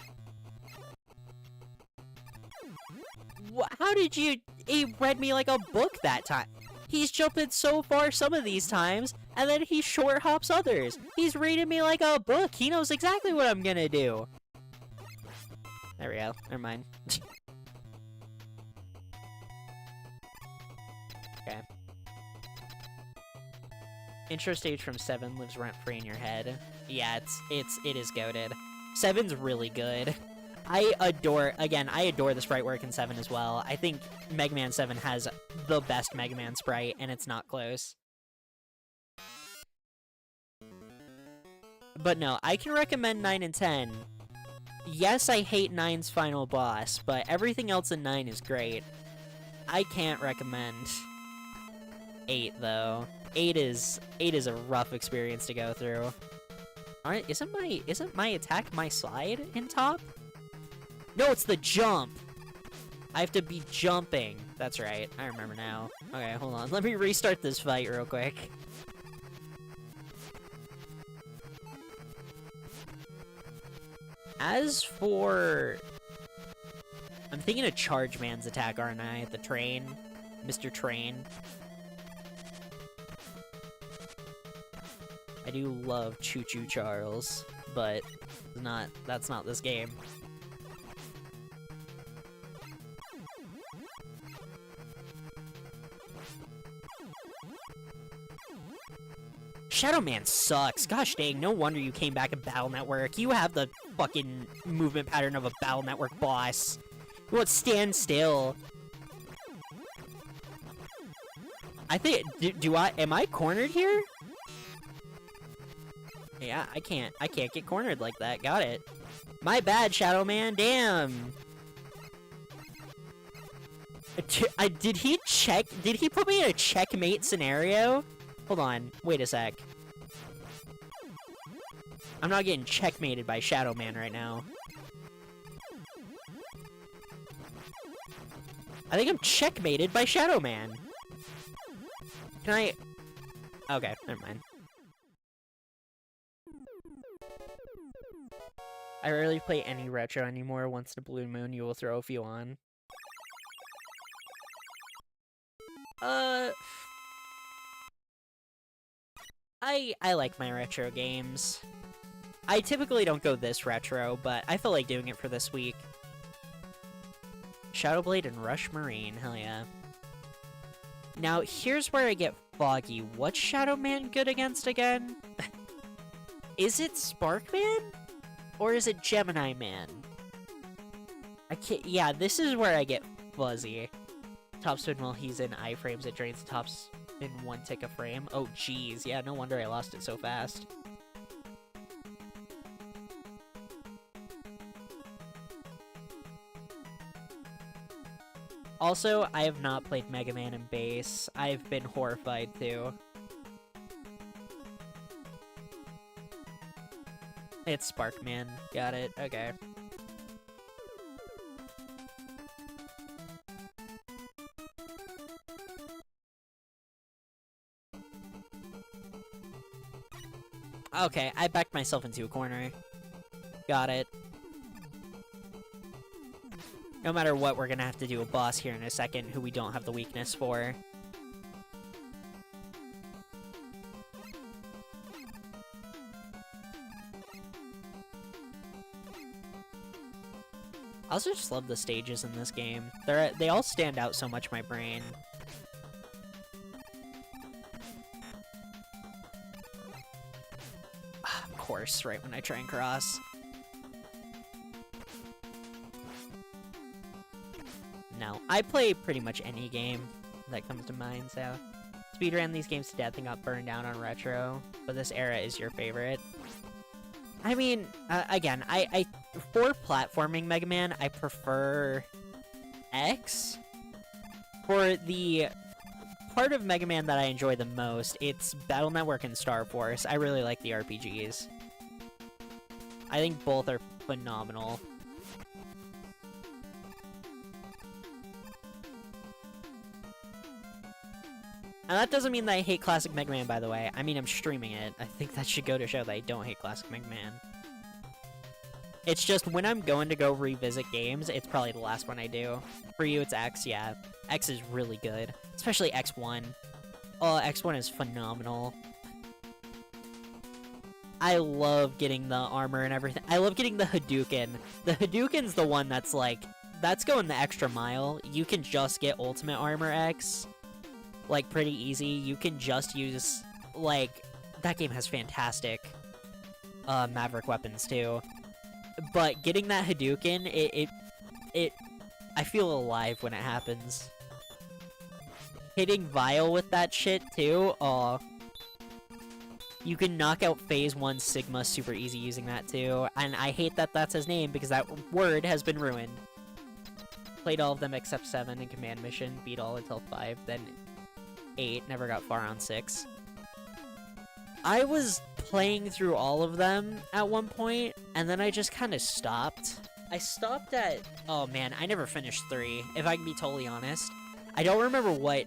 How did you... He read me like a book that time. He's jumping so far some of these times, and then he short hops others. He's reading me like a book. He knows exactly what I'm gonna do. There we go. Never mind. Okay. Intro stage from 7 lives rent-free in your head. Yeah, it is goated. 7's really good. I adore the sprite work in 7 as well. I think Mega Man 7 has the best Mega Man sprite, and it's not close. But no, I can recommend 9 and 10. Yes, I hate 9's final boss, but everything else in 9 is great. I can't recommend 8, though. 8 is a rough experience to go through. Alright, isn't my attack my slide in top? No, it's the jump! I have to be jumping. That's right, I remember now. Okay, hold on. Let me restart this fight real quick. As for... I'm thinking of Charge Man's attack, aren't I? The train. Mr. Train. I do love Choo Choo Charles, but that's not this game. Shadow Man sucks. Gosh dang, no wonder you came back in Battle Network. You have the fucking movement pattern of a Battle Network boss. You won't stand still. I think, am I cornered here? Yeah, I can't get cornered like that. Got it. My bad, Shadow Man. Damn. Did he put me in a checkmate scenario? Hold on. Wait a sec. I'm not getting checkmated by Shadow Man right now. I think I'm checkmated by Shadow Man. Can I... Okay, never mind. I rarely play any retro anymore. Once in a blue moon, you will throw a few on. I like my retro games. I typically don't go this retro, but I feel like doing it for this week. Shadowblade and Rush Marine, hell yeah. Now, here's where I get foggy. What's Shadow Man good against again? Is it Sparkman? Or is it Gemini Man? I can't... Yeah, this is where I get fuzzy. Topspin while he's in iframes, it drains the tops in 1 tick a frame. Oh, jeez. Yeah, no wonder I lost it so fast. Also, I have not played Mega Man in base. I've been horrified, too. It's Sparkman. Got it. Okay. Okay, I backed myself into a corner. Got it. No matter what, we're gonna have to do a boss here in a second who we don't have the weakness for. I also just love the stages in this game. They all stand out so much in my brain. Of course, right when I try and cross. No, I play pretty much any game that comes to mind, so... Speedran these games to death and got burned down on retro, but this era is your favorite. I mean, again, for platforming Mega Man, I prefer X. For the part of Mega Man that I enjoy the most, it's Battle Network and Star Force. I really like the RPGs. I think both are phenomenal. And that doesn't mean that I hate Classic Mega Man, by the way. I mean, I'm streaming it. I think that should go to show that I don't hate Classic Mega Man. It's just, when I'm going to go revisit games, it's probably the last one I do. For you, it's X, yeah. X is really good. Especially X1. Oh, X1 is phenomenal. I love getting the armor and everything. I love getting the Hadouken. The Hadouken's the one that's like, that's going the extra mile. You can just get Ultimate Armor X. Like, pretty easy. You can just use, like, that game has fantastic Maverick weapons, too. But getting that Hadouken, I feel alive when it happens. Hitting Vile with that shit, too, aw. You can knock out Phase 1 Sigma super easy using that, too. And I hate that that's his name, because that word has been ruined. Played all of them except 7 in Command Mission, beat all until 5, then 8, never got far on 6. I was playing through all of them at one point, and then I just kind of stopped. I stopped at... Oh man, I never finished 3, if I can be totally honest. I don't remember what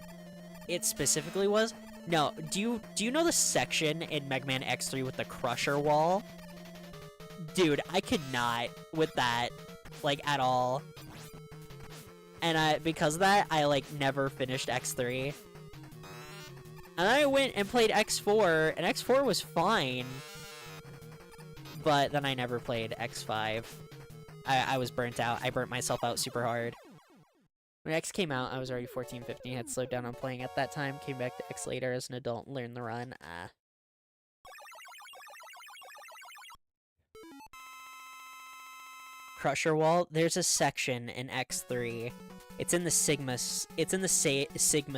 it specifically was. No, do you know the section in Mega Man X3 with the Crusher wall? Dude, I could not with that, like, at all. And because of that, I, like, never finished X3. And then I went and played X4, and X4 was fine. But then I never played X5. I was burnt out. I burnt myself out super hard. When X came out, I was already 14, 15. I had slowed down on playing at that time. Came back to X later as an adult and learned the run. Crusher Wall. There's a section in X3. It's in the Sigma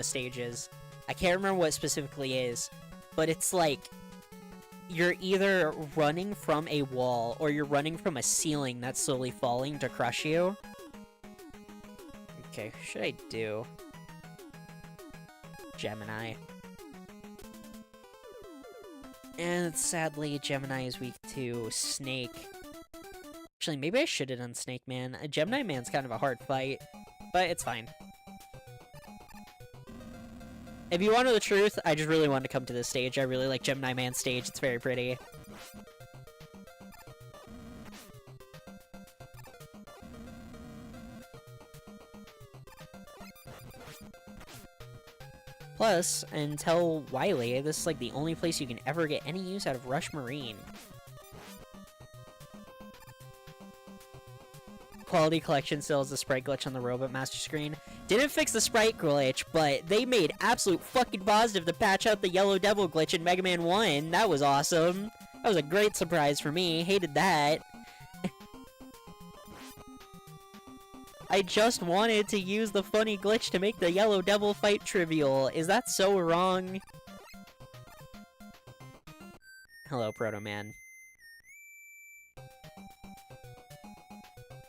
stages. I can't remember what it specifically is, but it's like you're either running from a wall or you're running from a ceiling that's slowly falling to crush you. Okay, what should I do? Gemini. And sadly, Gemini is weak to Snake. Actually, maybe I should have done Snake Man. Gemini Man's kind of a hard fight, but it's fine. If you want to know the truth, I just really wanted to come to this stage. I really like Gemini Man's stage. It's very pretty. Plus, until Wily, this is like the only place you can ever get any use out of Rush Marine. Quality Collection still has the sprite glitch on the Robot Master screen. Didn't fix the sprite glitch, but they made absolute fucking positive to patch out the Yellow Devil glitch in Mega Man 1. That was awesome. That was a great surprise for me. Hated that. I just wanted to use the funny glitch to make the Yellow Devil fight trivial. Is that so wrong? Hello, Proto Man.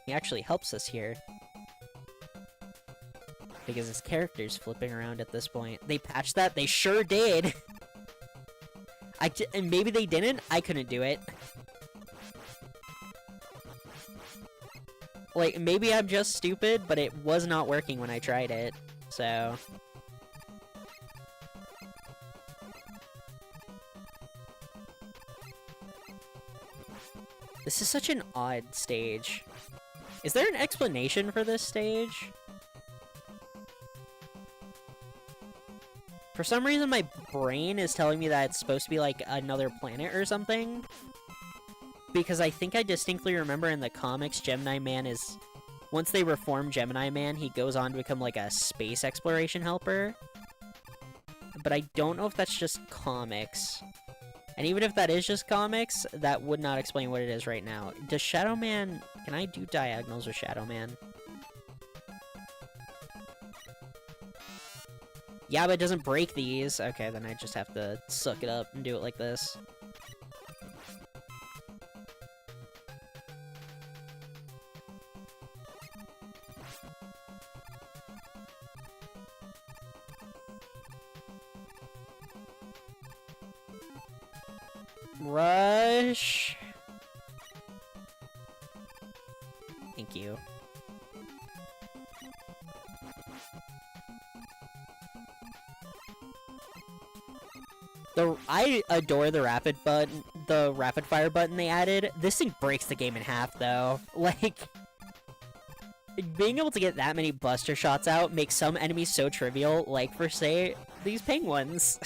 He actually helps us here. Because his character's flipping around at this point. They patched that? They sure did! And maybe they didn't? I couldn't do it. Like, maybe I'm just stupid, but it was not working when I tried it. So... This is such an odd stage. Is there an explanation for this stage? For some reason, my brain is telling me that it's supposed to be like another planet or something. Because I think I distinctly remember in the comics, Gemini Man is... Once they reform Gemini Man, he goes on to become like a space exploration helper. But I don't know if that's just comics. And even if that is just comics, that would not explain what it is right now. Does Shadow Man... Can I do diagonals with Shadow Man? Yeah, but it doesn't break these. Okay, then I just have to suck it up and do it like this. Rush. Thank you. I adore the rapid fire button they added. This thing breaks the game in half though. Like, being able to get that many buster shots out makes some enemies so trivial, like for say, these penguins.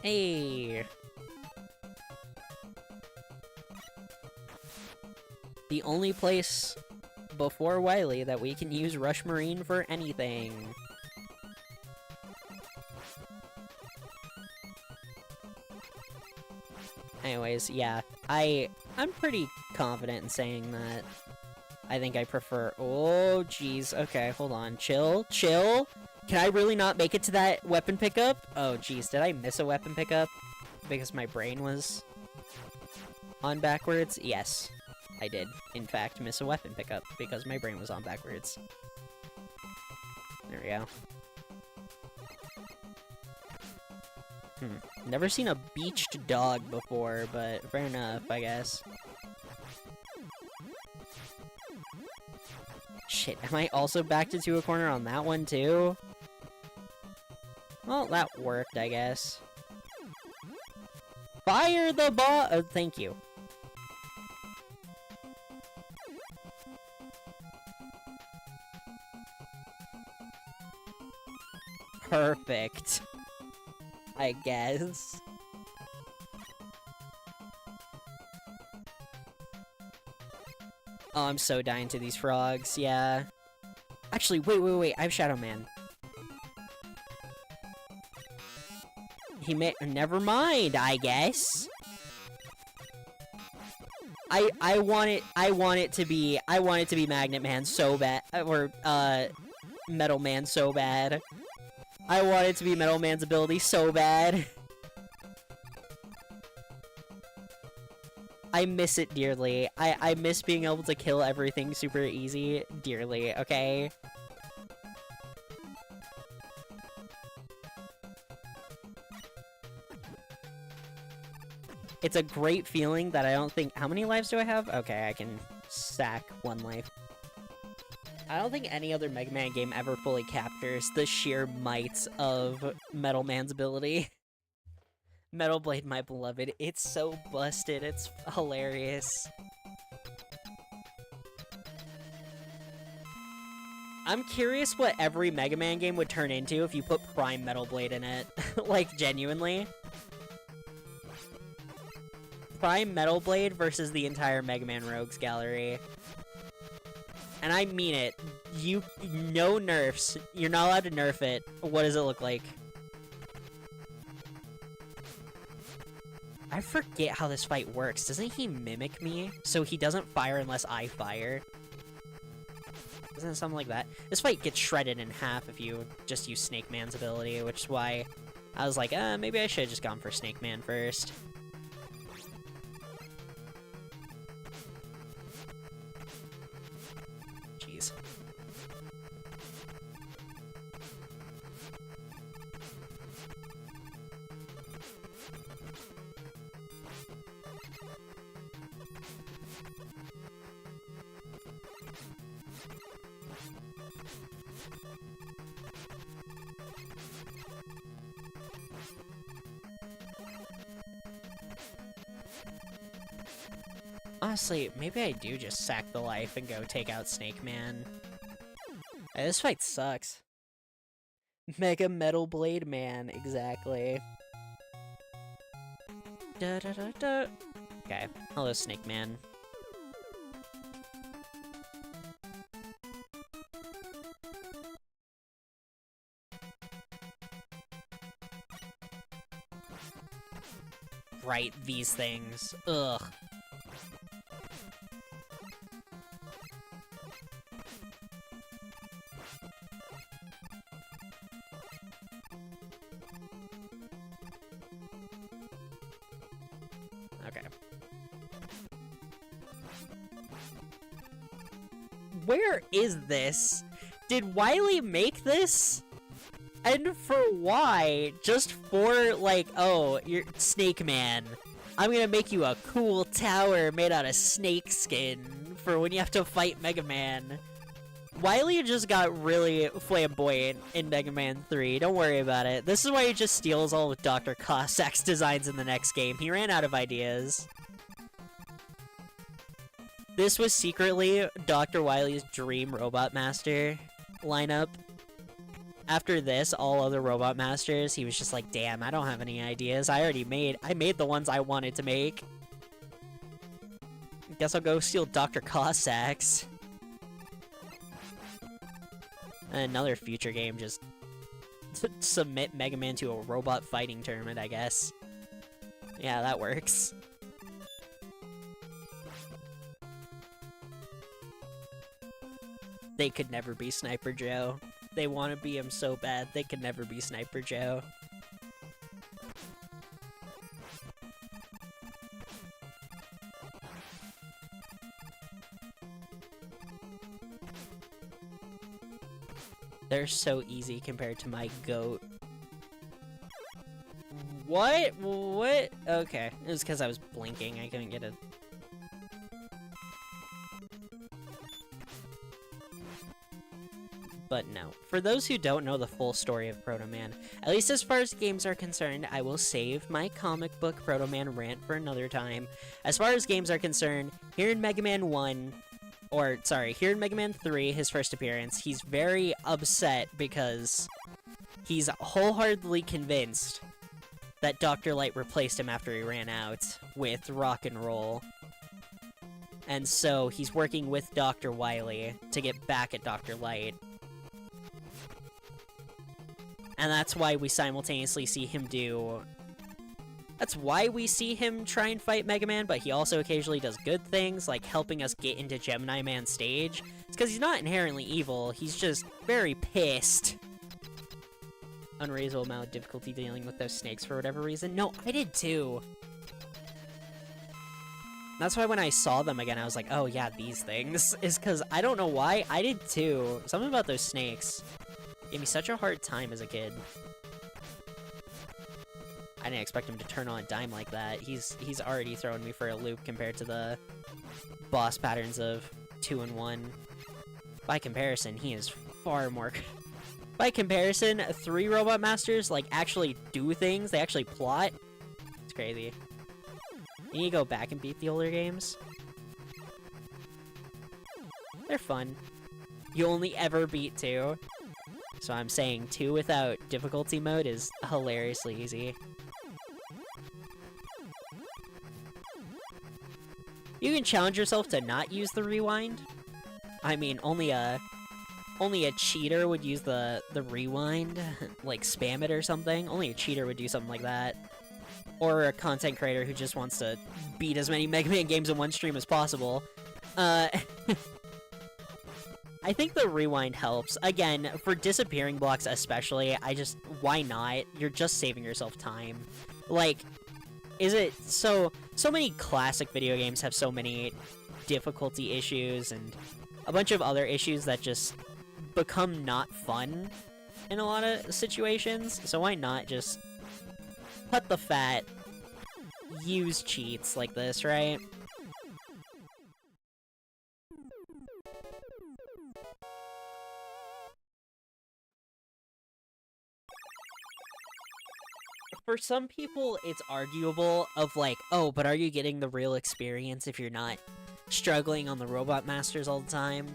Hey. The only place before Wily that we can use Rush Marine for anything. Anyways, yeah, I'm pretty confident in saying that. I think I prefer... Oh, jeez. Okay, hold on. Chill. Chill. Can I really not make it to that weapon pickup? Oh, jeez. Did I miss a weapon pickup? Because my brain was on backwards? Yes, I did, in fact, miss a weapon pickup because my brain was on backwards. There we go. Never seen a beached dog before, but fair enough, I guess. Shit, am I also backed into a corner on that one, too? Well, that worked, I guess. Fire the ball! Oh, thank you. Perfect. I guess. Oh, I'm so dying to these frogs, yeah. Actually, wait, I have Shadow Man. He may- never mind, I guess. I want it to be Magnet Man so bad, or, Metal Man so bad. I want it to be Metal Man's ability so bad. I miss it dearly. I miss being able to kill everything super easy dearly, okay? It's a great feeling that I don't think- how many lives do I have? Okay, I can sack 1 life. I don't think any other Mega Man game ever fully captures the sheer might of Metal Man's ability. Metal Blade, my beloved. It's so busted. It's hilarious. I'm curious what every Mega Man game would turn into if you put Prime Metal Blade in it. Like, genuinely. Prime Metal Blade versus the entire Mega Man Rogues gallery. And I mean it. No nerfs. You're not allowed to nerf it. What does it look like? I forget how this fight works. Doesn't he mimic me? So he doesn't fire unless I fire? Isn't it something like that? This fight gets shredded in half if you just use Snake Man's ability, which is why I was like, maybe I should have just gone for Snake Man first. Jeez. Honestly, maybe I do just sack the life and go take out Snake Man. This fight sucks. Mega Metal Blade Man, exactly. Da da da da. Okay, hello Snake Man. Right, these things. Ugh. Okay. Where is this? Did Wily make this? And for why? Just for, like, oh, you're Snake Man. I'm gonna make you a cool tower made out of snake skin for when you have to fight Mega Man. Wily just got really flamboyant in Mega Man 3. Don't worry about it. This is why he just steals all of Dr. Cossack's designs in the next game. He ran out of ideas. This was secretly Dr. Wily's dream Robot Master lineup. After this, all other Robot Masters, he was just like, damn, I don't have any ideas. I made the ones I wanted to make. Guess I'll go steal Dr. Cossack's. Another future game, just submit Mega Man to a robot fighting tournament, I guess. Yeah, that works. They could never be Sniper Joe. They want to be him so bad, they could never be Sniper Joe. They're so easy compared to my goat. What? What? Okay. It was because I was blinking. I couldn't get it. But no. For those who don't know the full story of Proto Man, at least as far as games are concerned, I will save my comic book Proto Man rant for another time. As far as games are concerned, here in Mega Man 1, or sorry, here in Mega Man 3, his first appearance, he's very upset because he's wholeheartedly convinced that Dr. Light replaced him after he ran out with Rock and Roll. And so he's working with Dr. Wily to get back at Dr. Light. And that's why we simultaneously see him do... That's why we see him try and fight Mega Man, but he also occasionally does good things, like helping us get into Gemini Man's stage. It's because he's not inherently evil, he's just very pissed. Unreasonable amount of difficulty dealing with those snakes for whatever reason. No, I did too. That's why when I saw them again, I was like, oh yeah, these things. Is because I don't know why, I did too. Something about those snakes gave me such a hard time as a kid. I didn't expect him to turn on a dime like that. He's already throwing me for a loop compared to the boss patterns of 2 and 1. By comparison, he is far more... By comparison, 3 Robot Masters, like, actually do things. They actually plot. It's crazy. You need to go back and beat the older games. They're fun. You only ever beat 2. So I'm saying 2 without difficulty mode is hilariously easy. You can challenge yourself to not use the rewind. I mean, only a cheater would use the rewind, like spam it or something. Only a cheater would do something like that. Or a content creator who just wants to beat as many Mega Man games in one stream as possible. I think the rewind helps. Again, for disappearing blocks especially, why not? You're just saving yourself time. Like, is it so many classic video games have so many difficulty issues and a bunch of other issues that just become not fun in a lot of situations, so why not just cut the fat, use cheats like this, right? For some people, it's arguable of like, oh, but are you getting the real experience if you're not struggling on the Robot Masters all the time?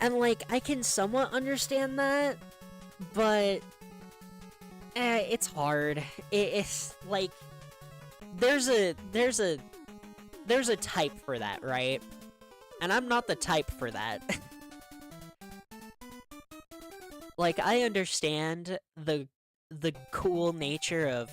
And like, I can somewhat understand that, but it's hard. It's like, there's a type for that, right? And I'm not the type for that. Like, I understand the cool nature of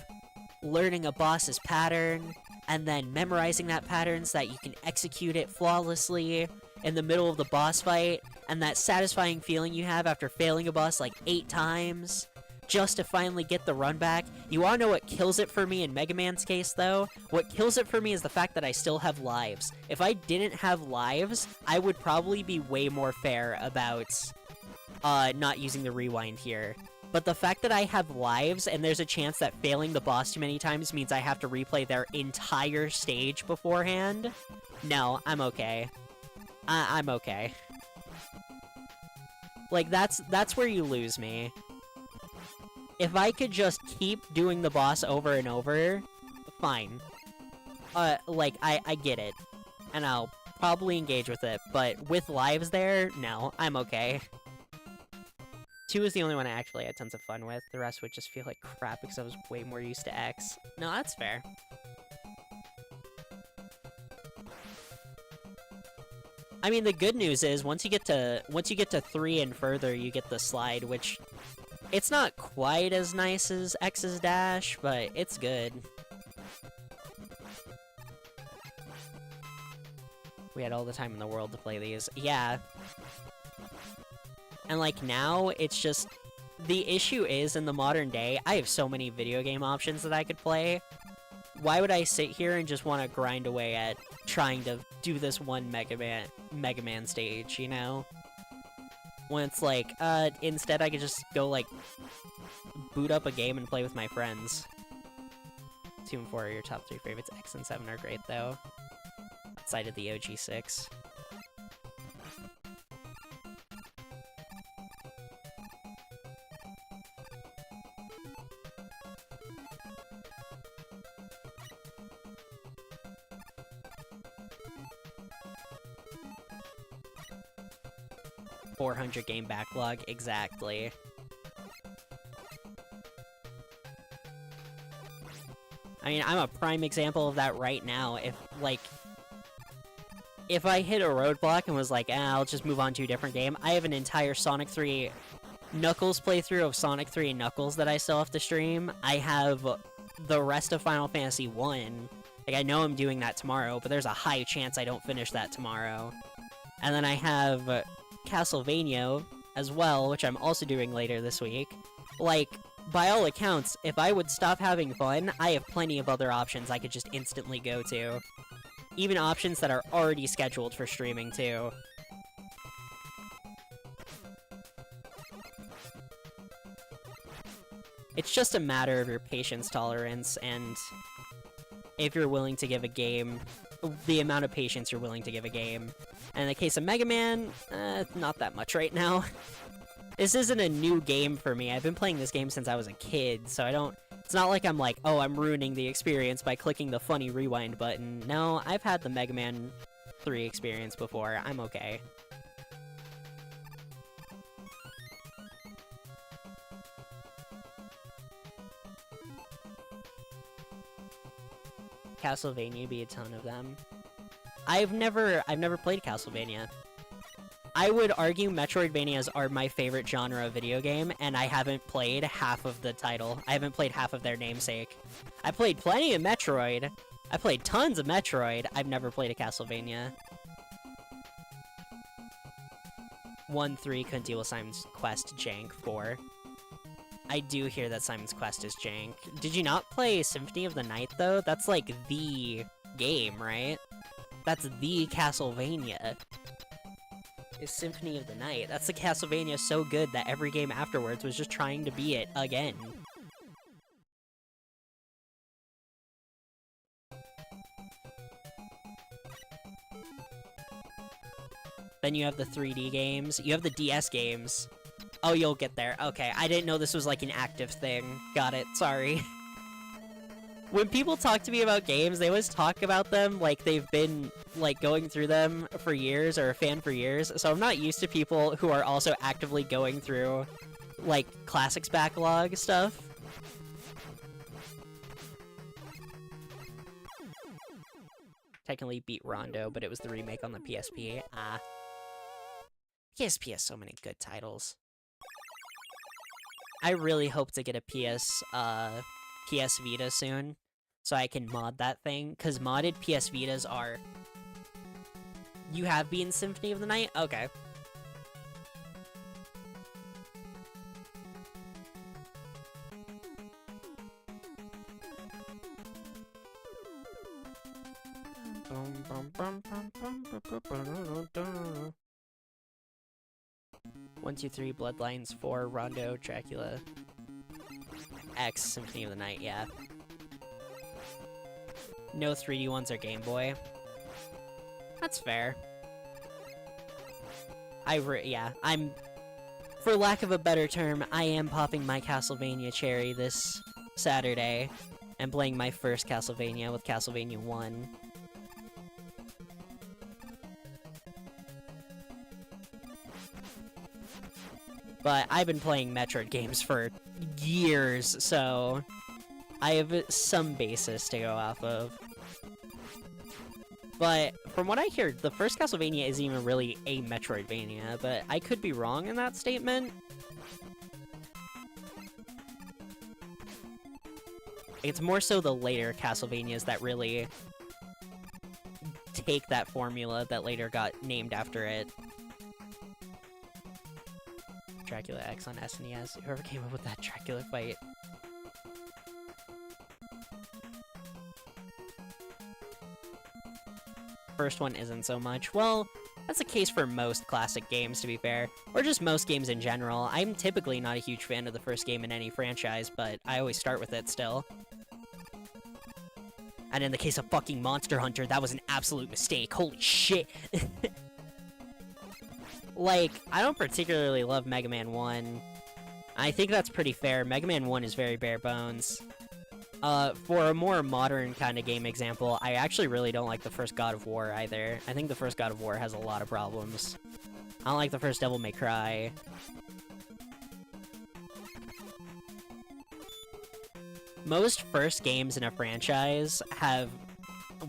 learning a boss's pattern and then memorizing that pattern so that you can execute it flawlessly in the middle of the boss fight, and that satisfying feeling you have after failing a boss like 8 times just to finally get the run back. You wanna know what kills it for me in Mega Man's case, though? What kills it for me is the fact that I still have lives. If I didn't have lives, I would probably be way more fair about not using the rewind here. But the fact that I have lives, and there's a chance that failing the boss too many times means I have to replay their entire stage beforehand, no, I'm okay. I'm okay. Like, that's where you lose me. If I could just keep doing the boss over and over, fine. Like, I get it. And I'll probably engage with it, but with lives there, no, I'm okay. 2 is the only one I actually had tons of fun with. The rest would just feel like crap because I was way more used to X. No, that's fair. I mean, the good news is once you get to 3 and further, you get the slide, which it's not quite as nice as X's dash, but it's good. We had all the time in the world to play these. Yeah. And like now, it's just, the issue is in the modern day, I have so many video game options that I could play. Why would I sit here and just want to grind away at trying to do this one Mega Man stage, you know? When it's like, instead I could just go, like, boot up a game and play with my friends. 2 and 4 are your top 3 favorites. X and 7 are great, though. Outside of the OG6. $400 game backlog, exactly. I mean, I'm a prime example of that right now. If I hit a roadblock and was like, I'll just move on to a different game, I have an entire Sonic 3 Knuckles playthrough of Sonic 3 and Knuckles that I still have to stream. I have the rest of Final Fantasy 1. Like, I know I'm doing that tomorrow, but there's a high chance I don't finish that tomorrow. And then I have Castlevania as well, which I'm also doing later this week. Like, by all accounts, if I would stop having fun, I have plenty of other options I could just instantly go to. Even options that are already scheduled for streaming, too. It's just a matter of your patience tolerance, and if you're willing to give a game, the amount of patience you're willing to give a game. And in the case of Mega Man, not that much right now. This isn't a new game for me. I've been playing this game since I was a kid, so I don't... It's not like I'm like, oh, I'm ruining the experience by clicking the funny rewind button. No, I've had the Mega Man 3 experience before. I'm okay. Castlevania be a ton of them. I've never played Castlevania. I would argue Metroidvanias are my favorite genre of video game, and I haven't played half of the title. I haven't played half of their namesake. I played plenty of Metroid. I played tons of Metroid. I've never played a Castlevania. 1-3 couldn't deal with Simon's Quest jank. 4. I do hear that Simon's Quest is jank. Did you not play Symphony of the Night, though? That's like the game, right? That's the Castlevania. Is Symphony of the Night. That's the Castlevania so good that every game afterwards was just trying to be it again. Then you have the 3D games. You have the DS games. Oh, you'll get there. Okay, I didn't know this was like an active thing. Got it, sorry. When people talk to me about games, they always talk about them like they've been, like, going through them for years, or a fan for years, so I'm not used to people who are also actively going through, like, classics backlog stuff. Technically beat Rondo, but it was the remake on the PSP. PSP has so many good titles. I really hope to get a PS Vita soon, so I can mod that thing, because modded PS Vitas are... You have been Symphony of the Night? Okay. One, 2, 3, Bloodlines, 4, Rondo, Dracula, X, Symphony of the Night, yeah. No 3D ones are Game Boy. That's fair. Yeah, for lack of a better term, I am popping my Castlevania cherry this Saturday, and playing my first Castlevania with Castlevania 1. But I've been playing Metroid games for years, so I have some basis to go off of. But from what I hear, the first Castlevania isn't even really a Metroidvania, but I could be wrong in that statement. It's more so the later Castlevanias that really take that formula that later got named after it. Dracula X on SNES. Whoever came up with that Dracula fight. First one isn't so much. Well, That's the case for most classic games, to be fair. Or just most games in general. I'm typically not a huge fan of the first game in any franchise, but I always start with it still. And in the case of fucking Monster Hunter, that was an absolute mistake. Holy shit. Like, I don't particularly love Mega Man 1. I think that's pretty fair. Mega Man 1 is very bare bones. For a more modern kind of game example, I actually really don't like the first God of War either. I think the first God of War has a lot of problems. I don't like the first Devil May Cry. Most first games in a franchise have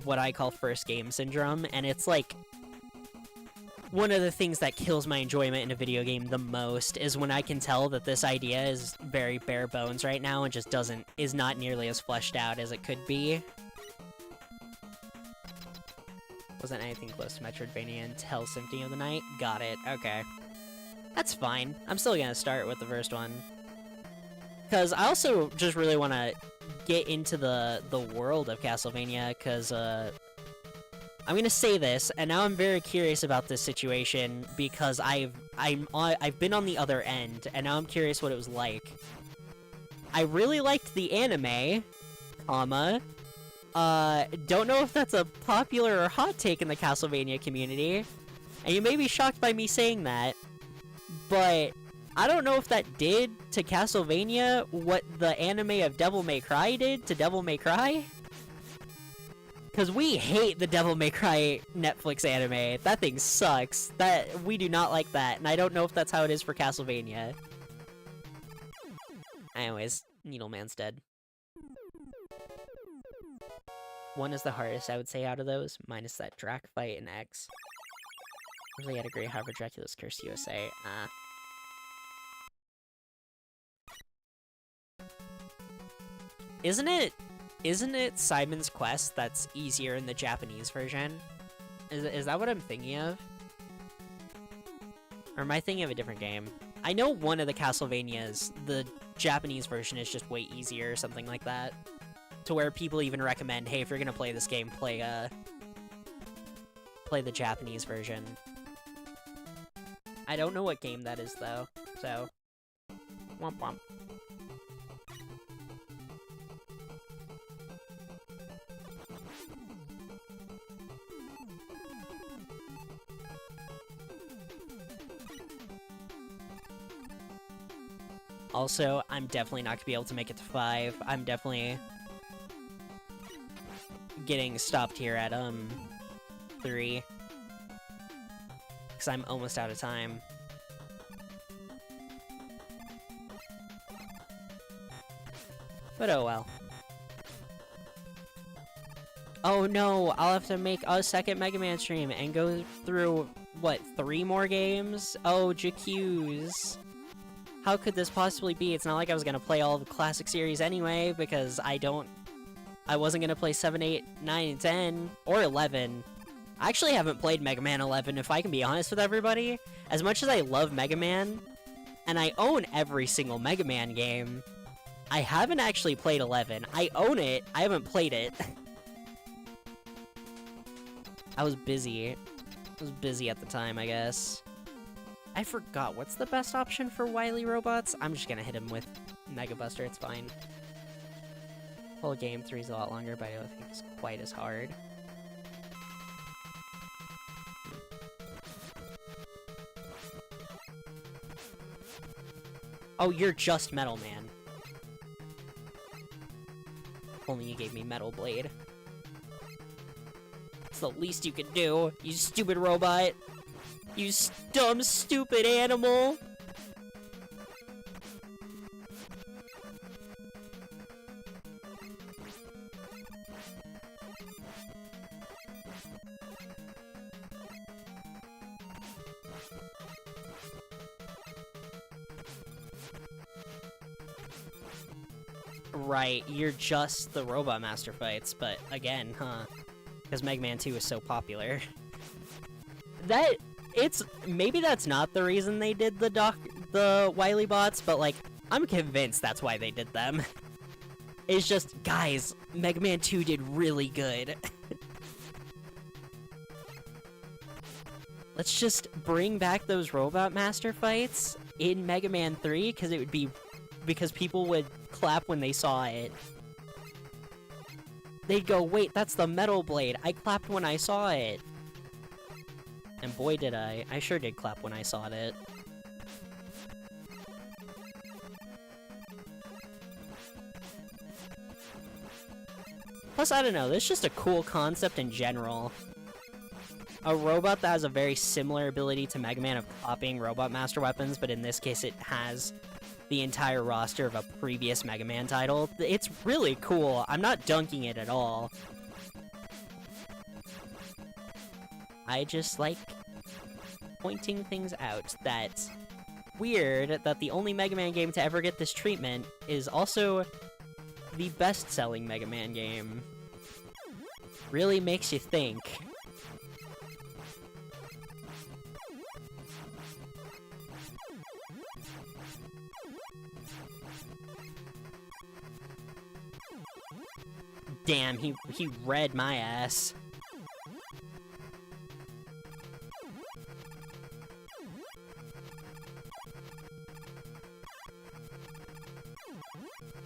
what I call first game syndrome, and it's like one of the things that kills my enjoyment in a video game the most is when I can tell that this idea is very bare bones right now and just is not nearly as fleshed out as it could be. Wasn't anything close to Metroidvania until Symphony of the Night. Got it, okay. That's fine. I'm still gonna start with the first one. Because I also just really want to get into the world of Castlevania, because, I'm gonna say this, and now I'm very curious about this situation because I've been on the other end, and now I'm curious what it was like. I really liked the anime, comma. Don't know if that's a popular or hot take in the Castlevania community, and you may be shocked by me saying that, but I don't know if that did to Castlevania what the anime of Devil May Cry did to Devil May Cry. Because we hate the Devil May Cry Netflix anime. That thing sucks. We do not like that, and I don't know if that's how it is for Castlevania. Anyways, Needleman's dead. One is the hardest, I would say, out of those, minus that Drac fight in X. Really, I'd agree, however, Dracula's Curse USA. Isn't it Simon's Quest that's easier in the Japanese version? Is that what I'm thinking of? Or am I thinking of a different game? I know one of the Castlevanias, the Japanese version is just way easier or something like that. To where people even recommend, hey, if you're gonna play this game, play the Japanese version. I don't know what game that is, though, so... Womp womp. Also, I'm definitely not gonna be able to make it to 5. I'm definitely getting stopped here at, 3. Because I'm almost out of time. But oh well. Oh no, I'll have to make a second Mega Man stream and go through, what, 3 more games? Oh, J'accuse. How could this possibly be? It's not like I was gonna play all the classic series anyway, because I wasn't gonna play 7, 8, 9, and 10, or 11. I actually haven't played Mega Man 11, if I can be honest with everybody. As much as I love Mega Man, and I own every single Mega Man game, I haven't actually played 11. I own it, I haven't played it. I was busy. I was busy at the time, I guess. I forgot, what's the best option for Wily Robots? I'm just gonna hit him with Mega Buster, it's fine. Full game 3 is a lot longer, but I don't think it's quite as hard. Oh, you're just Metal Man. If only you gave me Metal Blade. It's the least you could do, you stupid robot! You dumb, stupid animal! Right, you're just the Robot Master fights, but again, huh? Because Mega Man 2 is so popular. Maybe that's not the reason they did the Wily bots, but like, I'm convinced that's why they did them. It's just, guys, Mega Man 2 did really good. Let's just bring back those Robot Master fights in Mega Man 3, because people would clap when they saw it. They'd go, wait, that's the Metal Blade. I clapped when I saw it. And boy did I. I sure did clap when I saw it. Plus, I don't know, this is just a cool concept in general. A robot that has a very similar ability to Mega Man of copying Robot Master weapons, but in this case it has the entire roster of a previous Mega Man title. It's really cool. I'm not dunking it at all. I just like pointing things out. That's weird that the only Mega Man game to ever get this treatment is also the best-selling Mega Man game. Really makes you think. Damn, he read my ass.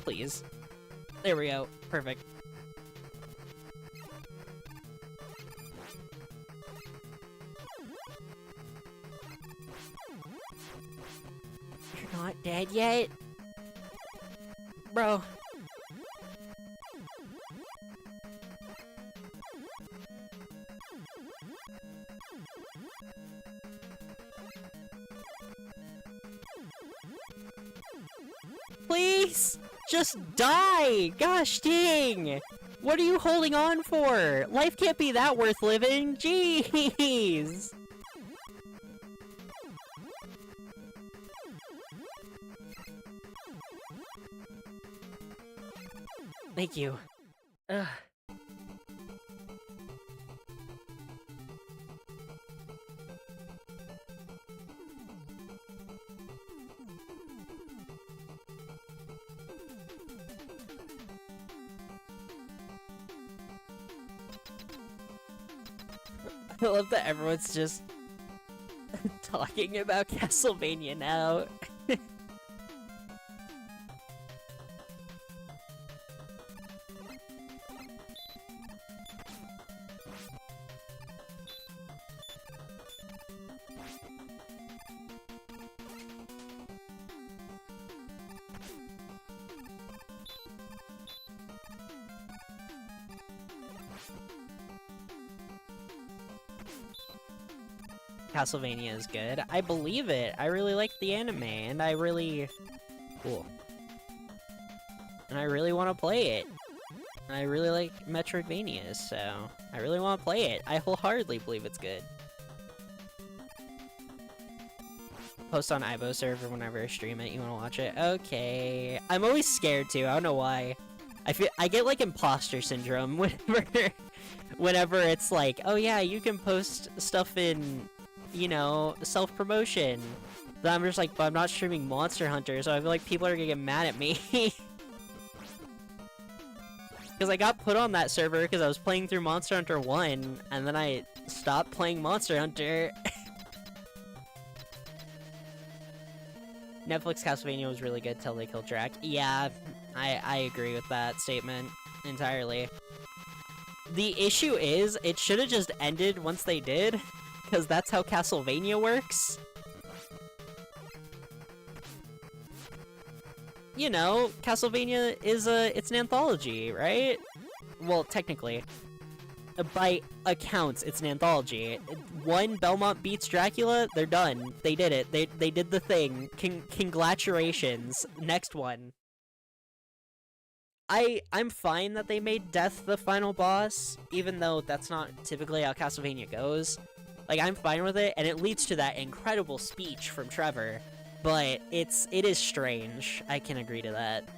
Please. There we go. Perfect. You're not dead yet? Bro. Please! Just die! Gosh dang! What are you holding on for? Life can't be that worth living! Jeez! Thank you. Ugh. I love that everyone's just talking about Castlevania now. Castlevania is good. I believe it. I really like the anime, and I really... Cool. And I really want to play it. And I really like Metroidvanias, so... I really want to play it. I wholeheartedly believe it's good. Post on Ibo server whenever I stream it. You want to watch it? Okay. I'm always scared, too. I don't know why. I get, like, imposter syndrome whenever it's like, oh yeah, you can post stuff in... you know, self-promotion. Then I'm just like, but I'm not streaming Monster Hunter, so I feel like people are gonna get mad at me. Because I got put on that server because I was playing through Monster Hunter 1, and then I stopped playing Monster Hunter. Netflix Castlevania was really good till they killed Drac. Yeah, I agree with that statement entirely. The issue is, it should have just ended once they did. Because that's how Castlevania works. You know, Castlevania is it's an anthology, right? Well, technically. By accounts, it's an anthology. One Belmont beats Dracula, they're done. They did it. They did the thing. Congratulations. Next one. I'm fine that they made Death the final boss, even though that's not typically how Castlevania goes. Like, I'm fine with it, and it leads to that incredible speech from Trevor, but it is strange. I can agree to that.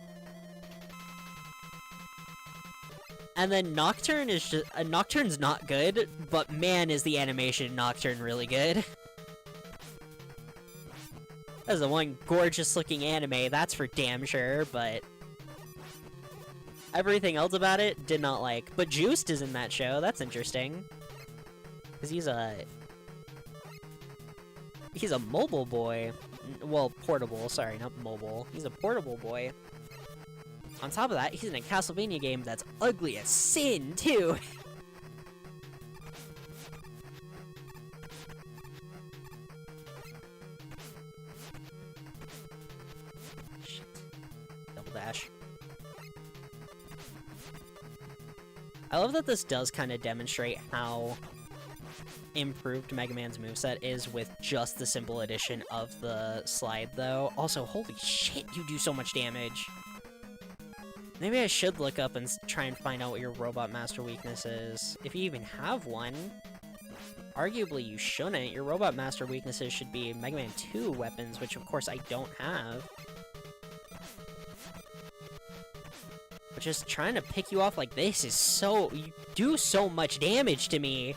And then Nocturne is just... Nocturne's not good, but man is the animation in Nocturne really good. That's the one gorgeous-looking anime, that's for damn sure, but... everything else about it, did not like. But Juiced is in that show, that's interesting. Because he's a... He's a mobile boy. Well, portable, sorry, not mobile. He's a portable boy. On top of that, he's in a Castlevania game that's ugly as sin, too. Shit. Double dash. I love that this does kind of demonstrate how improved Mega Man's moveset is with just the simple addition of the slide, though. Also, holy shit, you do so much damage. Maybe I should look up and try and find out what your Robot Master weakness is. If you even have one. Arguably, you shouldn't. Your Robot Master weaknesses should be Mega Man 2 weapons, which of course I don't have. But just trying to pick you off like this is so... You do so much damage to me.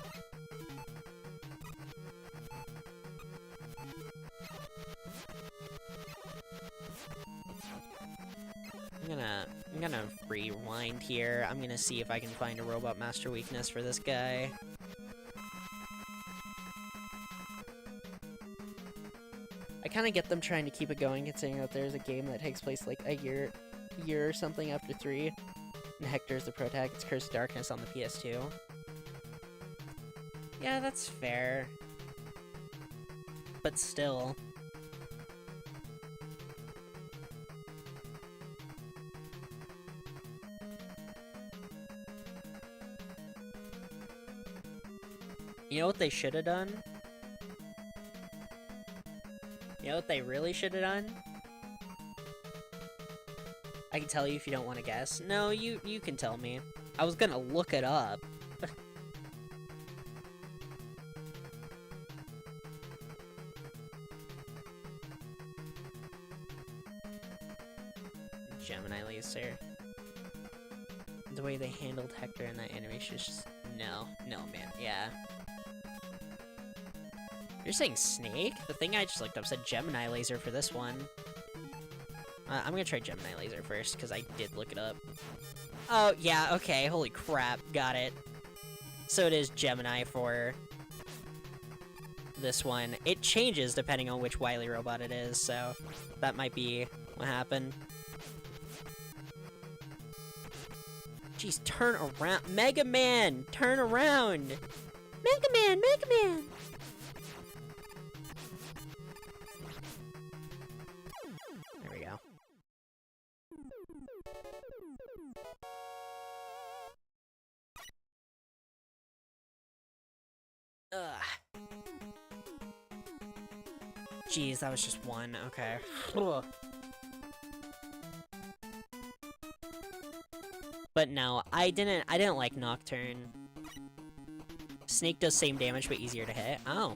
I'm gonna rewind here. I'm gonna see if I can find a Robot Master weakness for this guy. I kind of get them trying to keep it going, considering that there's a game that takes place like a year or something after 3. And Hector's the protagonist, Curse of Darkness on the PS2. Yeah, that's fair. But still. You know what they should have done? You know what they really should have done? I can tell you if you don't want to guess. No, you can tell me. I was gonna look it up. Gemini Laser. The way they handled Hector in that animation is just... No, man, yeah. You're saying Snake? The thing I just looked up said Gemini Laser for this one. I'm gonna try Gemini Laser first, because I did look it up. Oh, yeah, okay, holy crap, got it. So it is Gemini for this one. It changes depending on which Wily robot it is, so that might be what happened. Jeez, turn around. Mega Man, turn around. Mega Man, Mega Man. There we go. Ugh. Jeez, that was just one. Okay. Ugh. But no, I didn't like Nocturne. Snake does same damage, but easier to hit. Oh.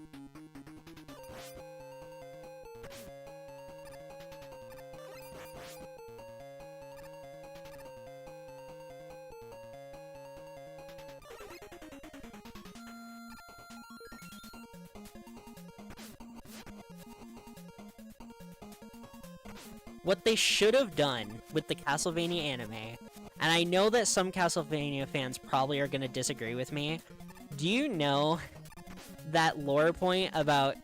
What they should have done with the Castlevania anime, and I know that some Castlevania fans probably are going to disagree with me. Do you know that lore point about...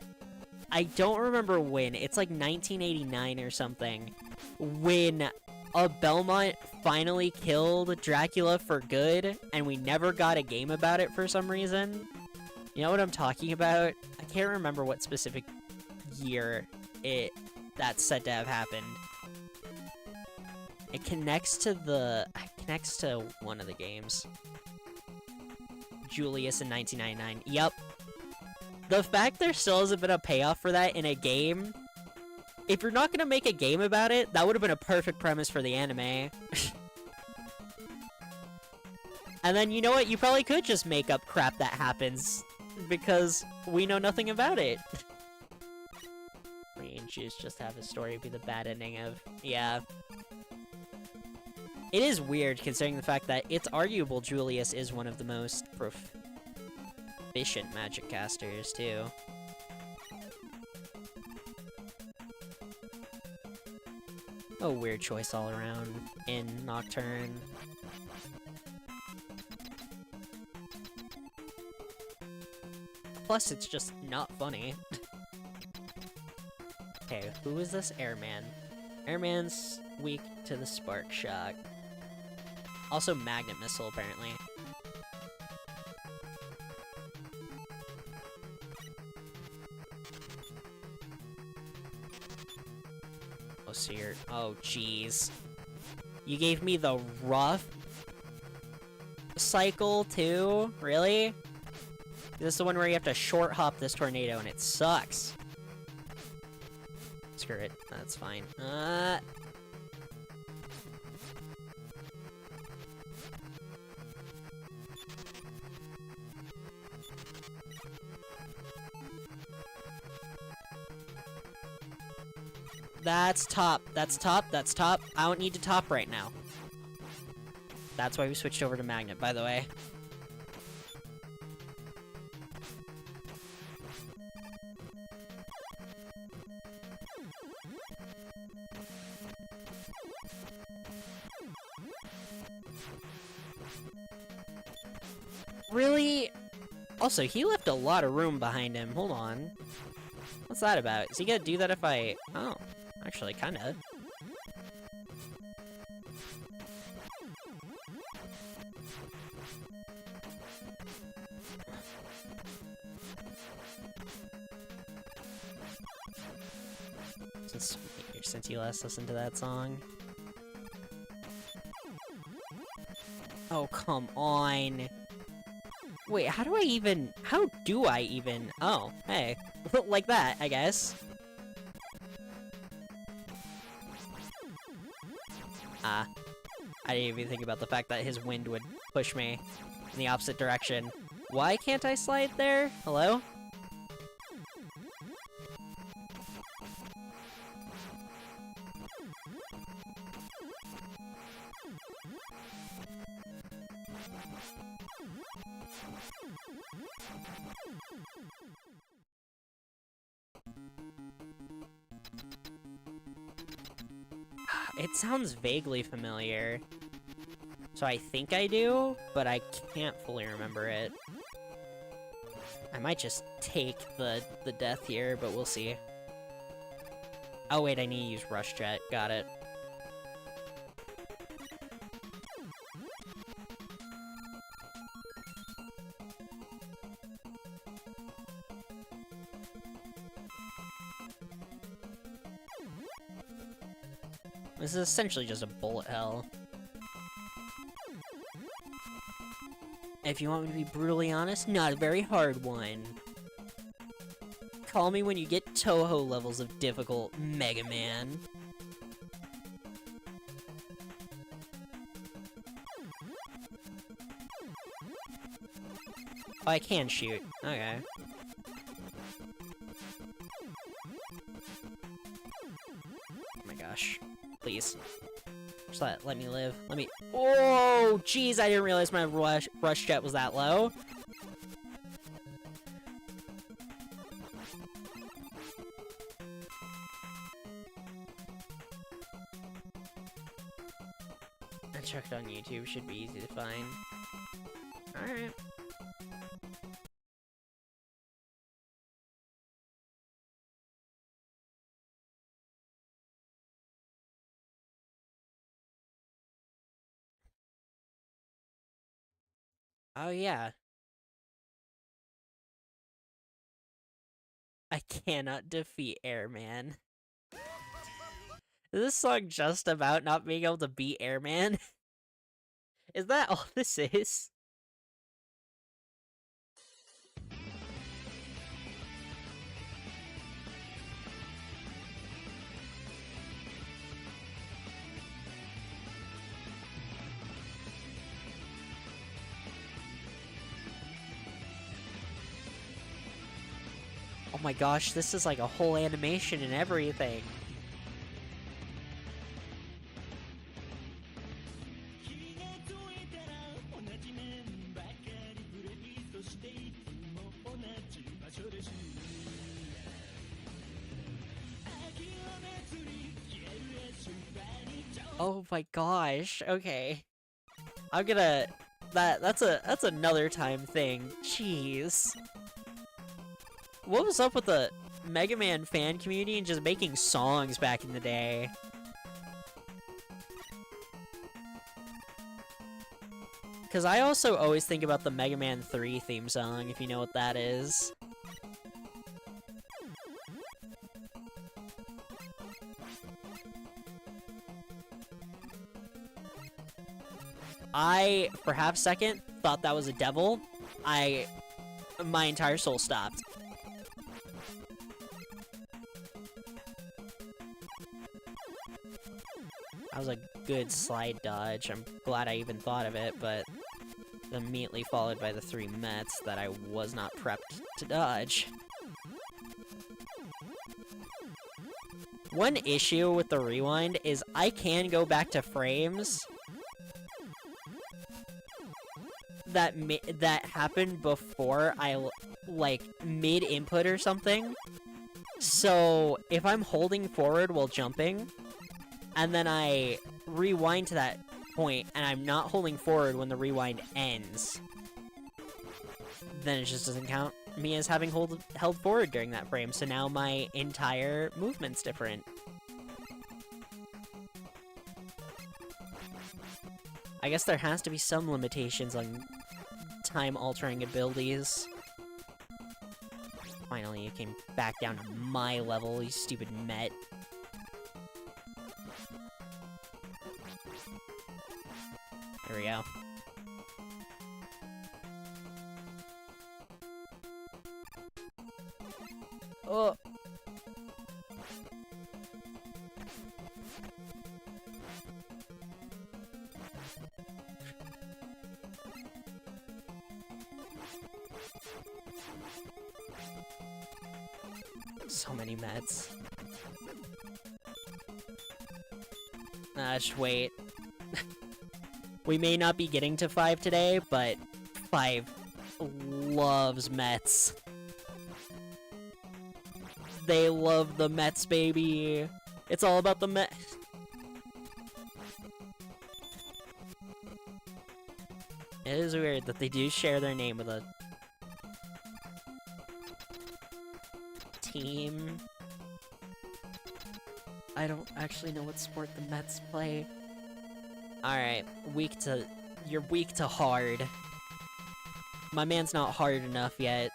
I don't remember when. It's like 1989 or something. When a Belmont finally killed Dracula for good, and we never got a game about it for some reason. You know what I'm talking about? I can't remember what specific year that's said to have happened. It connects to one of the games. Julius in 1999. Yep. The fact there still hasn't been a payoff for that in a game. If you're not gonna make a game about it, that would have been a perfect premise for the anime. And then, you know what? You probably could just make up crap that happens. Because we know nothing about it. Me and Juice just have a story be the bad ending of... Yeah. It is weird, considering the fact that it's arguable Julius is one of the most proficient magic casters, too. A weird choice all around in Nocturne. Plus, it's just not funny. Okay, who is this Airman? Airman's weak to the Spark Shock. Also Magnet Missile, apparently. Oh, so you're... Oh, jeez. You gave me the rough cycle, too? Really? This is the one where you have to short hop this tornado, and it sucks. Screw it. That's fine. That's top. That's top. That's top. I don't need to top right now. That's why we switched over to Magnet, by the way. Really? Also, he left a lot of room behind him. Hold on. What's that about? Is he gonna do that if I... Oh, actually, kinda. Since you last listened to that song. Oh, come on. Wait, how do I even... How do I even... Oh, hey. Like that, I guess. I didn't even think about the fact that his wind would push me in the opposite direction. Why can't I slide there? Hello? It sounds vaguely familiar. So I think I do, but I can't fully remember it. I might just take the death here, but we'll see. Oh wait, I need to use Rush Jet. Got it. This is essentially just a bullet hell. If you want me to be brutally honest, not a very hard one. Call me when you get Toho levels of difficult, Mega Man. Oh, I can shoot. Okay. Oh my gosh. Please. Just let me live. Let me... Oh, jeez, I didn't realize my rush jet was that low. I checked on YouTube, should be easy to find. Alright. Oh, yeah. I cannot defeat Airman. Is this song just about not being able to beat Airman? Is that all this is? Oh my gosh, this is like a whole animation and everything. Oh my gosh, okay. I'm gonna... That's another time thing. Jeez. What was up with the Mega Man fan community and just making songs back in the day. Because I also always think about the Mega Man 3 theme song, if you know what that is. I, for half a second, thought that was a devil. My entire soul stopped. That was a good slide dodge. I'm glad I even thought of it, but immediately followed by the 3 Mets that I was not prepped to dodge. One issue with the rewind is I can go back to frames that happened before I, like, mid-input or something. So, if I'm holding forward while jumping, and then I rewind to that point, and I'm not holding forward when the rewind ends, then it just doesn't count me as having held forward during that frame, so now my entire movement's different. I guess there has to be some limitations on time-altering abilities. Finally, you came back down to my level, you stupid Met. There we go. Oh! So many Mets. Just wait. We may not be getting to 5 today, but 5 loves Mets. They love the Mets, baby. It's all about the Mets. It is weird that they do share their name with a team. I don't actually know what sport the Mets play. Alright, you're weak to hard. My man's not hard enough yet.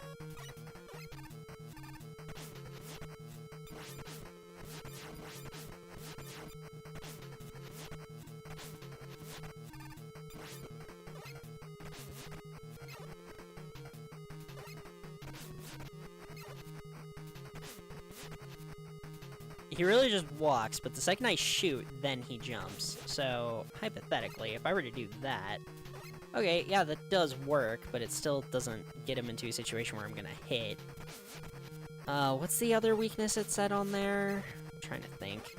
He really just walks, but the second I shoot, then he jumps. So, hypothetically, if I were to do that... Okay, yeah, that does work, but it still doesn't get him into a situation where I'm gonna hit. What's the other weakness it said on there? I'm trying to think.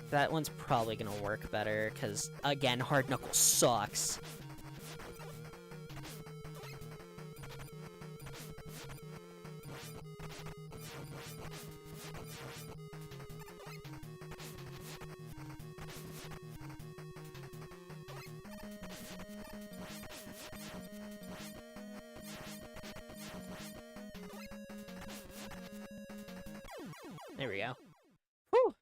That one's probably gonna work better, because, again, Hard Knuckle sucks. There we go. Whew!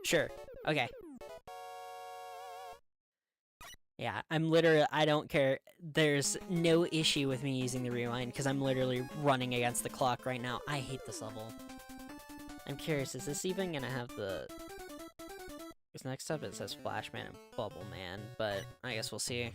Sure. Okay. Yeah, I don't care. There's no issue with me using the rewind, because I'm literally running against the clock right now. I hate this level. I'm curious, is this even gonna have the... Because next up it says Flashman and Bubble Man, but I guess we'll see.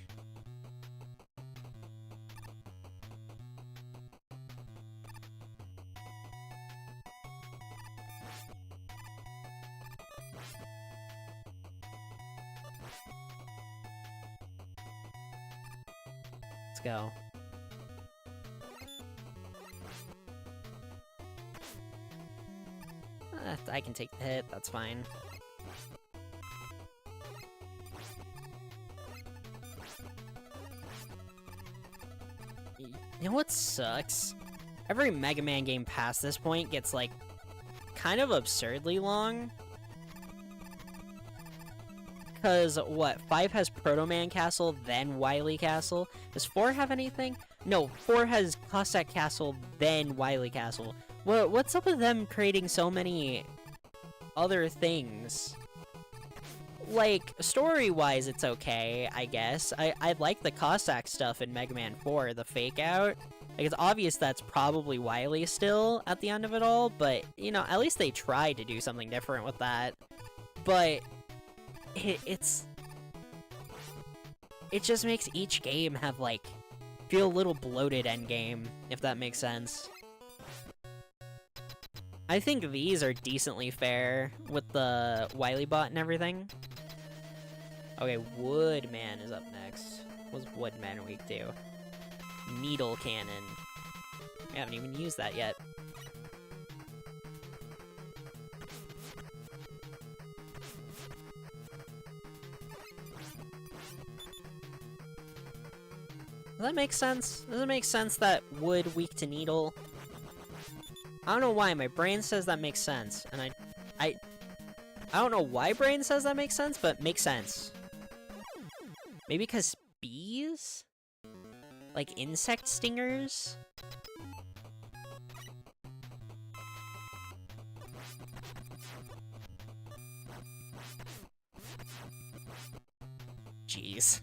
Go. I can take the hit, that's fine. You know what sucks? Every Mega Man game past this point gets, like, kind of absurdly long. Because, what, 5 has Proto Man Castle, then Wily Castle? Does 4 have anything? No, 4 has Cossack Castle, then Wily Castle. What's up with them creating so many other things? Like, story-wise, it's okay, I guess. I like the Cossack stuff in Mega Man 4, the fake-out. Like, it's obvious that's probably Wily still at the end of it all, but, you know, at least they tried to do something different with that. But it just makes each game have, like, feel a little bloated endgame, if that makes sense. I think these are decently fair with the Wily bot and everything. Okay, Woodman is up next. What's Woodman weak to? Needle Cannon. We haven't even used that yet. Does that make sense? Does it make sense that wood weak to needle? I don't know why, my brain says that makes sense, and I don't know why brain says that makes sense, but makes sense. Maybe because bees? Like insect stingers? Jeez.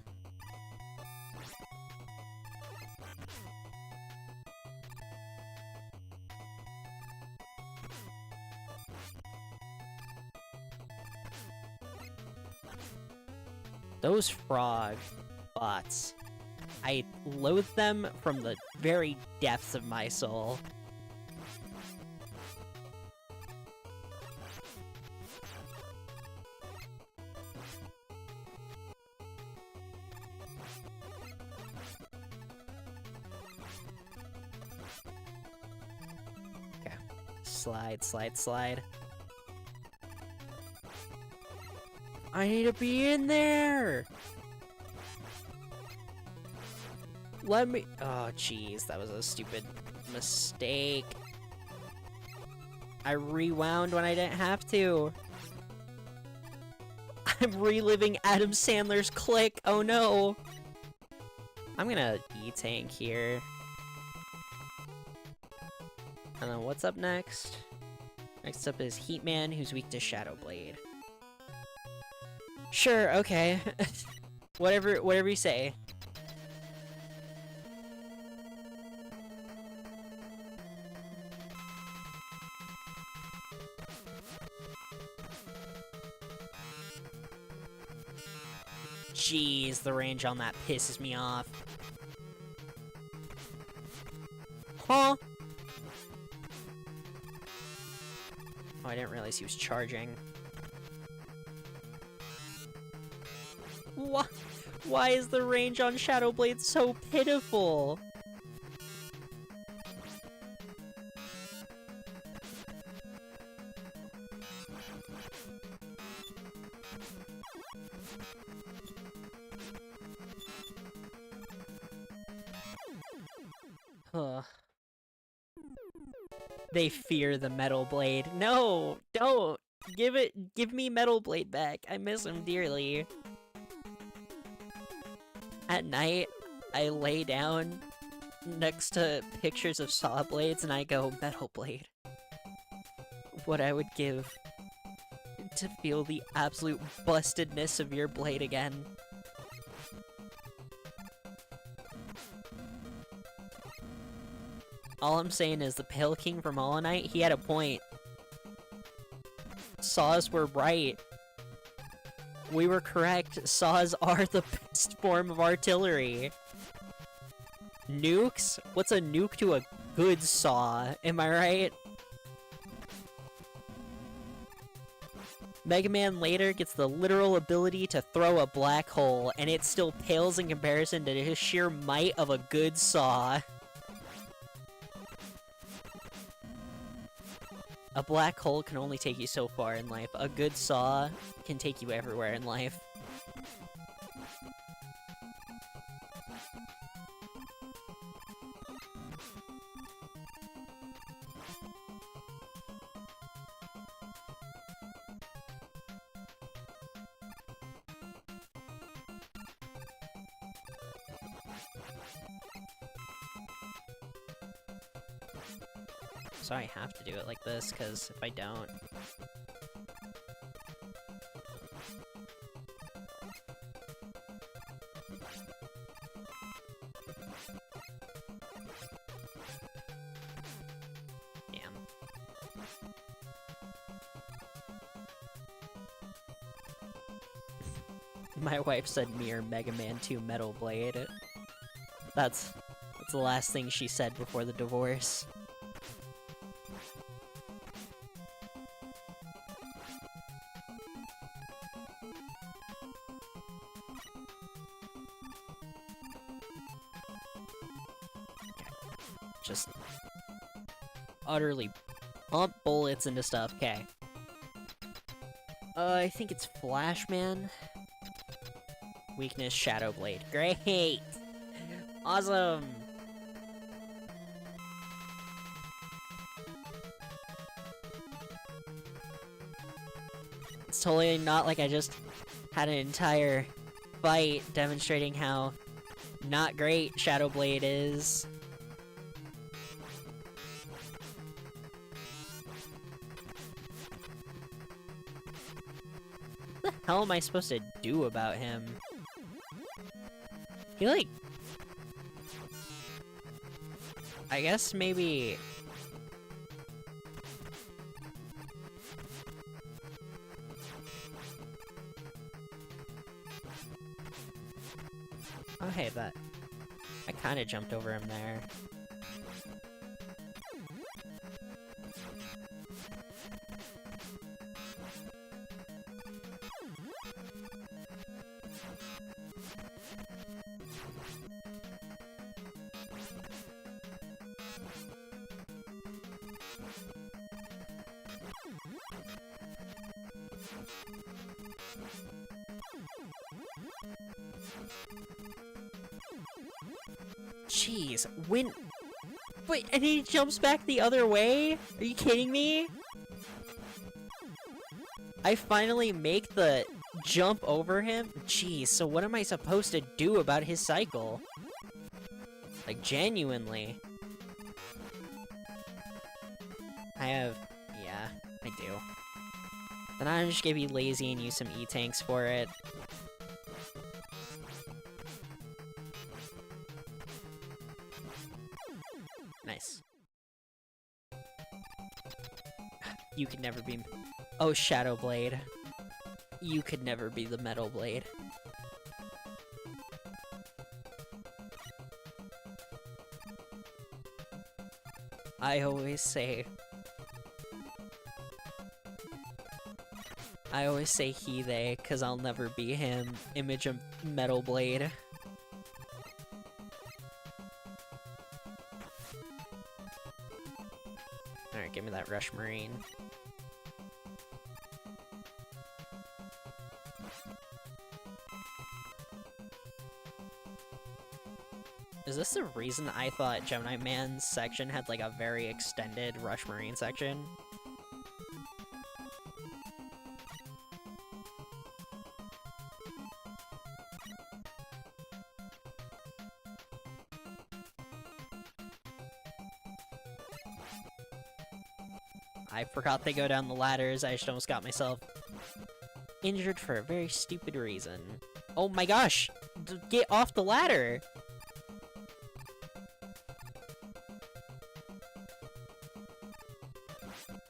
Those frog bots. I loathe them from the very depths of my soul. Okay. Slide, slide, slide. I need to be in there! Let me— oh, jeez, that was a stupid mistake. I rewound when I didn't have to. I'm reliving Adam Sandler's Click, oh no! I'm gonna E-Tank here. And then what's up next? Next up is Heatman, who's weak to Shadow Blade. Sure, okay. whatever you say. Jeez, the range on that pisses me off. Huh? Oh, I didn't realize he was charging. Why is the range on Shadow Blade so pitiful? Huh. They fear the Metal Blade. No, don't! Give me Metal Blade back. I miss him dearly. At night, I lay down next to pictures of saw blades and I go, Metal Blade. What I would give to feel the absolute bustedness of your blade again. All I'm saying is the Pale King from Hollow Knight, he had a point. Saws were right. We were correct. Saws are the best form of artillery. Nukes? What's a nuke to a good saw? Am I right? Mega Man later gets the literal ability to throw a black hole, and it still pales in comparison to the sheer might of a good saw. A black hole can only take you so far in life. A good saw can take you everywhere in life. So I have to do it like this, because if I don't... Damn. My wife said mirror Mega Man 2 Metal Blade. That's the last thing she said before the divorce. Just utterly pump bullets into stuff. Okay. I think it's Flashman. Weakness, Shadow Blade. Great! Awesome! It's totally not like I just had an entire fight demonstrating how not great Shadow Blade is. What the hell am I supposed to do about him? He like... I guess maybe... Oh hey, that... I kinda jumped over him there. Jeez, when... Wait, and he jumps back the other way? Are you kidding me? I finally make the jump over him? Jeez, so what am I supposed to do about his cycle? Like, genuinely. Yeah, I do. Then I'm just gonna be lazy and use some E-tanks for it. Nice. You could never be... Oh, Shadow Blade. You could never be the Metal Blade. I always say he, they, cause I'll never be him. Image of Metal Blade. Alright, give me that Rush Marine. Is this the reason I thought Gemini Man's section had like a very extended Rush Marine section? I forgot they go down the ladders. I just almost got myself injured for a very stupid reason. Oh my gosh! Get off the ladder!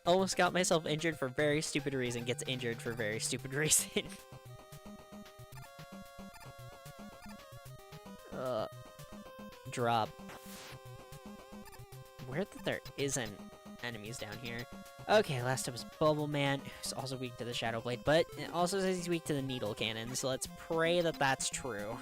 Almost got myself injured for very stupid reason. Gets injured for very stupid reason. Drop. Weird that there isn't enemies down here. Okay, last up is Bubble Man, who's also weak to the Shadow Blade, but it also says he's weak to the Needle Cannon, so let's pray that that's true.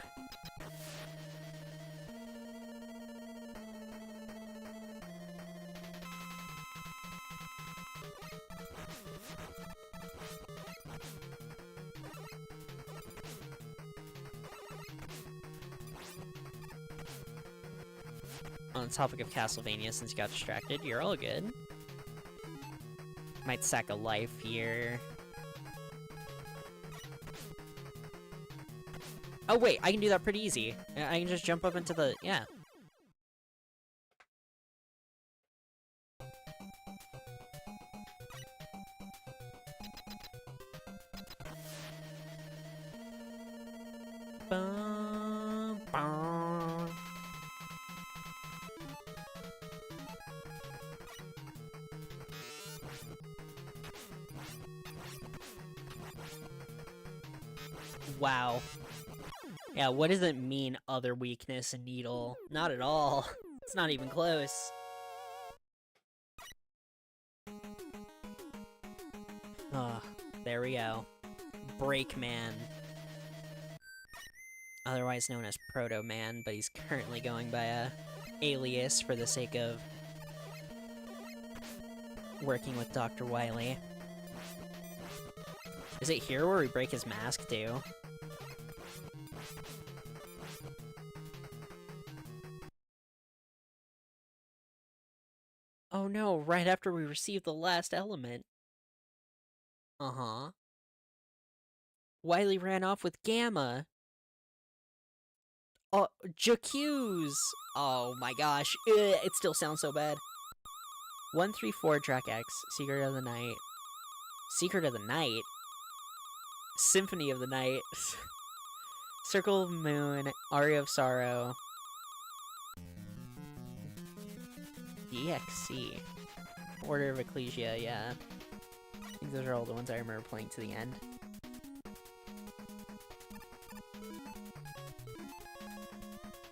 On the topic of Castlevania, since you got distracted, you're all good. Might sack a life here. Oh wait, I can do that pretty easy. I can just jump up into the... yeah. Wow. Yeah, what does it mean, other weakness in Needle? Not at all. It's not even close. Ah, there we go. Breakman. Otherwise known as Proto Man, but he's currently going by a alias for the sake of working with Dr. Wily. Is it here where we break his mask too? Oh no, right after we receive the last element. Uh-huh. Wily ran off with Gamma. Oh, J'accuse! Oh my gosh, it still sounds so bad. 134 track X, Secret of the Night. Secret of the Night? Symphony of the Night. Circle of Moon, Aria of Sorrow. DXC. Order of Ecclesia, yeah. I think those are all the ones I remember playing to the end.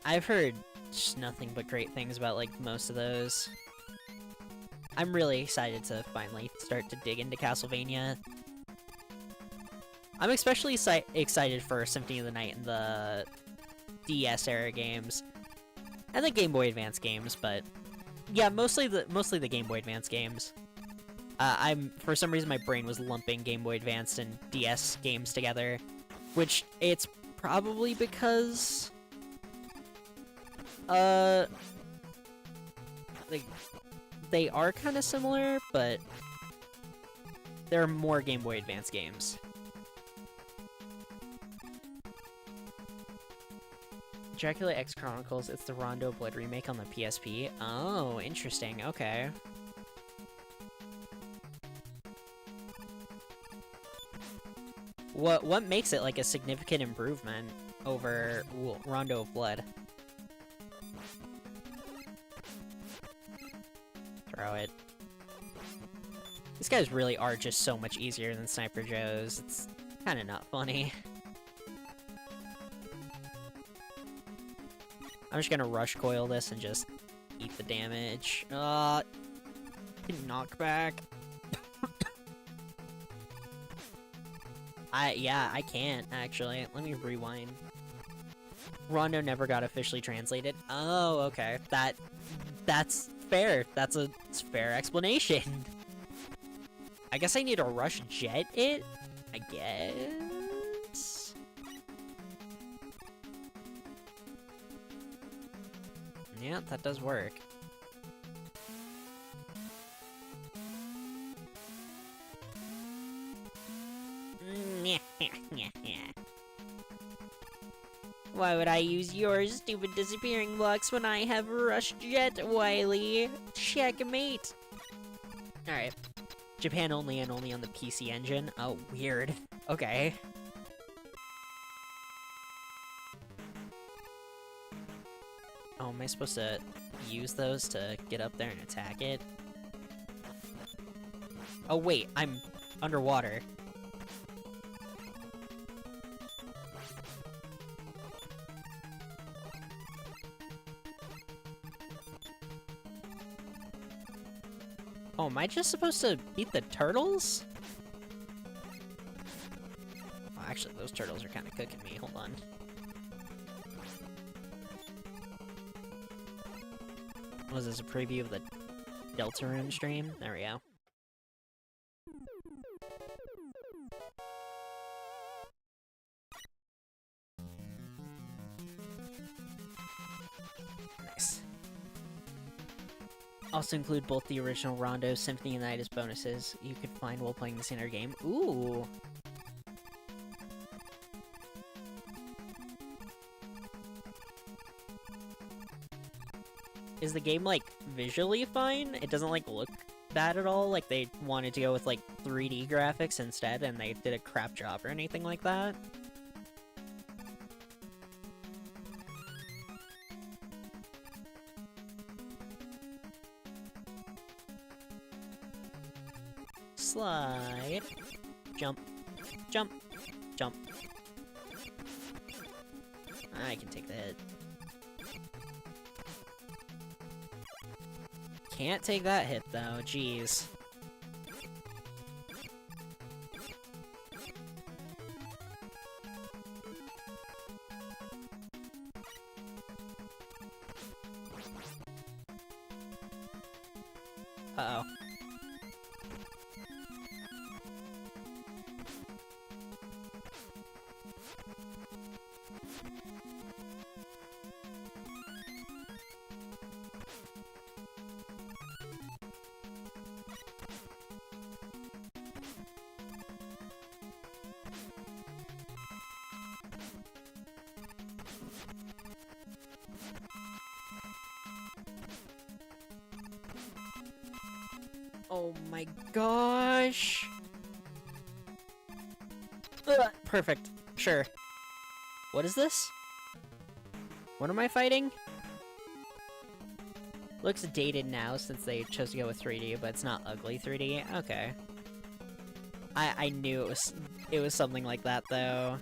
I've heard just nothing but great things about, like, most of those. I'm really excited to finally start to dig into Castlevania. I'm especially excited for Symphony of the Night and the DS era games. And the Game Boy Advance games, but yeah, mostly the Game Boy Advance games. For some reason my brain was lumping Game Boy Advance and DS games together, which it's probably because they are kind of similar, but there are more Game Boy Advance games. Dracula X Chronicles, it's the Rondo Blood remake on the PSP. Oh, interesting, okay. What makes it like a significant improvement over Rondo of Blood? Throw it. These guys really are just so much easier than Sniper Joe's. It's kind of not funny. I'm just gonna rush coil this and just eat the damage. Knockback. Yeah, I can't, actually. Let me rewind. Rondo never got officially translated. Oh, okay. That's fair. That's a fair explanation. I guess I need to rush jet it? I guess? Yeah, that does work. Why would I use your stupid disappearing blocks when I have Rush Jet, Wily? Checkmate! Alright. Japan only and only on the PC Engine? Oh, weird. Okay. Oh, am I supposed to use those to get up there and attack it? Oh wait, I'm underwater. Oh, am I just supposed to beat the turtles? Oh, actually, those turtles are kind of cooking me. Hold on. Was this a preview of the Deltarune stream? There we go. Nice. Also include both the original Rondo Symphony of the Night as bonuses you could find while playing the standard game. Ooh! Is the game, like, visually fine? It doesn't, like, look bad at all? Like, they wanted to go with, like, 3D graphics instead, and they did a crap job or anything like that? Slide. Jump. Jump. Jump. I can take the hit. Can't take that hit, though. Jeez. Uh-oh. Oh my gosh. Ugh, perfect. Sure. What is this? What am I fighting? Looks dated now since they chose to go with 3D, but it's not ugly 3D. Okay. I knew it was something like that though.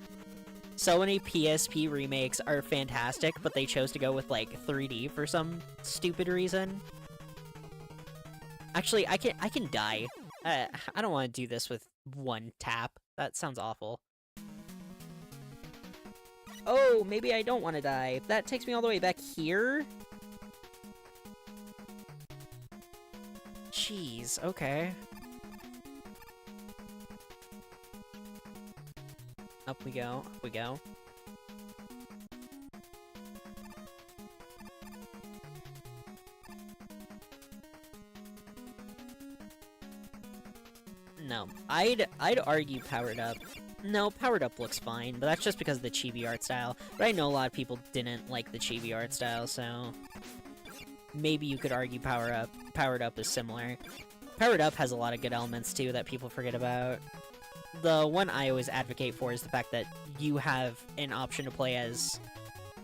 So many PSP remakes are fantastic, but they chose to go with like 3D for some stupid reason. Actually, I can die. I don't want to do this with one tap. That sounds awful. Oh, maybe I don't want to die. That takes me all the way back here? Jeez, okay. Up we go, up we go. No, I'd argue powered up. No, powered up looks fine, but that's just because of the chibi art style. But I know a lot of people didn't like the chibi art style, so maybe you could argue powered up is similar. Powered up has a lot of good elements too that people forget about. The one I always advocate for is the fact that you have an option to play as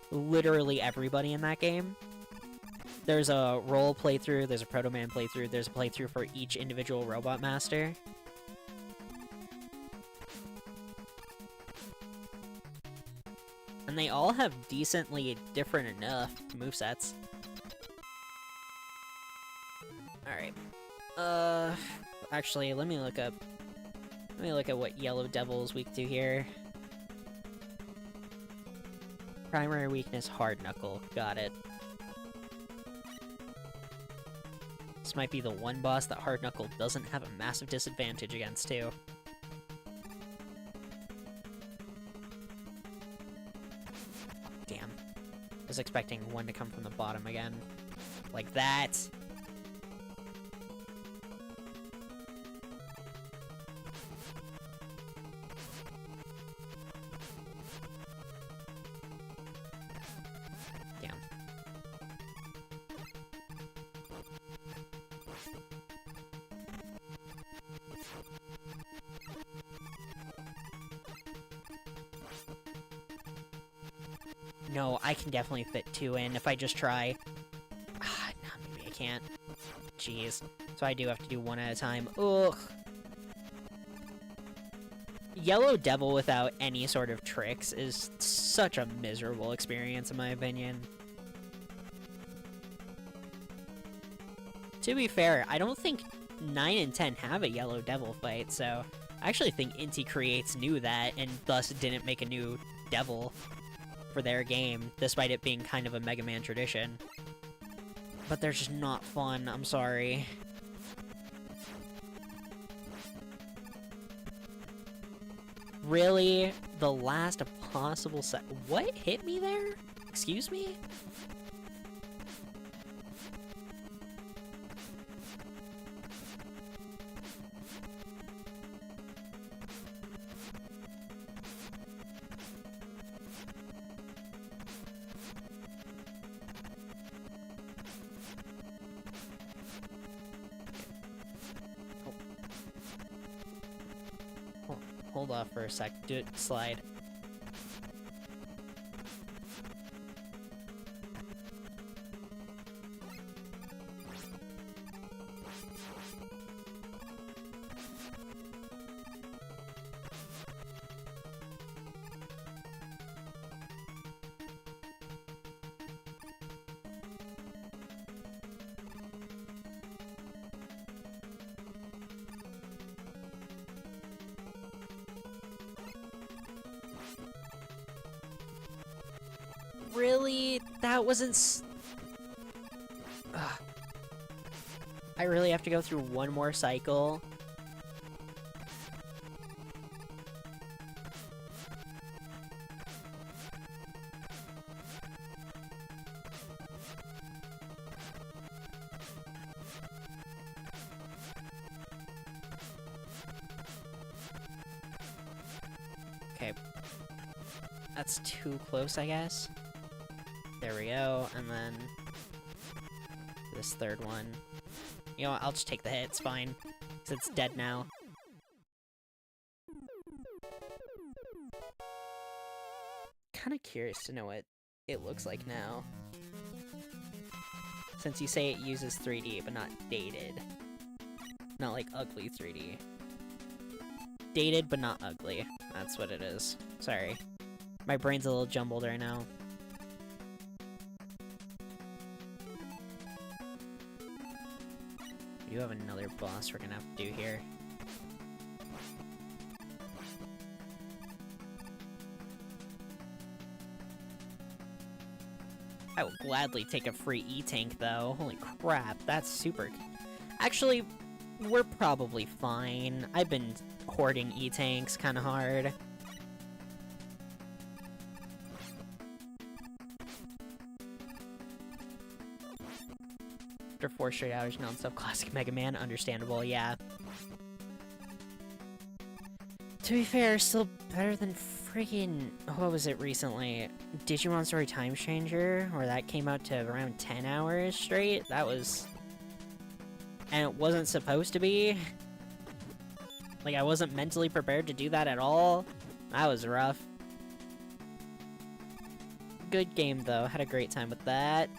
literally everybody in that game. There's a role playthrough, there's a Proto Man playthrough, there's a playthrough for each individual Robot Master. And they all have decently different enough movesets. Alright. Actually, let me look at what Yellow Devil is weak to here. Primary weakness, Hard Knuckle. Got it. This might be the one boss that Hard Knuckle doesn't have a massive disadvantage against, too. Damn. I was expecting one to come from the bottom again. Like that. Damn. No, I can definitely fit two in if I just try. Ah, no, maybe I can't. Jeez. So I do have to do one at a time. Ugh. Yellow Devil without any sort of tricks is such a miserable experience, in my opinion. To be fair, I don't think 9 and 10 have a Yellow Devil fight, so I actually think Inti Creates knew that and thus didn't make a new devil for their game, despite it being kind of a Mega Man tradition. But they're just not fun, I'm sorry. Really? The last possible set? What hit me there? Excuse me? Hold off for a sec. Do it. Slide. Really? That wasn't Ugh. I really have to go through one more cycle? Okay. That's too close, I guess. There we go, and then this third one. You know what, I'll just take the hit, it's fine. Because it's dead now. Kinda curious to know what it looks like now. Since you say it uses 3D, but not dated. Not like ugly 3D. Dated, but not ugly. That's what it is. Sorry. My brain's a little jumbled right now. You have another boss we're gonna have to do here. I will gladly take a free E-Tank, though. Holy crap, that's super... Actually, we're probably fine. I've been hoarding E-Tanks kinda hard. After 4 straight hours non-stop classic Mega Man, understandable, yeah. To be fair, still better than freaking... What was it recently? Digimon Story Time Changer, where that came out to around 10 hours straight? That was... And it wasn't supposed to be. Like, I wasn't mentally prepared to do that at all. That was rough. Good game, though. Had a great time with that.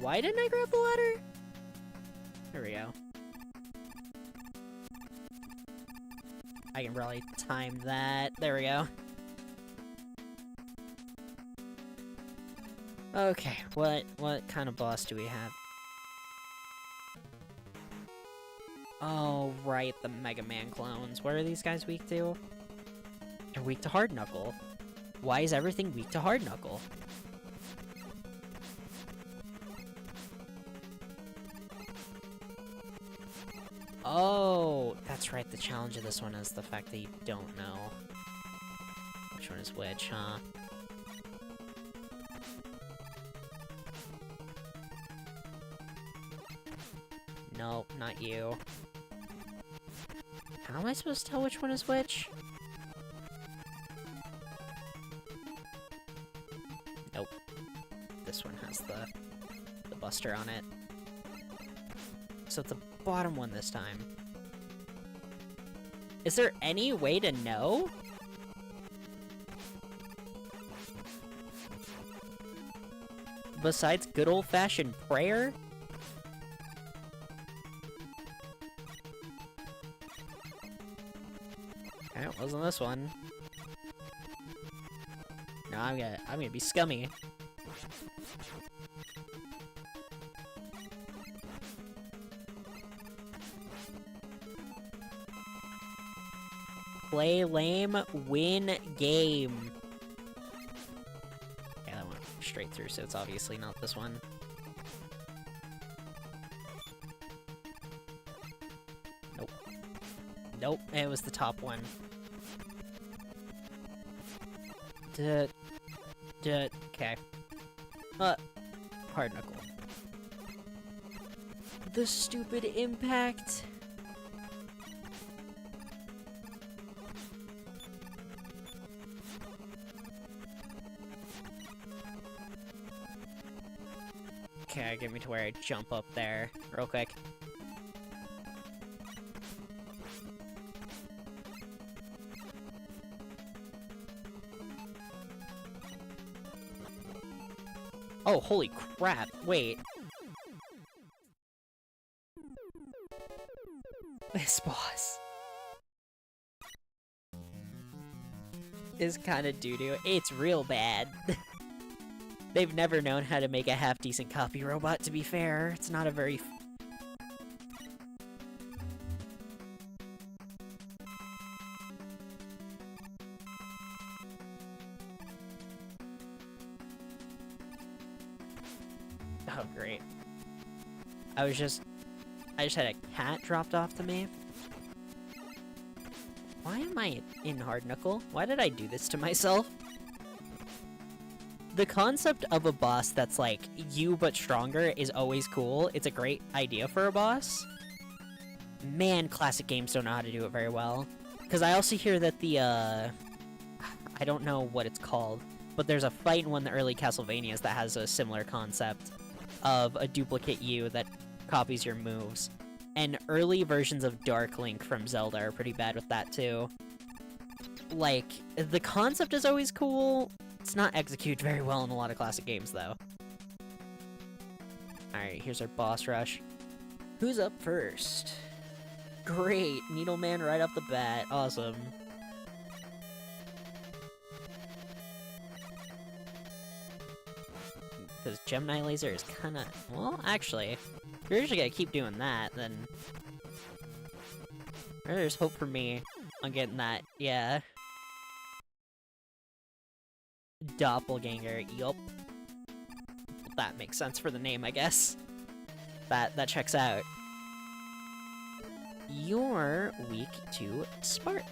Why didn't I grab the ladder? There we go. I can probably time that. There we go. Okay, what kind of boss do we have? Oh, right, the Mega Man clones. What are these guys weak to? They're weak to Hard Knuckle. Why is everything weak to Hard Knuckle? Oh, that's right, the challenge of this one is the fact that you don't know which one is which, huh? Nope, not you. How am I supposed to tell which one is which? Nope. This one has the buster on it. So it's the bottom one this time. Is there any way to know? Besides good old-fashioned prayer? Okay, it wasn't this one. No, I'm gonna be scummy. Play lame, win game. Yeah, that went straight through, so it's obviously not this one. Nope. Nope, it was the top one. Okay. Hard Knuckle. The stupid impact. Okay, get me to where I jump up there real quick. Oh, holy crap, wait. This boss is kinda doo-doo. It's real bad. They've never known how to make a half-decent copy robot, to be fair. It's not a very... Oh, great. I just had a cat dropped off to me. Why am I in Hard Knuckle? Why did I do this to myself? The concept of a boss that's like you but stronger is always cool. It's a great idea for a boss. Man, classic games don't know how to do it very well. Because I also hear that the, I don't know what it's called, but there's a fight in one of the early Castlevanias that has a similar concept of a duplicate you that copies your moves. And early versions of Dark Link from Zelda are pretty bad with that too. Like, the concept is always cool. It's not executed very well in a lot of classic games, though. Alright, here's our boss rush. Who's up first? Great! Needleman right off the bat. Awesome. Because Gemini Laser is kinda... Well, actually, if you're just gonna keep doing that, then... There's hope for me on getting that, yeah. Doppelganger, yup. That makes sense for the name, I guess. That checks out. You're weak to Spark.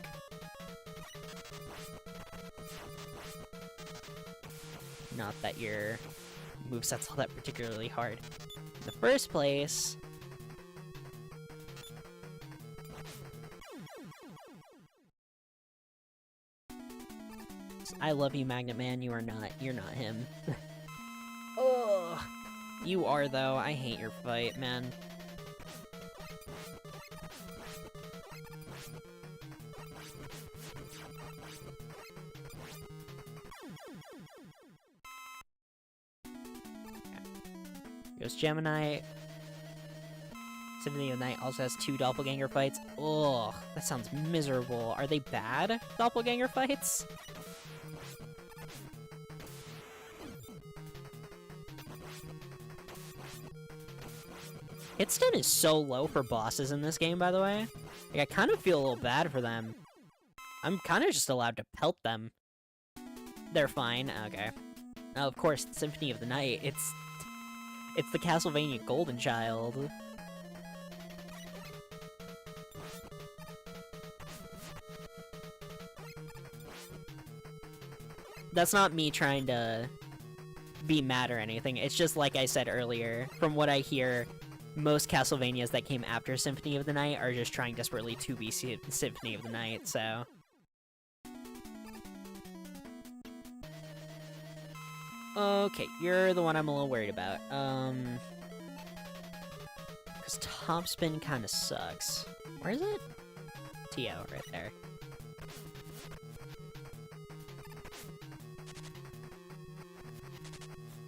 Not that your moveset's all that particularly hard. In the first place... I love you, Magnet Man. You are not. You're not him. Ugh. You are, though. I hate your fight, man. Goes Gemini. Symphony of the Night also has 2 doppelganger fights. Ugh, that sounds miserable. Are they bad doppelganger fights? Hit stun is so low for bosses in this game, by the way. Like, I kind of feel a little bad for them. I'm kind of just allowed to pelt them. They're fine. Okay. Now, of course, Symphony of the Night. It's the Castlevania Golden Child. That's not me trying to be mad or anything. It's just like I said earlier, from what I hear, most Castlevanias that came after Symphony of the Night are just trying desperately to be Symphony of the Night, so... Okay, you're the one I'm a little worried about. Because Topspin kind of sucks. Where is it? T.O. right there.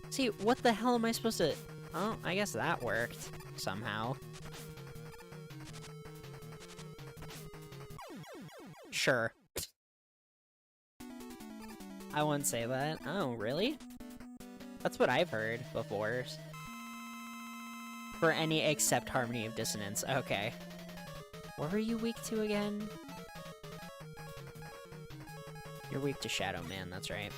See, what the hell am I supposed to... Oh, I guess that worked. Somehow. Sure. I wouldn't say that. Oh, really? That's what I've heard before. For any except Harmony of Dissonance. Okay. What were you weak to again? You're weak to Shadow Man, that's right.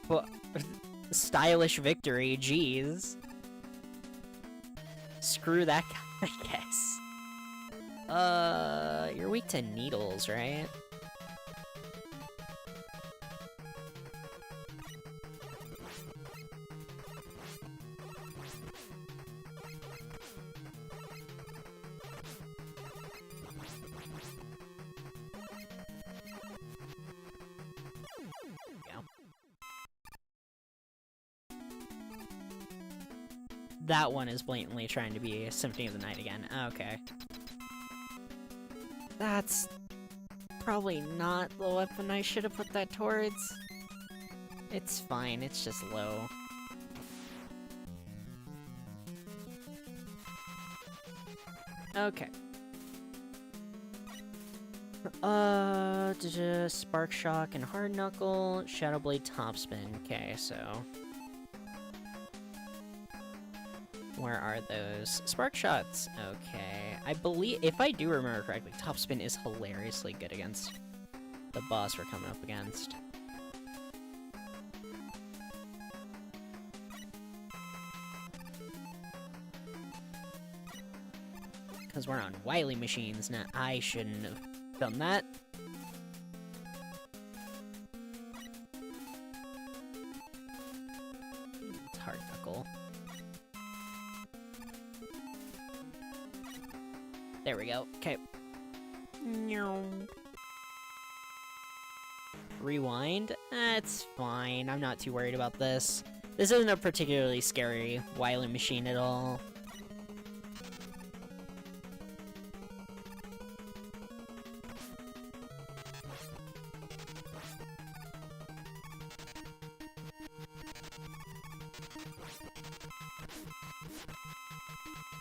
Well, stylish victory, jeez. Screw that guy, I guess. You're weak to needles, right? That one is blatantly trying to be Symphony of the Night again. Okay. That's probably not the weapon I should have put that towards. It's fine, it's just low. Okay. Spark Shock and Hard Knuckle, Shadow Blade Topspin. Okay, so... Where are those? Spark Shots. Okay. I believe, if I do remember correctly, Topspin is hilariously good against the boss we're coming up against. Because we're on Wily machines now. I shouldn't have done that. It's hard knuckle. There we go. Okay. Rewind? It's fine. I'm not too worried about this. This isn't a particularly scary Wily machine at all.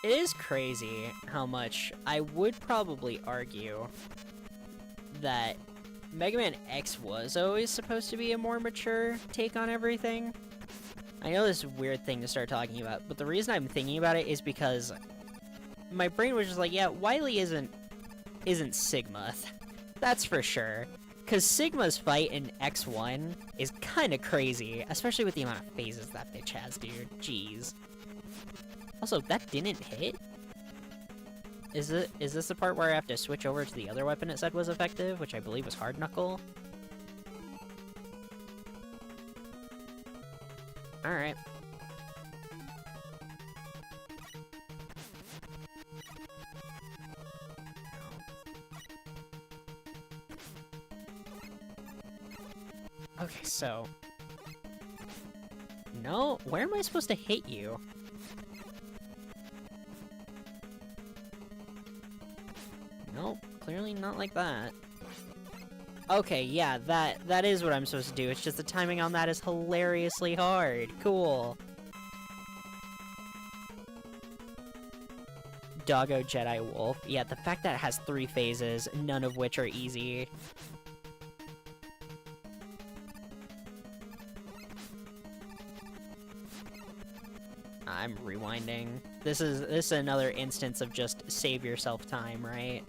It is crazy how much I would probably argue that Mega Man X was always supposed to be a more mature take on everything. I know this is a weird thing to start talking about, but the reason I'm thinking about it is because my brain was just like, yeah, Wily isn't Sigma. That's for sure. Because Sigma's fight in X1 is kind of crazy, especially with the amount of phases that bitch has, dude. Jeez. Also, that didn't hit? Is this the part where I have to switch over to the other weapon it said was effective, which I believe was Hard Knuckle? Alright. Okay, so... No, where am I supposed to hit you? Nope, clearly not like that. Okay, yeah, that is what I'm supposed to do. It's just the timing on that is hilariously hard. Cool. Doggo Jedi Wolf. Yeah, the fact that it has 3 phases, none of which are easy. I'm rewinding. This is another instance of just save yourself time, right?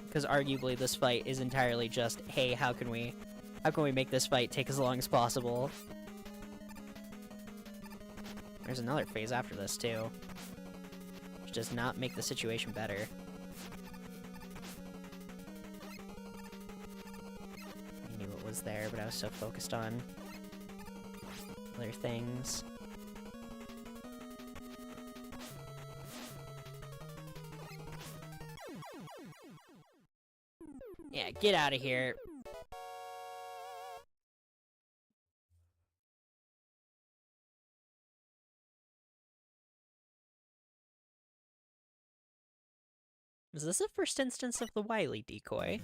Because arguably this fight is entirely just, hey, how can we make this fight take as long as possible? There's another phase after this too, which does not make the situation better. I knew it was there, but I was so focused on other things. Yeah, get out of here. Is this the first instance of the Wily decoy?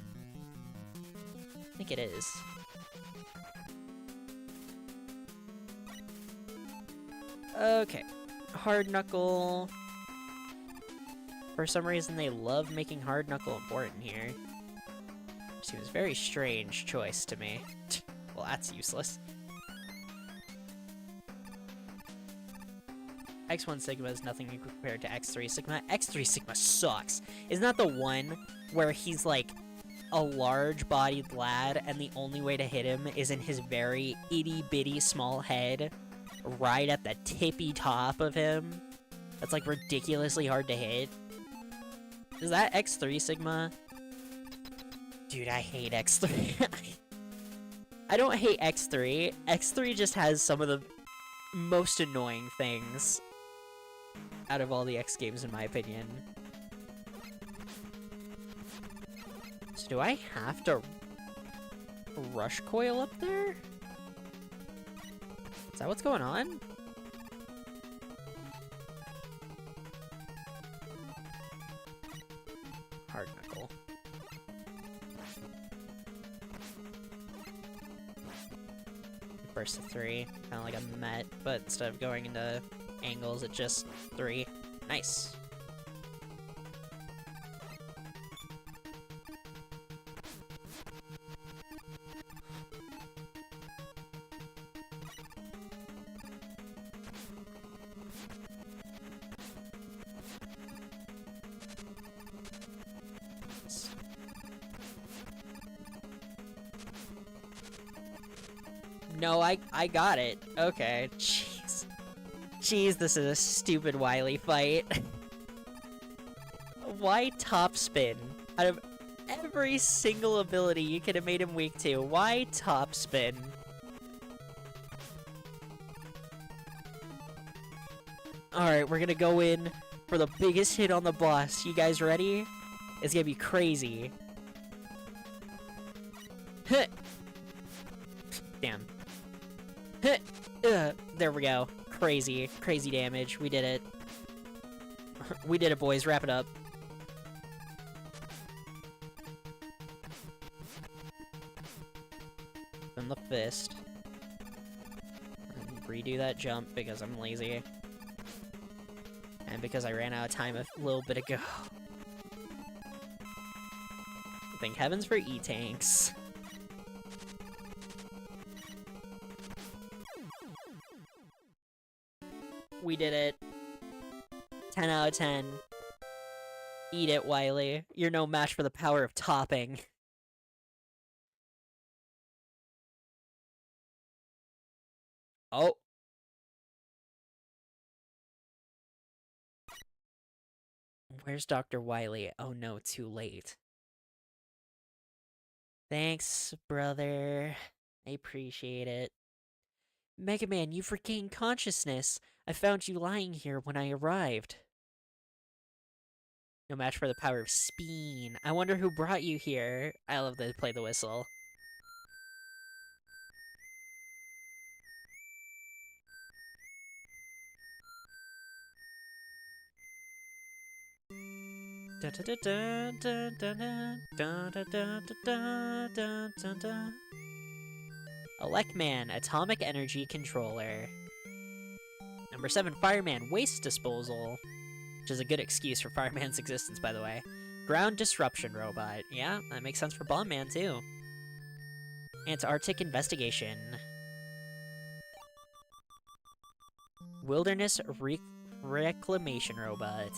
I think it is. Okay. Hard Knuckle. For some reason, they love making Hard Knuckle important here. Seems a very strange choice to me. Well, that's useless. X1 Sigma is nothing compared to X3 Sigma. X3 Sigma sucks. Isn't that the one where he's like a large-bodied lad and the only way to hit him is in his very itty-bitty small head right at the tippy top of him? That's like ridiculously hard to hit. Is that X3 Sigma? Dude, I hate X3. I don't hate X3. X3 just has some of the most annoying things out of all the X games, in my opinion. So do I have to rush coil up there? Is that what's going on? Hard Knuckle. Burst of 3, kind of like a Met, but instead of going into angles, it's just 3. Nice. No, I got it. Okay. Jeez. Jeez, this is a stupid Wily fight. Why top spin? Out of every single ability you could have made him weak to, why top spin? Alright, we're gonna go in for the biggest hit on the boss. You guys ready? It's gonna be crazy. Huh. Damn. Huh. There we go. Crazy. Crazy damage. We did it. We did it, boys. Wrap it up. And the fist. And redo that jump because I'm lazy. And because I ran out of time a little bit ago. Thank heavens for E-tanks. We did it. 10 out of 10. Eat it, Wily. You're no match for the power of topping. Oh. Where's Dr. Wily? Oh no, too late. Thanks, brother. I appreciate it. Mega Man, you've regained consciousness. I found you lying here when I arrived. No match for the power of Speen. I wonder who brought you here. I love to play the whistle. Elecman, Atomic Energy Controller. Number 7, Fireman, Waste Disposal. Which is a good excuse for Fireman's existence, by the way. Ground Disruption Robot. Yeah, that makes sense for Bomb Man, too. Antarctic Investigation. Wilderness Reclamation Robot.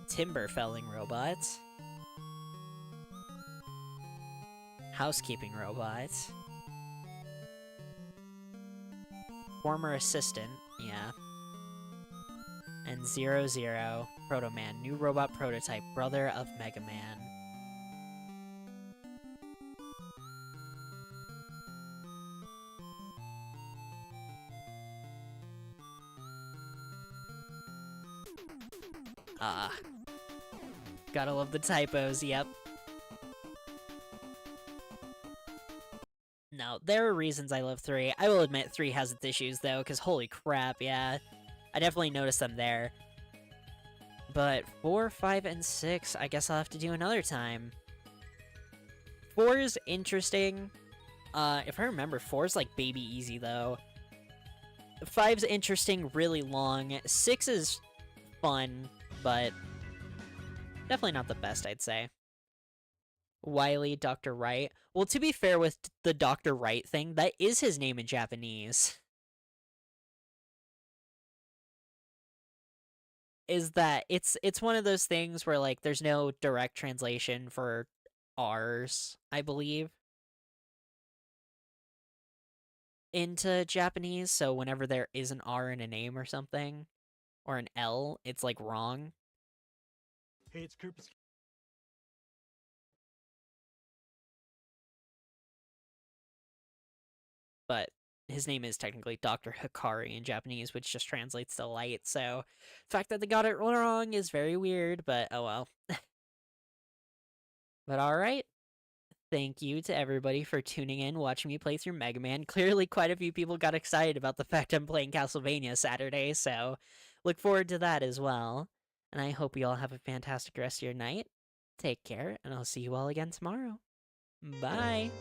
Timber Felling Robot. Housekeeping Robot. Former Assistant, yeah. And 00, Proto Man, new robot prototype, brother of Mega Man. Ah. Gotta love the typos, yep. No, there are reasons I love 3. I will admit 3 has its issues, though, because holy crap, yeah. I definitely noticed them there. But 4, 5, and 6, I guess I'll have to do another time. 4 is interesting. If I remember, 4 is like baby easy, though. 5's interesting, really long. 6 is fun, but definitely not the best, I'd say. Wily, Dr. Wright. Well, to be fair with the Dr. Wright thing, that is his name in Japanese. Is that it's one of those things where, like, there's no direct translation for R's, I believe, into Japanese, so whenever there is an R in a name or something, or an L, it's, like, wrong. Hey, it's Kirpus. But his name is technically Dr. Hikari in Japanese, which just translates to light, so the fact that they got it wrong is very weird, but oh well. But alright. Thank you to everybody for tuning in, watching me play through Mega Man. Clearly quite a few people got excited about the fact I'm playing Castlevania Saturday, so look forward to that as well. And I hope you all have a fantastic rest of your night. Take care, and I'll see you all again tomorrow. Bye!